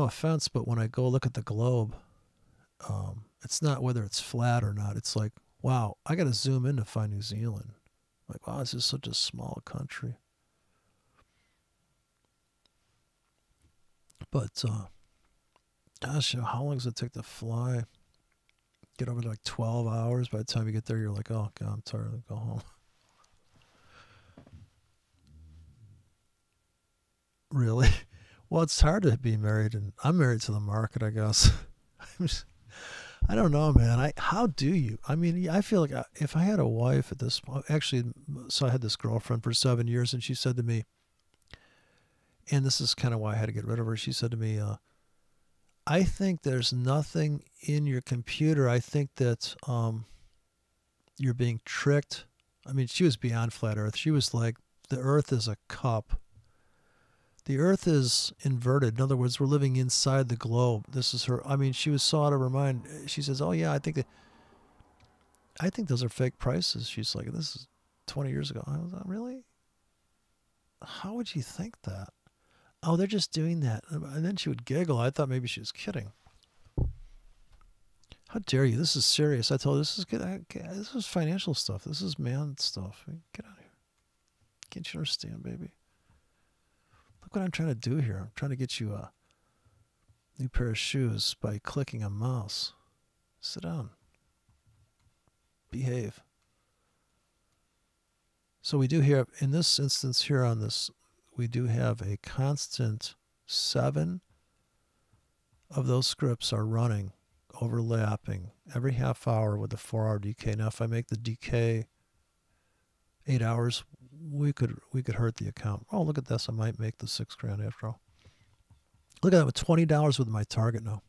offense, but when I go look at the globe, it's not whether it's flat or not. It's like, wow, I got to zoom in to find New Zealand. Like, wow, this is such a small country. But, gosh, how long does it take to fly? Get over to like 12 hours. By the time you get there, you're like, oh, God, I'm tired. I'll go home. Really? Well, it's hard to be married, and I'm married to the market, I guess. I don't know, man. How do you? I mean, I feel like if I had a wife at this point, actually, so I had this girlfriend for 7 years, and she said to me, and this is kind of why I had to get rid of her. She said to me, I think there's nothing in your computer. I think that you're being tricked. I mean, she was beyond flat earth. She was like, the earth is a cup. The earth is inverted. In other words, we're living inside the globe. This is her. I mean, she was so out of her mind. She says, oh, yeah, I think those are fake prices. She's like, this is 20 years ago. I was like, really? How would you think that? Oh, they're just doing that. And then she would giggle. I thought maybe she was kidding. How dare you? This is serious. I told her, this is good. This is financial stuff. This is man stuff. Get out of here. Can't you understand, baby? Look what I'm trying to do here. I'm trying to get you a new pair of shoes by clicking a mouse. Sit down. Behave. So we do here, in this instance here on this, we do have a constant 7 of those scripts are running, overlapping every half hour with a 4-hour decay. Now, if I make the decay 8 hours, we could hurt the account. Oh, look at this. I might make the $6 grand after all. Look at that with $20 with my target now.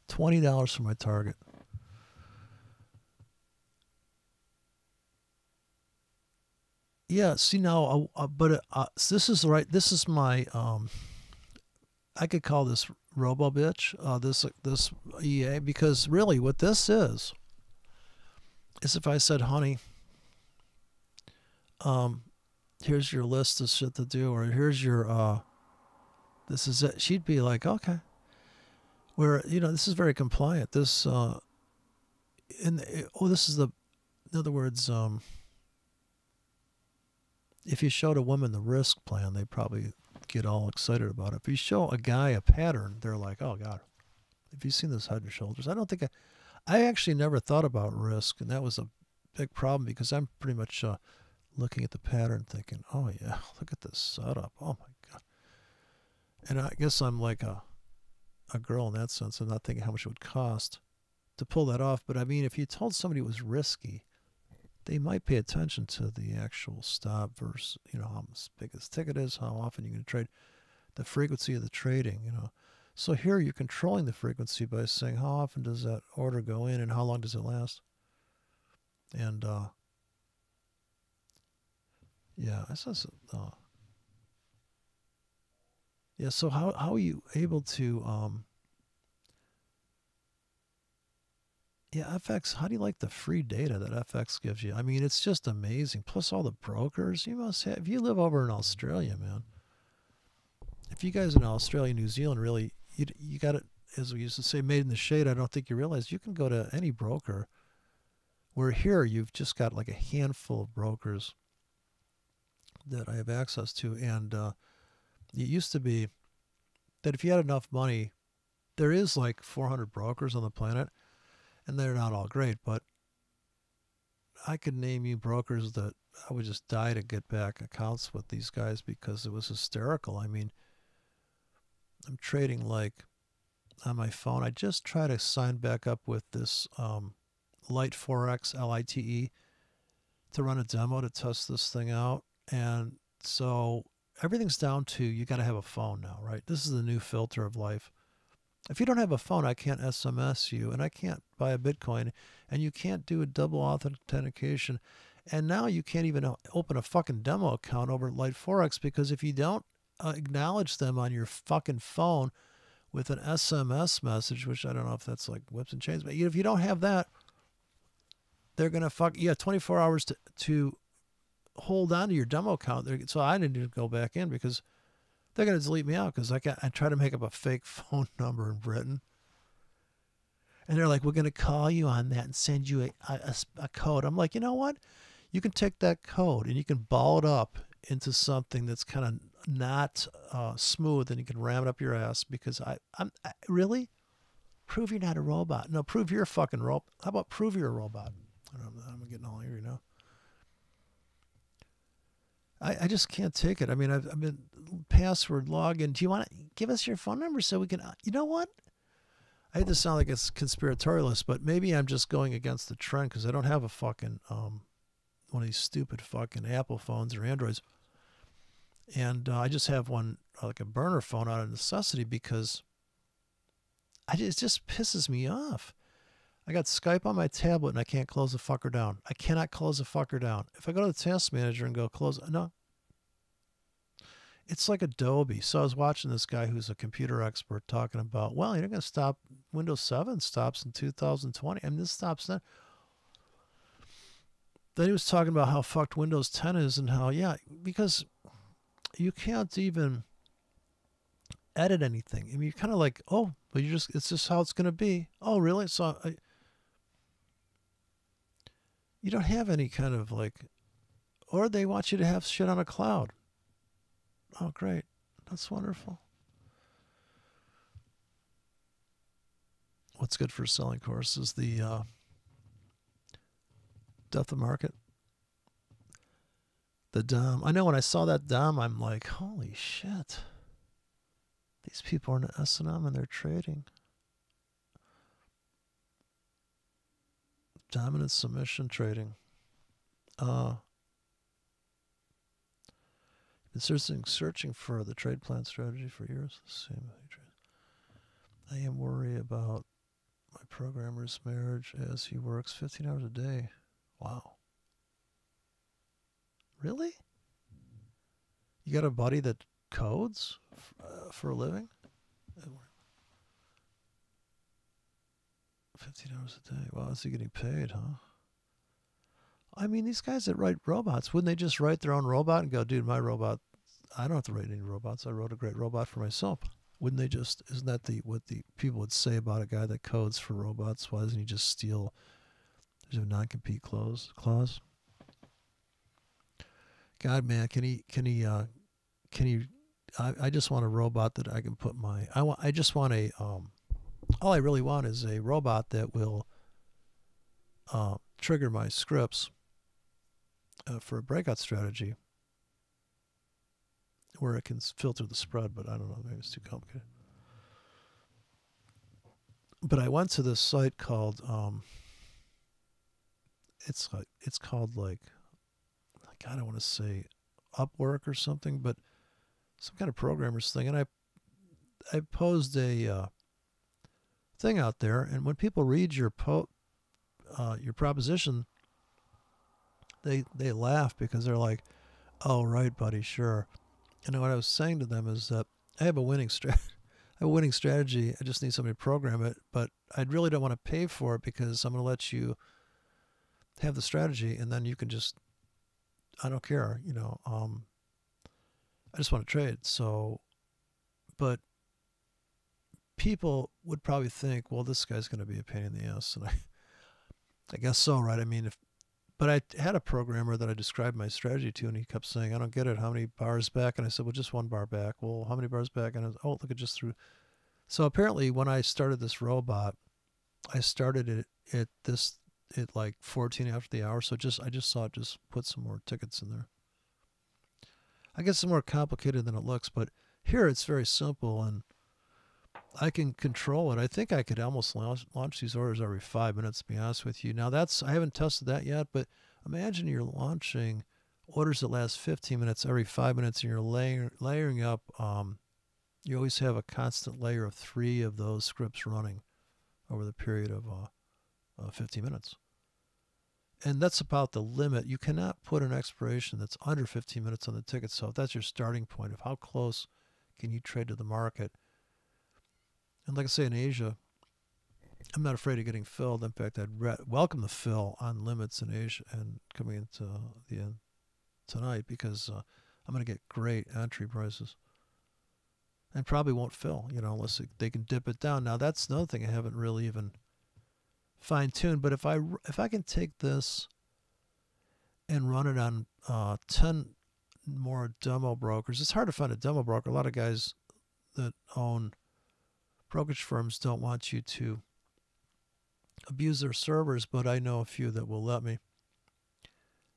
$20 for my target. Yeah, see now, this is right. This is my, I could call this robo bitch, this EA, because really what this is if I said, honey, here's your list of shit to do, or here's your, this is it. She'd be like, okay. Where, this is very compliant. This, this is in other words, if you showed a woman the risk plan, they'd probably get all excited about it. If you show a guy a pattern, they're like, oh God, have you seen this head and shoulders? I don't think I actually never thought about risk, and that was a big problem because I'm pretty much looking at the pattern thinking, oh yeah, look at this setup. Oh my God. And I guess I'm like a girl in that sense. I'm not thinking how much it would cost to pull that off. But I mean, if you told somebody it was risky, they might pay attention to the actual stop versus, how big this ticket is, how often you're going to trade, the frequency of the trading, So here you're controlling the frequency by saying how often does that order go in and how long does it last? And, yeah, I says, yeah, so how are you able to, yeah, FX, how do you like the free data that FX gives you? I mean, it's just amazing. Plus all the brokers you must have. If you live over in Australia, man, if you guys in Australia, New Zealand, really, you got it, as we used to say, made in the shade. I don't think you realize you can go to any broker, where here you've just got like a handful of brokers that I have access to. And it used to be that if you had enough money, there is like 400 brokers on the planet. And they're not all great, but I could name you brokers that I would just die to get back accounts with these guys because it was hysterical. I mean, I'm trading like on my phone. I just try to sign back up with this Light Forex, LITE, to run a demo to test this thing out. And so everything's down to you got to have a phone now, right? This is the new filter of life. If you don't have a phone, I can't SMS you, and I can't buy a Bitcoin, and you can't do a double authentication. And now you can't even open a fucking demo account over at Light Forex, because if you don't acknowledge them on your fucking phone with an SMS message, which I don't know if that's like whips and chains, but if you don't have that, they're going to fuck, you have 24 hours to hold on to your demo account. So I didn't go back in because they're going to delete me out because I try to make up a fake phone number in Britain. And they're like, we're going to call you on that and send you a code. I'm like, you know what? You can take that code and you can ball it up into something that's kind of not smooth, and you can ram it up your ass because I really? Prove you're not a robot. No, prove you're a fucking robot. How about prove you're a robot? I'm getting all angry now. I just can't take it. I mean, I've been password login. Do you want to give us your phone number so we can, you know what? I hate to sound like it's conspiratorialist, but maybe I'm just going against the trend because I don't have a fucking, one of these stupid fucking Apple phones or Androids. And I just have one, like a burner phone out of necessity because it just pisses me off. I got Skype on my tablet and I can't close the fucker down. I cannot close the fucker down. If I go to the task manager and go close, no. It's like Adobe. So I was watching this guy who's a computer expert talking about, well, you're going to stop, Windows 7 stops in 2020. I mean, this stops then. Then he was talking about how fucked Windows 10 is and how, yeah, because you can't even edit anything. I mean, you're kind of like, oh, but it's just how it's going to be. Oh, really? So you don't have any kind of like, or they want you to have shit on a cloud. Oh, great. That's wonderful. What's good for selling courses? The death of market. The DOM. I know when I saw that DOM, I'm like, holy shit. These people are in the S&M and they're trading. Dominant submission trading. Been searching for the trade plan strategy for years. I am worried about My programmer's marriage as he works 15 hours a day. Wow. Really? You got a buddy that codes for a living? 15 hours a day. Wow, is he getting paid, huh? I mean, these guys that write robots, wouldn't they just write their own robot and go, dude, my robot, I don't have to write any robots. I wrote a great robot for myself. Wouldn't they just, isn't that what the people would say about a guy that codes for robots? Why doesn't he just steal? There's a non-compete clause. God, man, can he, I just want a robot that I can put I just want all I really want is a robot that will trigger my scripts for a breakout strategy where it can filter the spread, but I don't know, maybe it's too complicated. But I went to this site called it's called like, God, I want to say Upwork or something, but some kind of programmer's thing, and I posed a thing out there, and when people read your proposition, they laugh because they're like, "Oh, right, buddy, sure." And what I was saying to them is that I have a winning strategy. I just need somebody to program it, but I really don't want to pay for it because I'm going to let you have the strategy, and then you can just, I don't care, I just want to trade. So, but people would probably think, well, this guy's going to be a pain in the ass, and I guess so, right? I mean, but I had a programmer that I described my strategy to, and he kept saying, I don't get it. How many bars back? And I said, well, just one bar back. Well, how many bars back? And I was, oh, look, it just threw. So apparently when I started this robot, I started it at like 14 after the hour. So I just saw it just put some more tickets in there. I guess it's more complicated than it looks, but here it's very simple, and I can control it. I think I could almost launch these orders every 5 minutes, to be honest with you. Now I haven't tested that yet, but imagine you're launching orders that last 15 minutes every 5 minutes, and you're layering up. You always have a constant layer of 3 of those scripts running over the period of 15 minutes. And that's about the limit. You cannot put an expiration that's under 15 minutes on the ticket. So if that's your starting point of how close can you trade to the market. And like I say, in Asia, I'm not afraid of getting filled. In fact, I'd welcome the fill on limits in Asia and coming into the end tonight, because I'm going to get great entry prices. And probably won't fill, unless they can dip it down. Now, that's another thing I haven't really even fine-tuned. But if I can take this and run it on 10 more demo brokers, it's hard to find a demo broker. A lot of guys that own brokerage firms don't want you to abuse their servers, but I know a few that will let me.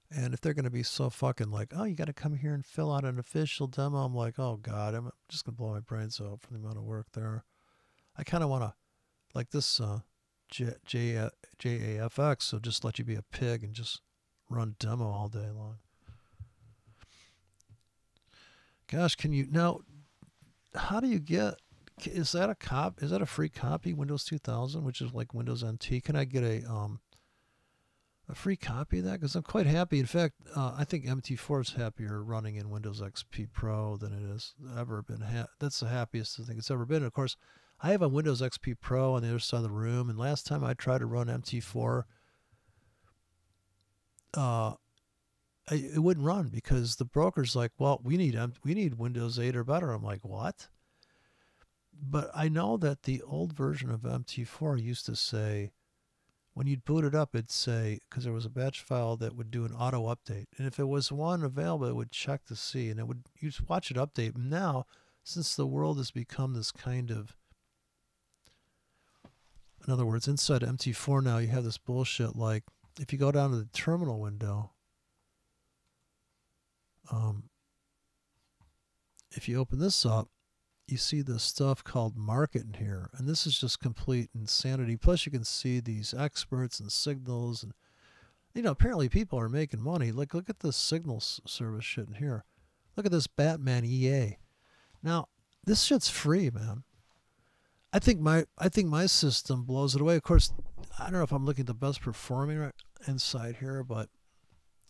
And if they're going to be so fucking like, oh, you got to come here and fill out an official demo, I'm like, oh God, I'm just going to blow my brains out from the amount of work there. I kind of want to, like this JAFX, so just let you be a pig and just run demo all day long. Gosh, now, how do you get, is that a free copy, Windows 2000, which is like Windows NT? Can I get a free copy of that? Because I'm quite happy. In fact, I think MT4 is happier running in Windows XP Pro than it has ever been. That's the happiest I think it's ever been. And of course, I have a Windows XP Pro on the other side of the room, and last time I tried to run MT4, it wouldn't run because the broker's like, well, we need Windows 8 or better. I'm like, what? But I know that the old version of MT4 used to say, when you'd boot it up, it'd say, because there was a batch file that would do an auto update. And if it was one available, it would check to see, and you'd watch it update. Now, since the world has become this kind of, in other words, inside MT4 now, you have this bullshit like, if you go down to the terminal window, if you open this up, you see this stuff called market in here, and this is just complete insanity. Plus you can see these experts and signals, and apparently people are making money. Like, look at this signal service shit in here. Look at this Batman EA. Now this shit's free, man. I think my system blows it away. Of course, I don't know if I'm looking at the best performing right inside here, but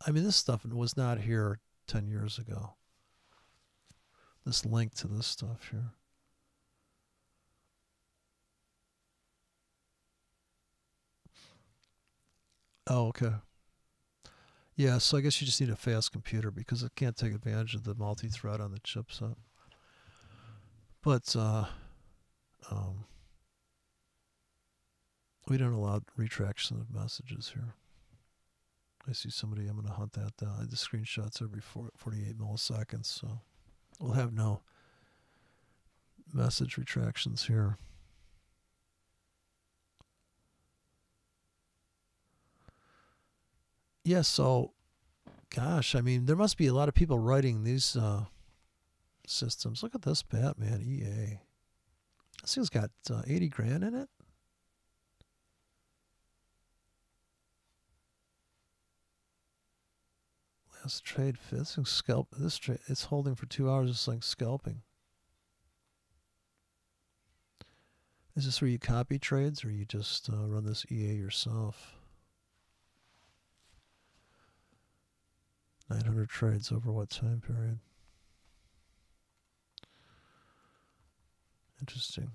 I mean, this stuff was not here 10 years ago. This link to this stuff here. Oh, okay. Yeah, so I guess you just need a fast computer because it can't take advantage of the multi-thread on the chipset. But we don't allow retraction of messages here. I see somebody, I'm going to hunt that down. The screenshots every 48 milliseconds, so we'll have no message retractions here. Yeah, so, gosh, I mean, there must be a lot of people writing these systems. Look at this Batman EA. This thing's got 80 grand in it. Last trade fits and scalp. This trade, it's holding for 2 hours. It's like scalping. Is this where you copy trades, or you just run this EA yourself? 900 trades over what time period? Interesting.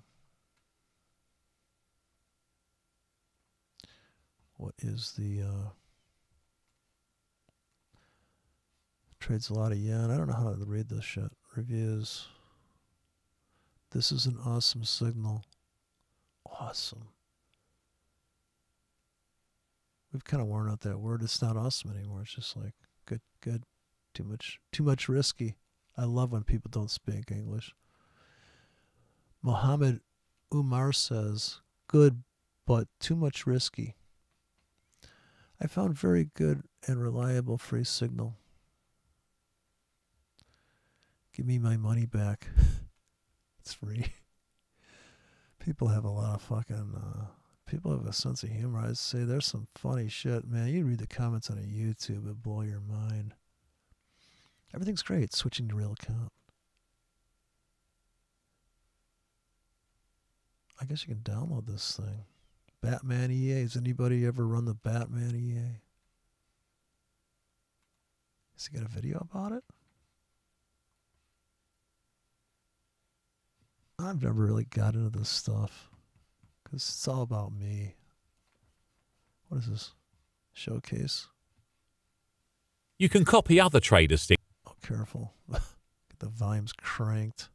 What is the trades a lot of yen? I don't know how to read this shit. Reviews. This is an awesome signal. Awesome. We've kind of worn out that word. It's not awesome anymore. It's just like good, good. Too much risky. I love when people don't speak English. Mohammed Umar says, good, but too much risky. I found very good and reliable free signal. Give me my money back. It's free. People have a lot of fucking, people have a sense of humor. I'd say there's some funny shit, man. You read the comments on a YouTube, it'd blow your mind. Everything's great. Switching to real account. I guess you can download this thing. Batman EA. Has anybody ever run the Batman EA? Has he got a video about it? I've never really got into this stuff because it's all about me. What is this? Showcase? You can copy other traders' signals. Oh, careful. Get the volumes cranked.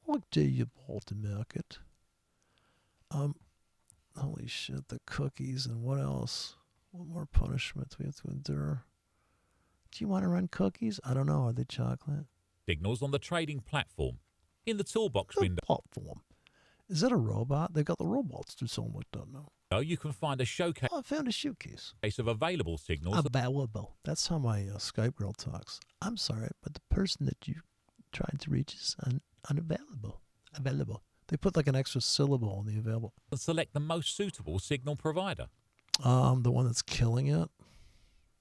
What do you bought the market? Holy shit, the cookies and what else? What more punishment do we have to endure? Do you want to run cookies? I don't know. Are they chocolate? Signals on the trading platform. In the toolbox The window, platform. Is that a robot? They got the robots do something like that now. you can find a showcase Oh, I found a showcase. of available signals. Available. That's how my Skype girl talks. I'm sorry, but the person that you trying to reach is unavailable. Available. They put like an extra syllable on the available. And select the most suitable signal provider. The one that's killing it,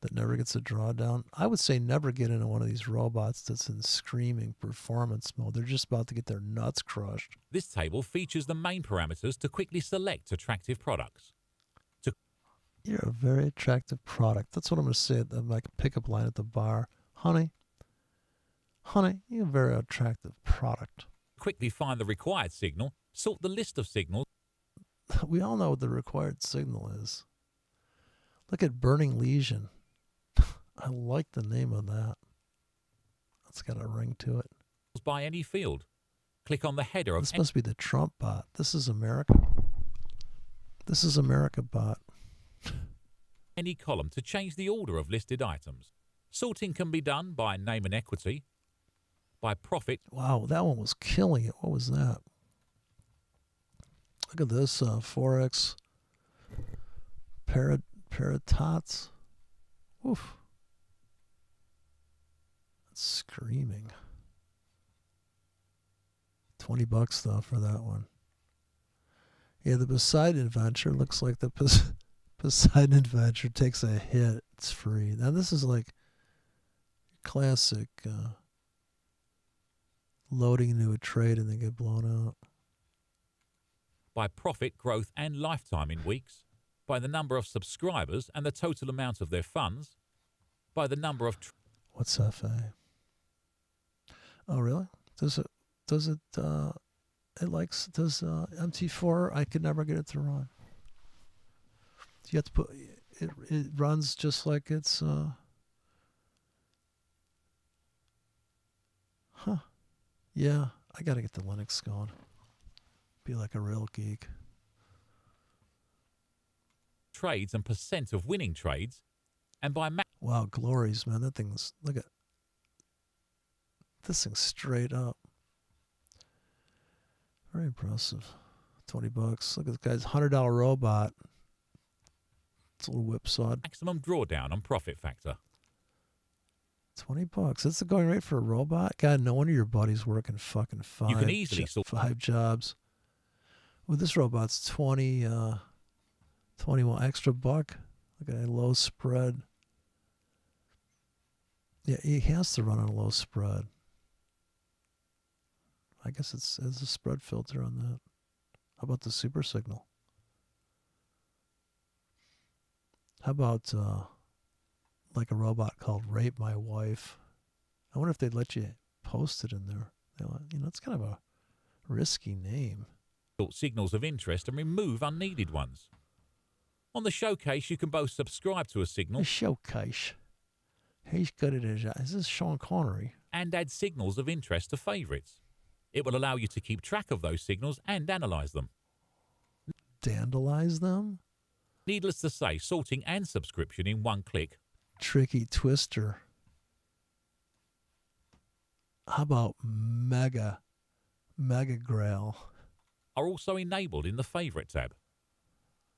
that never gets a drawdown. I would say never get into one of these robots that's in screaming performance mode. They're just about to get their nuts crushed. This table features the main parameters to quickly select attractive products. You're a very attractive product. That's what I'm going to say at the like pickup line at the bar. Honey, you're a very attractive product. Quickly find the required signal. Sort the list of signals. We all know what the required signal is. Look at Burning Lesion. I like the name of that. It's got a ring to it. By any field. Click on the header of This must be the Trump bot. This is America. This is America bot. any column to change the order of listed items. Sorting can be done by name and equity, by profit. Wow, that one was killing it. What was that? Look at this, Forex. Paratots. Oof. That's screaming. $20 though for that one. Yeah, the Poseidon Adventure looks like the Poseidon Adventure takes a hit. It's free. Now this is like classic loading into a trade and then get blown out. by profit, growth and lifetime in weeks, by the number of subscribers and the total amount of their funds, by the number of... What's FA? Oh, really? Does it, it likes, does MT4, I could never get it to run. You have to put, it runs just like it's, huh. Yeah, I got to get the Linux going. Be like a real geek. trades and percent of winning trades, and by... Wow, glories, man. That thing's, look at, this thing's straight up. Very impressive. 20 bucks. Look at this guy's $100 robot. It's a little whipsawed. maximum drawdown and profit factor. 20 bucks. That's the going rate for a robot? God, no wonder your buddy's working fucking You can easily sort 5 jobs. Well, this robot's 21 extra buck. Look at that low spread. Yeah, he has to run on a low spread. I guess it's a spread filter on that. How about the super signal? How about like a robot called Rape My Wife? I wonder if they'd let you post it in there. You know, it's kind of a risky name. signals of interest and remove unneeded ones. On the showcase, you can both subscribe to a signal The showcase. He's good at his. Is this Sean Connery? and add signals of interest to favorites. It will allow you to keep track of those signals and analyze them. Dandelize them? Needless to say, sorting and subscription in one click. Tricky Twister. How about Mega Grail? Are also enabled in the Favorite tab.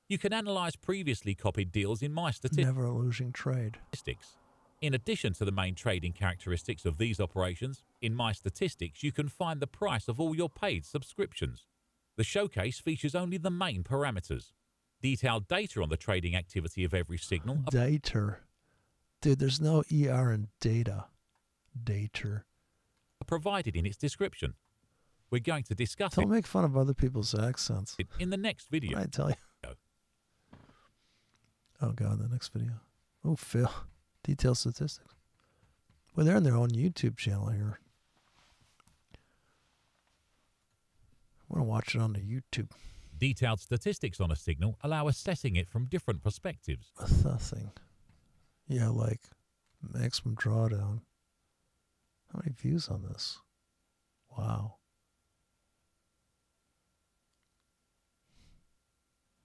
You can analyze previously copied deals in My Never a losing trade. Statistics. In addition to the main trading characteristics of these operations, in My Statistics you can find the price of all your paid subscriptions. The showcase features only the main parameters. Detailed data on the trading activity of every signal Data. Dude, there's no ER in data. Data. are provided in its description. We're going to discuss Don't make fun of other people's accents. it in the next video. I tell you. Oh, God, the next video. Oh, Phil. Detailed statistics. Well, they're on their own YouTube channel here. I want to watch it on the YouTube. Detailed statistics on a signal allow assessing it from different perspectives. Nothing. Yeah, like maximum drawdown. How many views on this? Wow.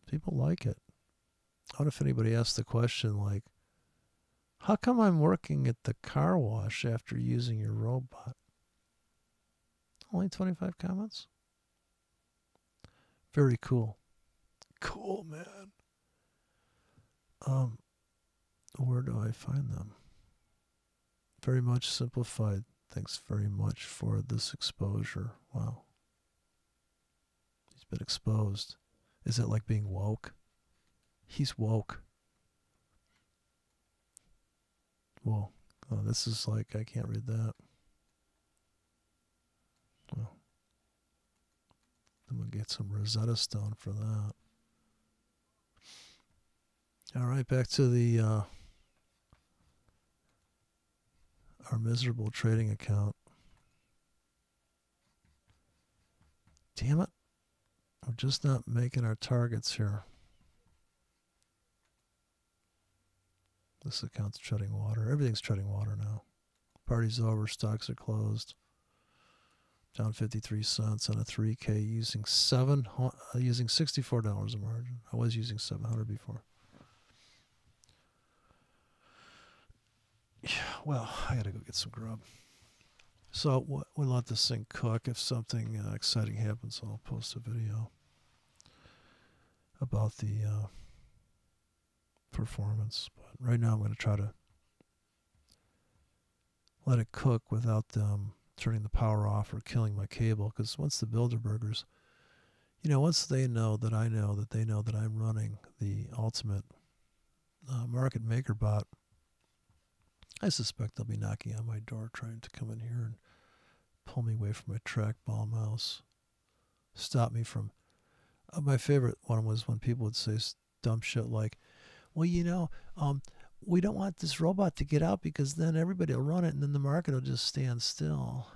People like it. I wonder if anybody asked the question like, how come I'm working at the car wash after using your robot? Only 25 comments? Very cool. Cool, man. Where do I find them? Very much simplified. Thanks very much for this exposure. Wow. He's been exposed. Is it like being woke? He's woke. Whoa. Oh, this is like, I can't read that. Well, I'm going to get some Rosetta Stone for that. All right, back to the our miserable trading account. Damn it. We're just not making our targets here. This account's treading water. Everything's treading water now. Party's over. Stocks are closed. Down 53 cents on a 3K using $64 a margin. I was using 700 before. Yeah, well, I gotta go get some grub. So we'll let this thing cook. If something exciting happens, I'll post a video about the performance. But right now I'm going to try to let it cook without them turning the power off or killing my cable, because once the Bilderbergers, once they know that I know that they know that I'm running the ultimate market maker bot, I suspect they'll be knocking on my door trying to come in here and pull me away from my trackball mouse, stop me from My favorite one was when people would say dumb shit like, well, we don't want this robot to get out because then everybody will run it and then the market will just stand still.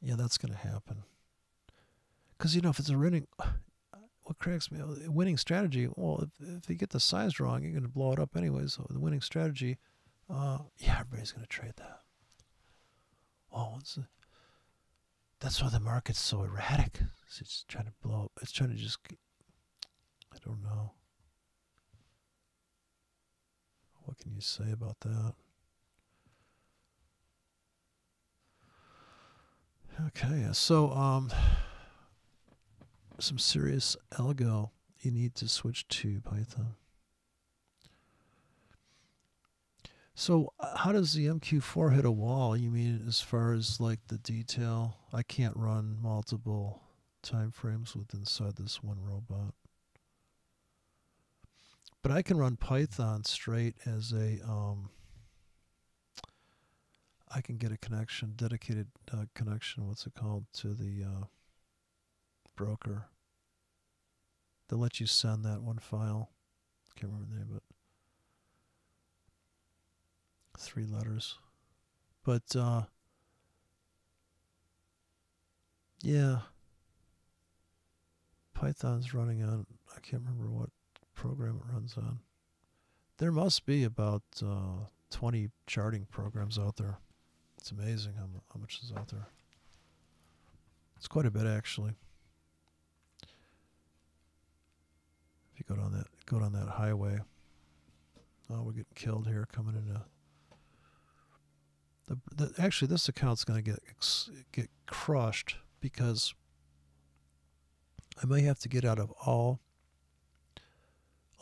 Yeah, that's going to happen. Because, if it's a what cracks me, a winning strategy, well, if you get the size wrong, you're going to blow it up anyway. So the winning strategy, everybody's going to trade that. Oh, that's why the market's so erratic. It's trying to blow up. It's trying to just, I don't know. What can you say about that? Okay, so some serious algo. You need to switch to Python. So how does the MQ4 hit a wall? You mean as far as like the detail? I can't run multiple time frames inside this one robot. But I can run Python straight as a, I can get a connection, dedicated connection, what's it called, to the broker. They'll let you send that one file. Can't remember the name of it. 3 letters. But, yeah. Python's running on, I can't remember what program it runs on. There must be about 20 charting programs out there. It's amazing how much is out there. It's quite a bit, actually. If you go down that highway. Oh, we're getting killed here coming into. Actually, this account's going to get crushed because I may have to get out of all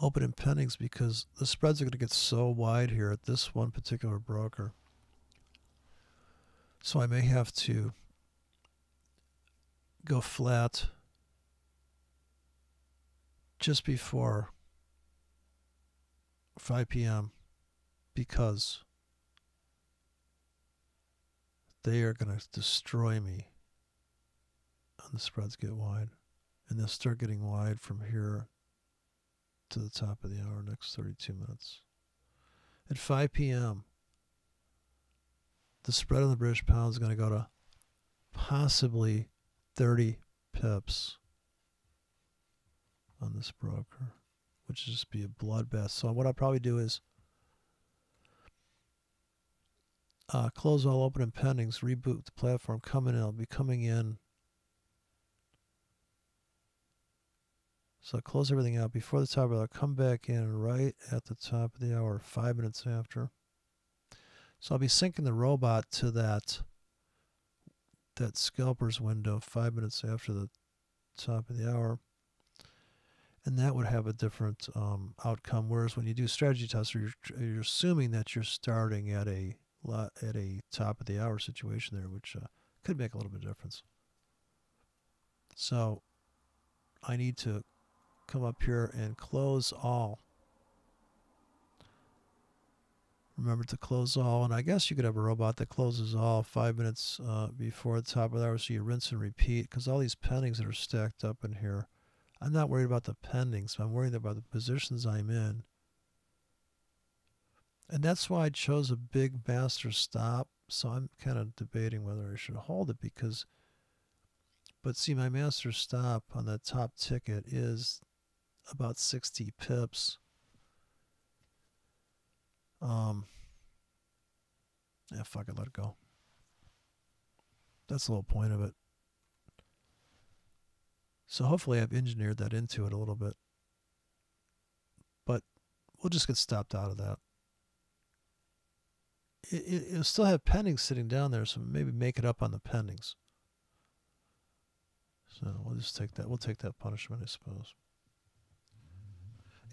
open and pendings because the spreads are going to get so wide here at this one particular broker. So I may have to go flat just before 5 p.m. because they are going to destroy me and the spreads get wide. And they'll start getting wide from here to the top of the hour, next 32 minutes. At 5 p.m., the spread on the British pound is going to go to possibly 30 pips on this broker, which would just be a bloodbath. So what I'll probably do is close all open and pendings, reboot the platform, I'll be coming in. So I'll close everything out before the top of the hour, come back in right at the top of the hour, 5 minutes after. So I'll be syncing the robot to that scalper's window 5 minutes after the top of the hour. And that would have a different outcome. Whereas when you do strategy tests, you're assuming that you're starting at a top of the hour situation there, which could make a little bit of difference. So I need to come up here and close all. Remember to close all, and I guess you could have a robot that closes all 5 minutes before the top of the hour, so you rinse and repeat, because all these pendings that are stacked up in here, I'm not worried about the pendings, I'm worried about the positions I'm in. And that's why I chose a big master stop, so I'm kind of debating whether I should hold it, but see, my master stop on that top ticket is about 60 pips. Yeah, fuck it, let it go. That's the whole point of it. So hopefully I've engineered that into it a little bit. But we'll just get stopped out of that. It'll still have pendings sitting down there, so maybe make it up on the pendings. So we'll just take that. We'll take that punishment, I suppose.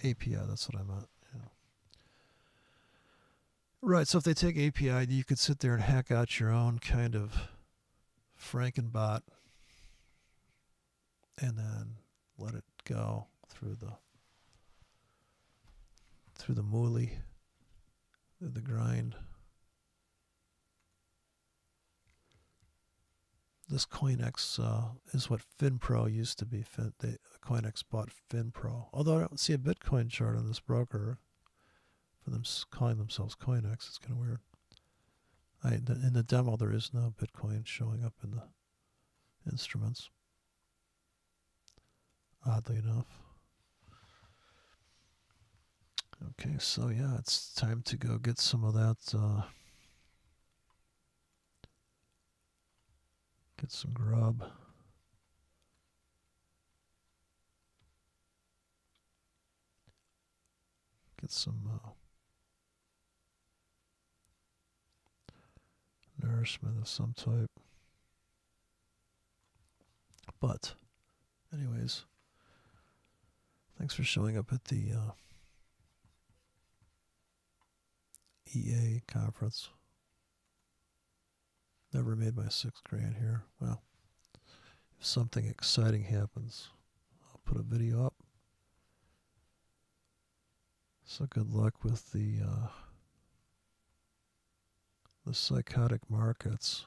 API, that's what I meant. Yeah. Right, so if they take API, you could sit there and hack out your own kind of Frankenbot and then let it go through the mooly, through the grind. this CoinEx is what FinPro used to be. CoinEx bought FinPro. Although I don't see a Bitcoin chart on this broker for them calling themselves CoinEx. It's kind of weird. In the demo, there is no Bitcoin showing up in the instruments. Oddly enough. Okay, so yeah, it's time to go get some of that. Get some grub. Get some nourishment of some type. But, anyways, thanks for showing up at the EA conference. Never made my $6,000 here. Well, if something exciting happens, I'll put a video up. So good luck with the psychotic markets.